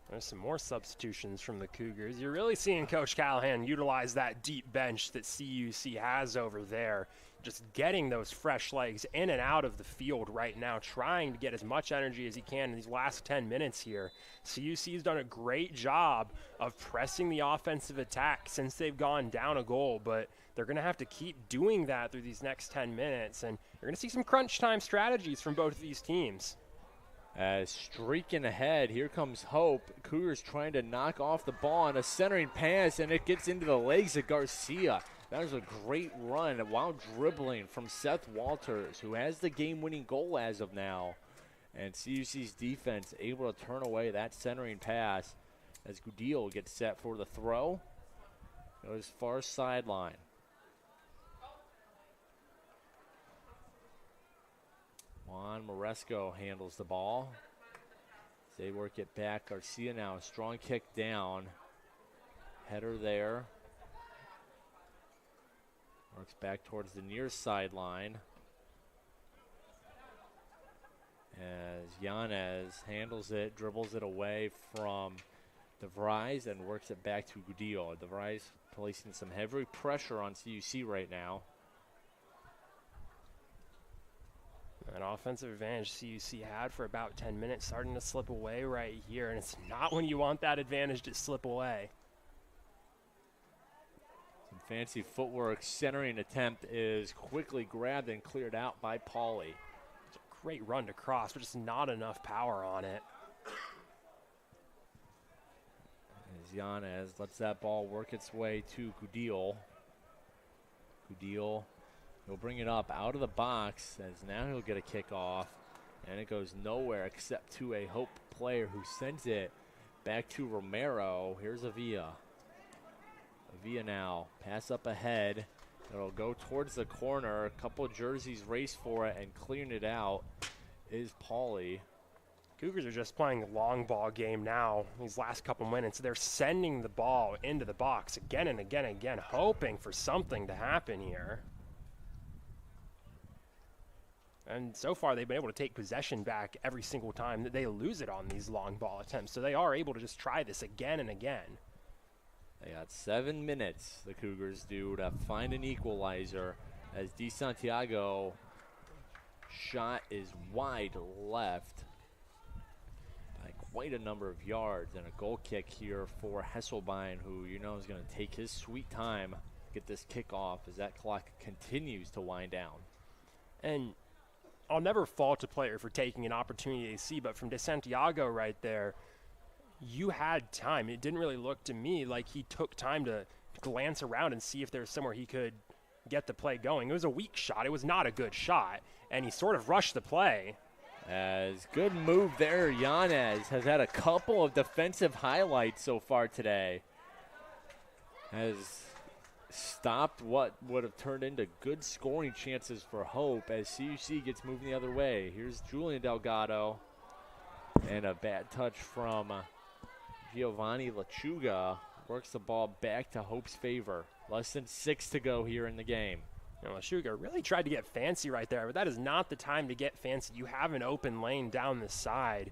[SPEAKER 1] There's some more substitutions from the Cougars. You're really seeing Coach Callahan utilize that deep bench that CUC has over there. Just getting those fresh legs in and out of the field right now, trying to get as much energy as he can in these last 10 minutes here. CUC has done a great job of pressing the offensive attack since they've gone down a goal, but they're going to have to keep doing that through these next 10 minutes, and you're going to see some crunch time strategies from both of these teams.
[SPEAKER 3] Streaking ahead, here comes Hope. Cougars trying to knock off the ball on a centering pass, and it gets into the legs of Garcia. That was a great run while dribbling from Seth Walters, who has the game-winning goal as of now. And CUC's defense able to turn away that centering pass as Goodil gets set for the throw. Goes far sideline. Juan Moresco handles the ball. As they work it back, Garcia now, a strong kick down. Header there. Works back towards the near sideline. As Yanez handles it, dribbles it away from DeVries and works it back to Goodil. DeVries placing some heavy pressure on CUC right now.
[SPEAKER 1] An offensive advantage CUC had for about 10 minutes, starting to slip away right here, and it's not when you want that advantage to slip away.
[SPEAKER 3] Some fancy footwork. Centering attempt is quickly grabbed and cleared out by Pauly.
[SPEAKER 1] Great run to cross, but just not enough power on it.
[SPEAKER 3] As Yanez lets that ball work its way to Gudil. Gudil, he'll bring it up out of the box as now he'll get a kickoff. And it goes nowhere except to a Hope player who sends it back to Romero. Here's Avila. Avila now, pass up ahead. It'll go towards the corner. A couple jerseys race for it, and clearing it out is Pauly.
[SPEAKER 1] Cougars are just playing a long ball game now. These last couple minutes, they're sending the ball into the box again and again and again, hoping for something to happen here. And so far, they've been able to take possession back every single time that they lose it on these long ball attempts. So they are able to just try this again and again.
[SPEAKER 3] They got 7 minutes, the Cougars do, to find an equalizer as DeSantiago shot is wide left by quite a number of yards, and a goal kick here for Hesselbein, who you know is going to take his sweet time to get this kick off as that clock continues to wind down.
[SPEAKER 1] And I'll never fault a player for taking an opportunity to see, but from DeSantiago right there, you had time. It didn't really look to me like he took time to glance around and see if there was somewhere he could get the play going. It was a weak shot. It was not a good shot, and he sort of rushed the play.
[SPEAKER 3] As good move there, Yanez has had a couple of defensive highlights so far today. Has stopped what would have turned into good scoring chances for Hope as CUC gets moving the other way. Here's Julian Delgado, and a bad touch from Giovanni Lechuga works the ball back to Hope's favor. Less than 6 to go here in the game.
[SPEAKER 1] You know, Lechuga really tried to get fancy right there, but that is not the time to get fancy. You have an open lane down the side.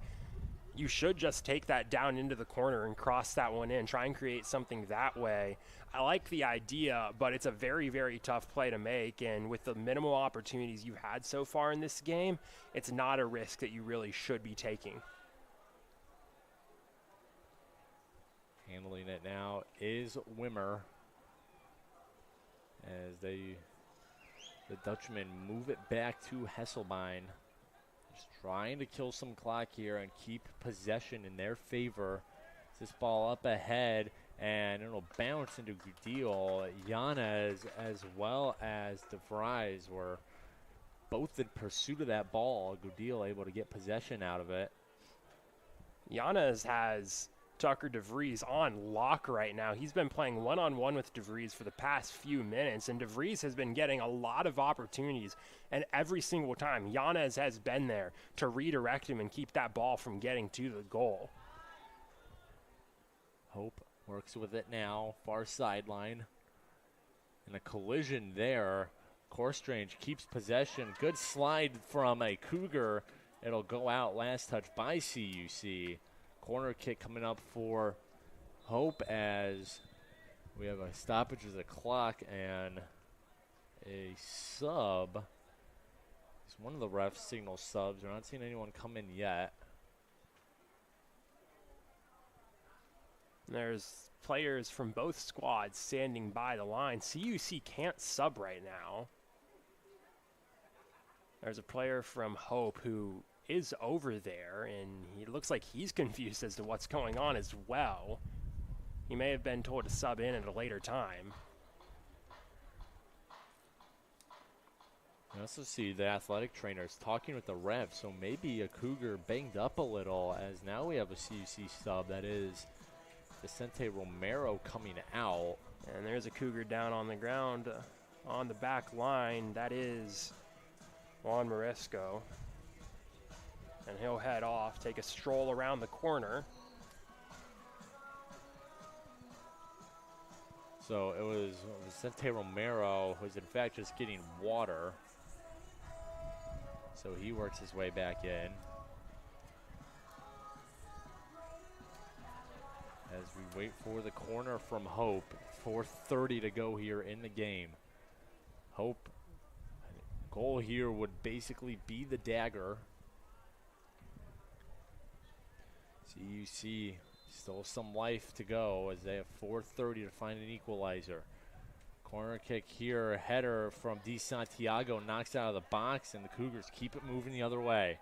[SPEAKER 1] You should just take that down into the corner and cross that one in. Try and create something that way. I like the idea, but it's a very, very tough play to make. And with the minimal opportunities you've had so far in this game, it's not a risk that you really should be taking.
[SPEAKER 3] Handling it now is Wimmer as the Dutchmen move it back to Hesselbein. Just trying to kill some clock here and keep possession in their favor. This ball up ahead, and it'll bounce into Gudil. Yanez as well as DeVries were both in pursuit of that ball. Gudil able to get possession out of it.
[SPEAKER 1] Yanez has Tucker DeVries on lock right now. He's been playing one-on-one with DeVries for the past few minutes, and DeVries has been getting a lot of opportunities, and every single time Yanez has been there to redirect him and keep that ball from getting to the goal.
[SPEAKER 3] Hope works with it now, far sideline. And a collision there. Corstrange keeps possession. Good slide from a Cougar. It'll go out, last touch by CUC. Corner kick coming up for Hope as we have a stoppage of the clock and a sub. It's one of the refs signal subs. We're not seeing anyone come in yet.
[SPEAKER 1] There's players from both squads standing by the line. CUC can't sub right now. There's a player from Hope who is over there, and he looks like he's confused as to what's going on as well. He may have been told to sub in at a later time.
[SPEAKER 3] I also see the athletic trainers talking with the ref, so maybe a Cougar banged up a little, as now we have a CUC sub. That is Vicente Romero coming out.
[SPEAKER 1] And there's a Cougar down on the ground on the back line. That is Juan Morisco. And he'll head off, take a stroll around the corner.
[SPEAKER 3] So it was Vicente Romero who's in fact just getting water. So he works his way back in. As we wait for the corner from Hope. 4:30 to go here in the game. Hope, goal here would basically be the dagger. CUC still some life to go as they have 4:30 to find an equalizer. Corner kick here, header from DeSantiago, knocks out of the box, and the Cougars keep it moving the other way.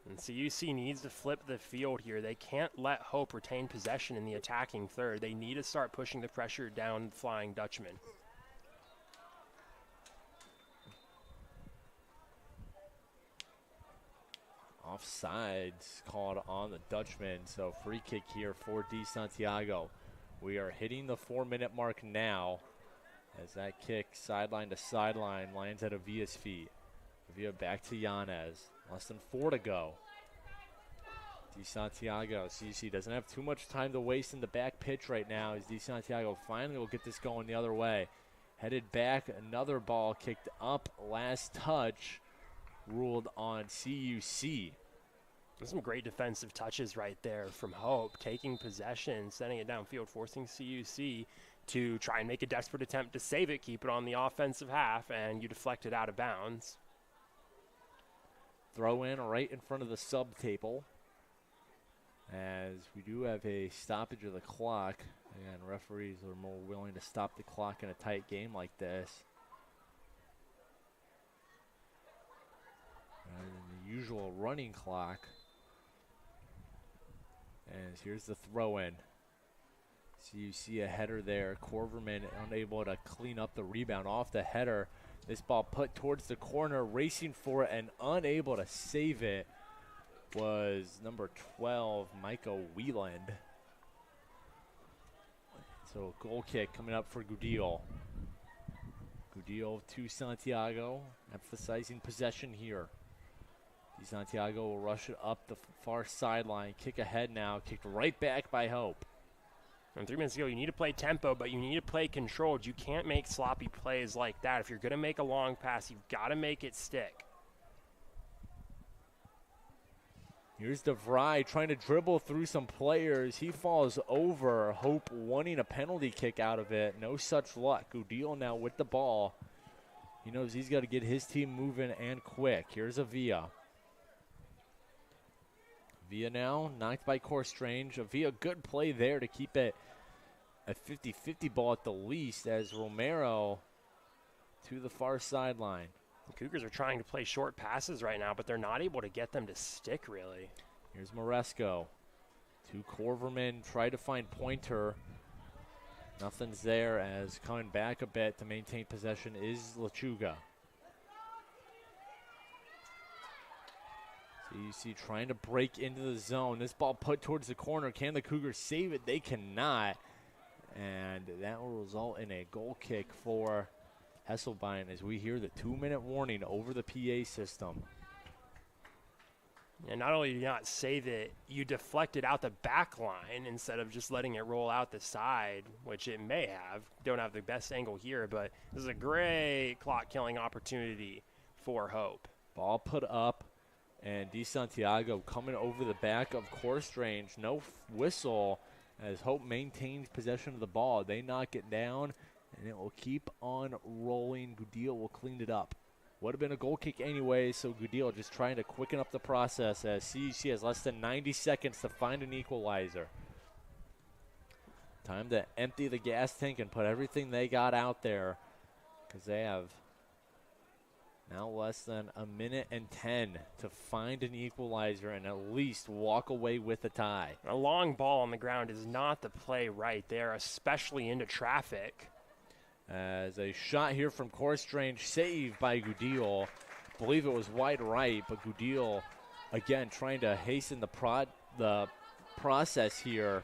[SPEAKER 1] And CUC needs to flip the field here. They can't let Hope retain possession in the attacking third. They need to start pushing the pressure down the Flying Dutchman.
[SPEAKER 3] Offsides called on the Dutchman, so free kick here for DeSantiago. We are hitting the 4-minute mark now as that kick sideline to sideline lands at Avia's feet. Avia back to Yanez. Less than 4 to go. DeSantiago, CUC doesn't have too much time to waste in the back pitch right now as DeSantiago finally will get this going the other way. Headed back, another ball kicked up, last touch ruled on CUC.
[SPEAKER 1] There's some great defensive touches right there from Hope, taking possession, sending it downfield, forcing CUC to try and make a desperate attempt to save it, keep it on the offensive half, and you deflect it out of bounds.
[SPEAKER 3] Throw in right in front of the sub table, as we do have a stoppage of the clock. Again, referees are more willing to stop the clock in a tight game like this than the usual running clock. And here's the throw in. So you see a header there. Corverman unable to clean up the rebound off the header. This ball put towards the corner, racing for it and unable to save it was number 12, Micah Wieland. So goal kick coming up for Gudil. Gudil to Santiago, emphasizing possession here. Santiago will rush it up the far sideline. Kick ahead now. Kicked right back by Hope.
[SPEAKER 1] And 3 minutes ago, you need to play tempo, but you need to play controlled. You can't make sloppy plays like that. If you're going to make a long pass, you've got to make it stick.
[SPEAKER 3] Here's DeVry trying to dribble through some players. He falls over. Hope wanting a penalty kick out of it. No such luck. Gudil now with the ball. He knows he's got to get his team moving and quick. Here's Avia. Avia now knocked by Corstrange. Avia, good play there to keep it a 50-50 ball at the least as Romero to the far sideline.
[SPEAKER 1] The Cougars are trying to play short passes right now, but they're not able to get them to stick, really.
[SPEAKER 3] Here's Moresco. To Corverman, try to find Pointer. Nothing's there as coming back a bit to maintain possession is Lechuga. So you see trying to break into the zone. This ball put towards the corner. Can the Cougars save it? They cannot. And that will result in a goal kick for Hesselbein as we hear the 2-minute warning over the PA system.
[SPEAKER 1] And not only do you not save it, you deflect it out the back line instead of just letting it roll out the side, which it may have. Don't have the best angle here, but this is a great clock-killing opportunity for Hope.
[SPEAKER 3] Ball put up, and DeSantiago coming over the back of Corstrange. No whistle as Hope maintains possession of the ball. They knock it down, and it will keep on rolling. Gudil will clean it up. Would have been a goal kick anyway, so Gudil just trying to quicken up the process as CUC has less than 90 seconds to find an equalizer. Time to empty the gas tank and put everything they got out there because they have now less than 1:10 to find an equalizer and at least walk away with a tie.
[SPEAKER 1] A long ball on the ground is not the play right there, especially into traffic.
[SPEAKER 3] As a shot here from Corstrange, saved by Gudil. I believe it was wide right, but Gudil, again, trying to hasten the process here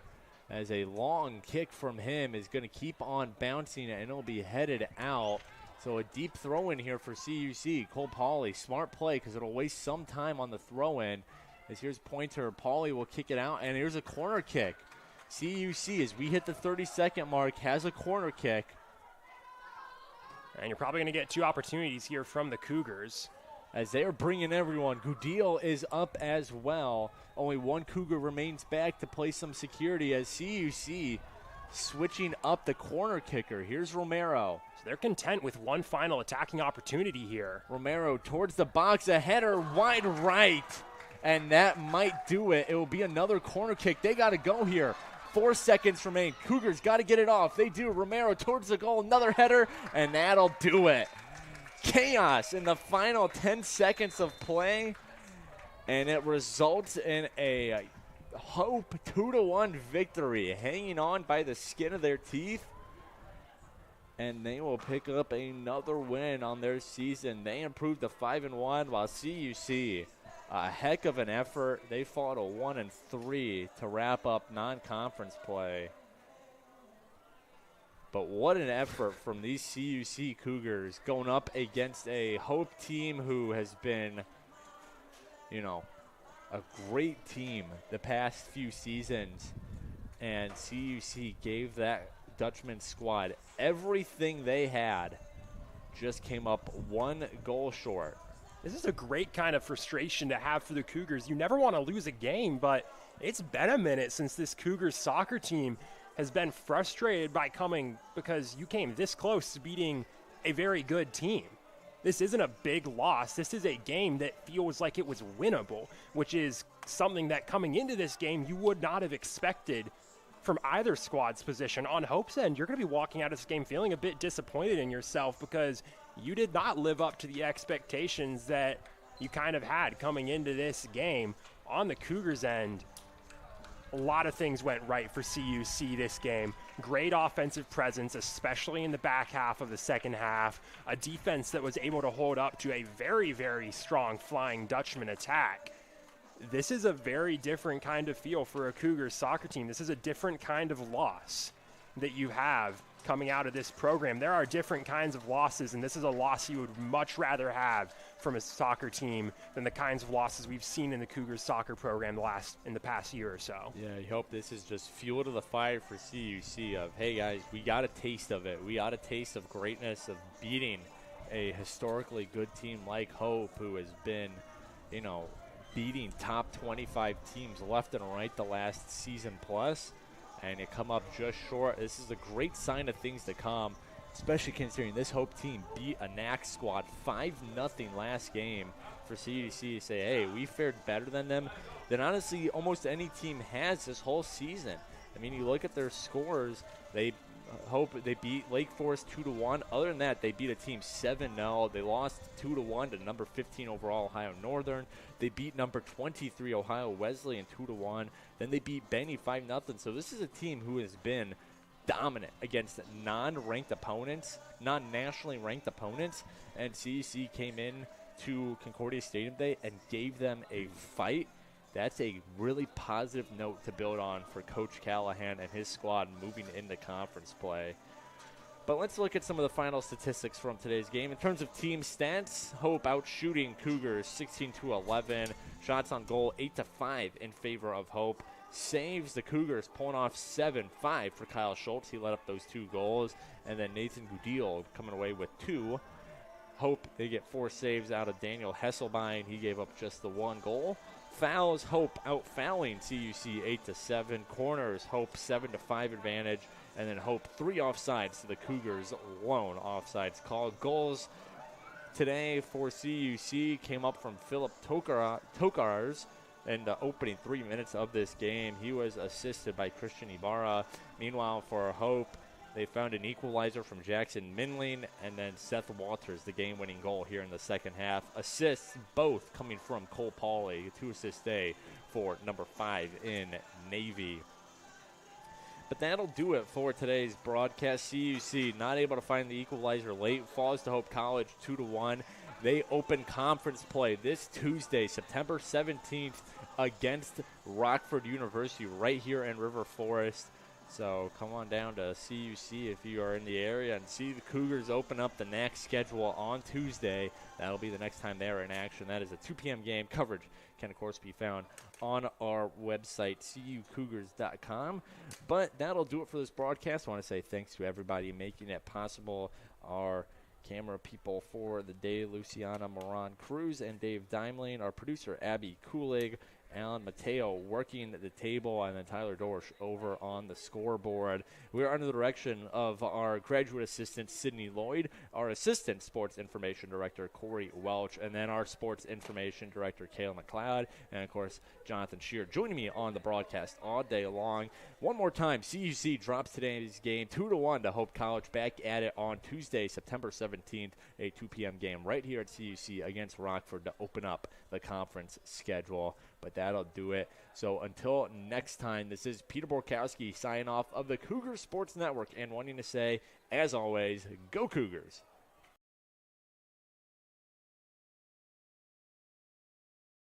[SPEAKER 3] as a long kick from him is going to keep on bouncing and it'll be headed out. So a deep throw in here for CUC. Cole Pauly, smart play because it'll waste some time on the throw in. As here's Pointer, Pauly will kick it out, and here's a corner kick. CUC, as we hit the 30-second mark, has a corner kick.
[SPEAKER 1] And you're probably going to get 2 opportunities here from the Cougars.
[SPEAKER 3] As they are bringing everyone, Gudil is up as well. Only one Cougar remains back to play some security as CUC switching up the corner kicker. Here's Romero.
[SPEAKER 1] So they're content with one final attacking opportunity here.
[SPEAKER 3] Romero towards the box, a header wide right. And that might do it. It will be another corner kick. They got to go here. 4 seconds remain. Cougars got to get it off. They do. Romero towards the goal. Another header, and that'll do it. Chaos in the final 10 seconds of play, and it results in a Hope 2-1 victory, hanging on by the skin of their teeth. And they will pick up another win on their season. They improved to 5-1, while CUC, a heck of an effort. They fought a 1-3 to wrap up non-conference play. But what an effort from these CUC Cougars going up against a Hope team who has been, a great team the past few seasons. And CUC gave that Dutchman squad everything they had, just came up 1 goal short.
[SPEAKER 1] This is a great kind of frustration to have for the Cougars. You never want to lose a game, but it's been a minute since this Cougars soccer team has been frustrated because you came this close to beating a very good team. This isn't a big loss. This is a game that feels like it was winnable, which is something that coming into this game you would not have expected from either squad's position. On Hope's end, you're going to be walking out of this game feeling a bit disappointed in yourself because you did not live up to the expectations that you kind of had coming into this game. On the Cougars' end, a lot of things went right for CUC this game. Great offensive presence, especially in the back half of the second half. A defense that was able to hold up to a very, very strong Flying Dutchman attack. This is a very different kind of feel for a Cougars soccer team. This is a different kind of loss that you have coming out of this program. There are different kinds of losses, and this is a loss you would much rather have from a soccer team than the kinds of losses we've seen in the Cougars soccer program in the past year or so.
[SPEAKER 3] Yeah, you hope this is just fuel to the fire for CUC of, hey guys, we got a taste of it. We got a taste of greatness, of beating a historically good team like Hope, who has been, beating top 25 teams left and right the last season plus, and it come up just short. This is a great sign of things to come, especially considering this Hope team beat a NAC squad 5-0 last game. For CUC to say, hey, we fared better than them than honestly almost any team has this whole season. I mean, you look at their scores, they beat Lake Forest 2-1. Other than that, they beat a team 7-0. They lost 2-1 to number 15 overall Ohio Northern. They beat number 23 Ohio Wesleyan 2-1. Then they beat Benny 5-0. So this is a team who has been dominant against non-ranked opponents, non-nationally ranked opponents. And CUC came in to Concordia Stadium Day and gave them a fight. That's a really positive note to build on for Coach Callahan and his squad moving into conference play. But let's look at some of the final statistics from today's game. In terms of team stats, Hope outshooting Cougars 16-11. Shots on goal 8-5 in favor of Hope. Saves, the Cougars pulling off 7-5 for Kyle Schultz. He led up those 2 goals. And then Nathan Gudil coming away with 2. Hope, they get 4 saves out of Daniel Hesselbein. He gave up just the 1 goal. Fouls, Hope out-fouling CUC 8-7. Corners, Hope 7-5 advantage. And then Hope 3 offsides to the Cougars' lone offsides call. Goals today for CUC came up from Philip Tokars in the opening 3 minutes of this game. He was assisted by Christian Ibarra. Meanwhile, for Hope, they found an equalizer from Jackson Minling, and then Seth Walters, the game-winning goal here in the second half. Assists, both coming from Cole Pauly, 2 assists day for number 5 in Navy. But that'll do it for today's broadcast. CUC not able to find the equalizer late, falls to Hope College 2-1. They open conference play this Tuesday, September 17th, against Rockford University right here in River Forest. So come on down to CUC if you are in the area and see the Cougars open up the NAC schedule on Tuesday. That'll be the next time they're in action. That is a 2 p.m. game. Coverage can, of course, be found on our website, cucougars.com. But that'll do it for this broadcast. I want to say thanks to everybody making it possible. Our camera people for the day, Luciana Moran Cruz and Dave Dimling. Our producer, Abby Kulig. Alan Mateo working the table, and then Tyler Dorsch over on the scoreboard. We are under the direction of our graduate assistant, Sydney Lloyd, our assistant sports information director, Corey Welch, and then our sports information director, Kayla McLeod, and, of course, Jonathan Shear joining me on the broadcast all day long. One more time, CUC drops today's game 2-1 to Hope College, back at it on Tuesday, September 17th, a 2 p.m. game right here at CUC against Rockford to open up the conference schedule. But that'll do it. So until next time, this is Peter Borkowski signing off of the Cougar Sports Network and wanting to say, as always, go Cougars.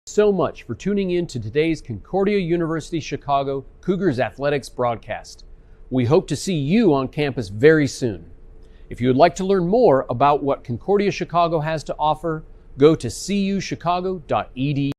[SPEAKER 4] So much for tuning in to today's Concordia University Chicago Cougars Athletics broadcast. We hope to see you on campus very soon. If you would like to learn more about what Concordia Chicago has to offer, go to cuchicago.edu.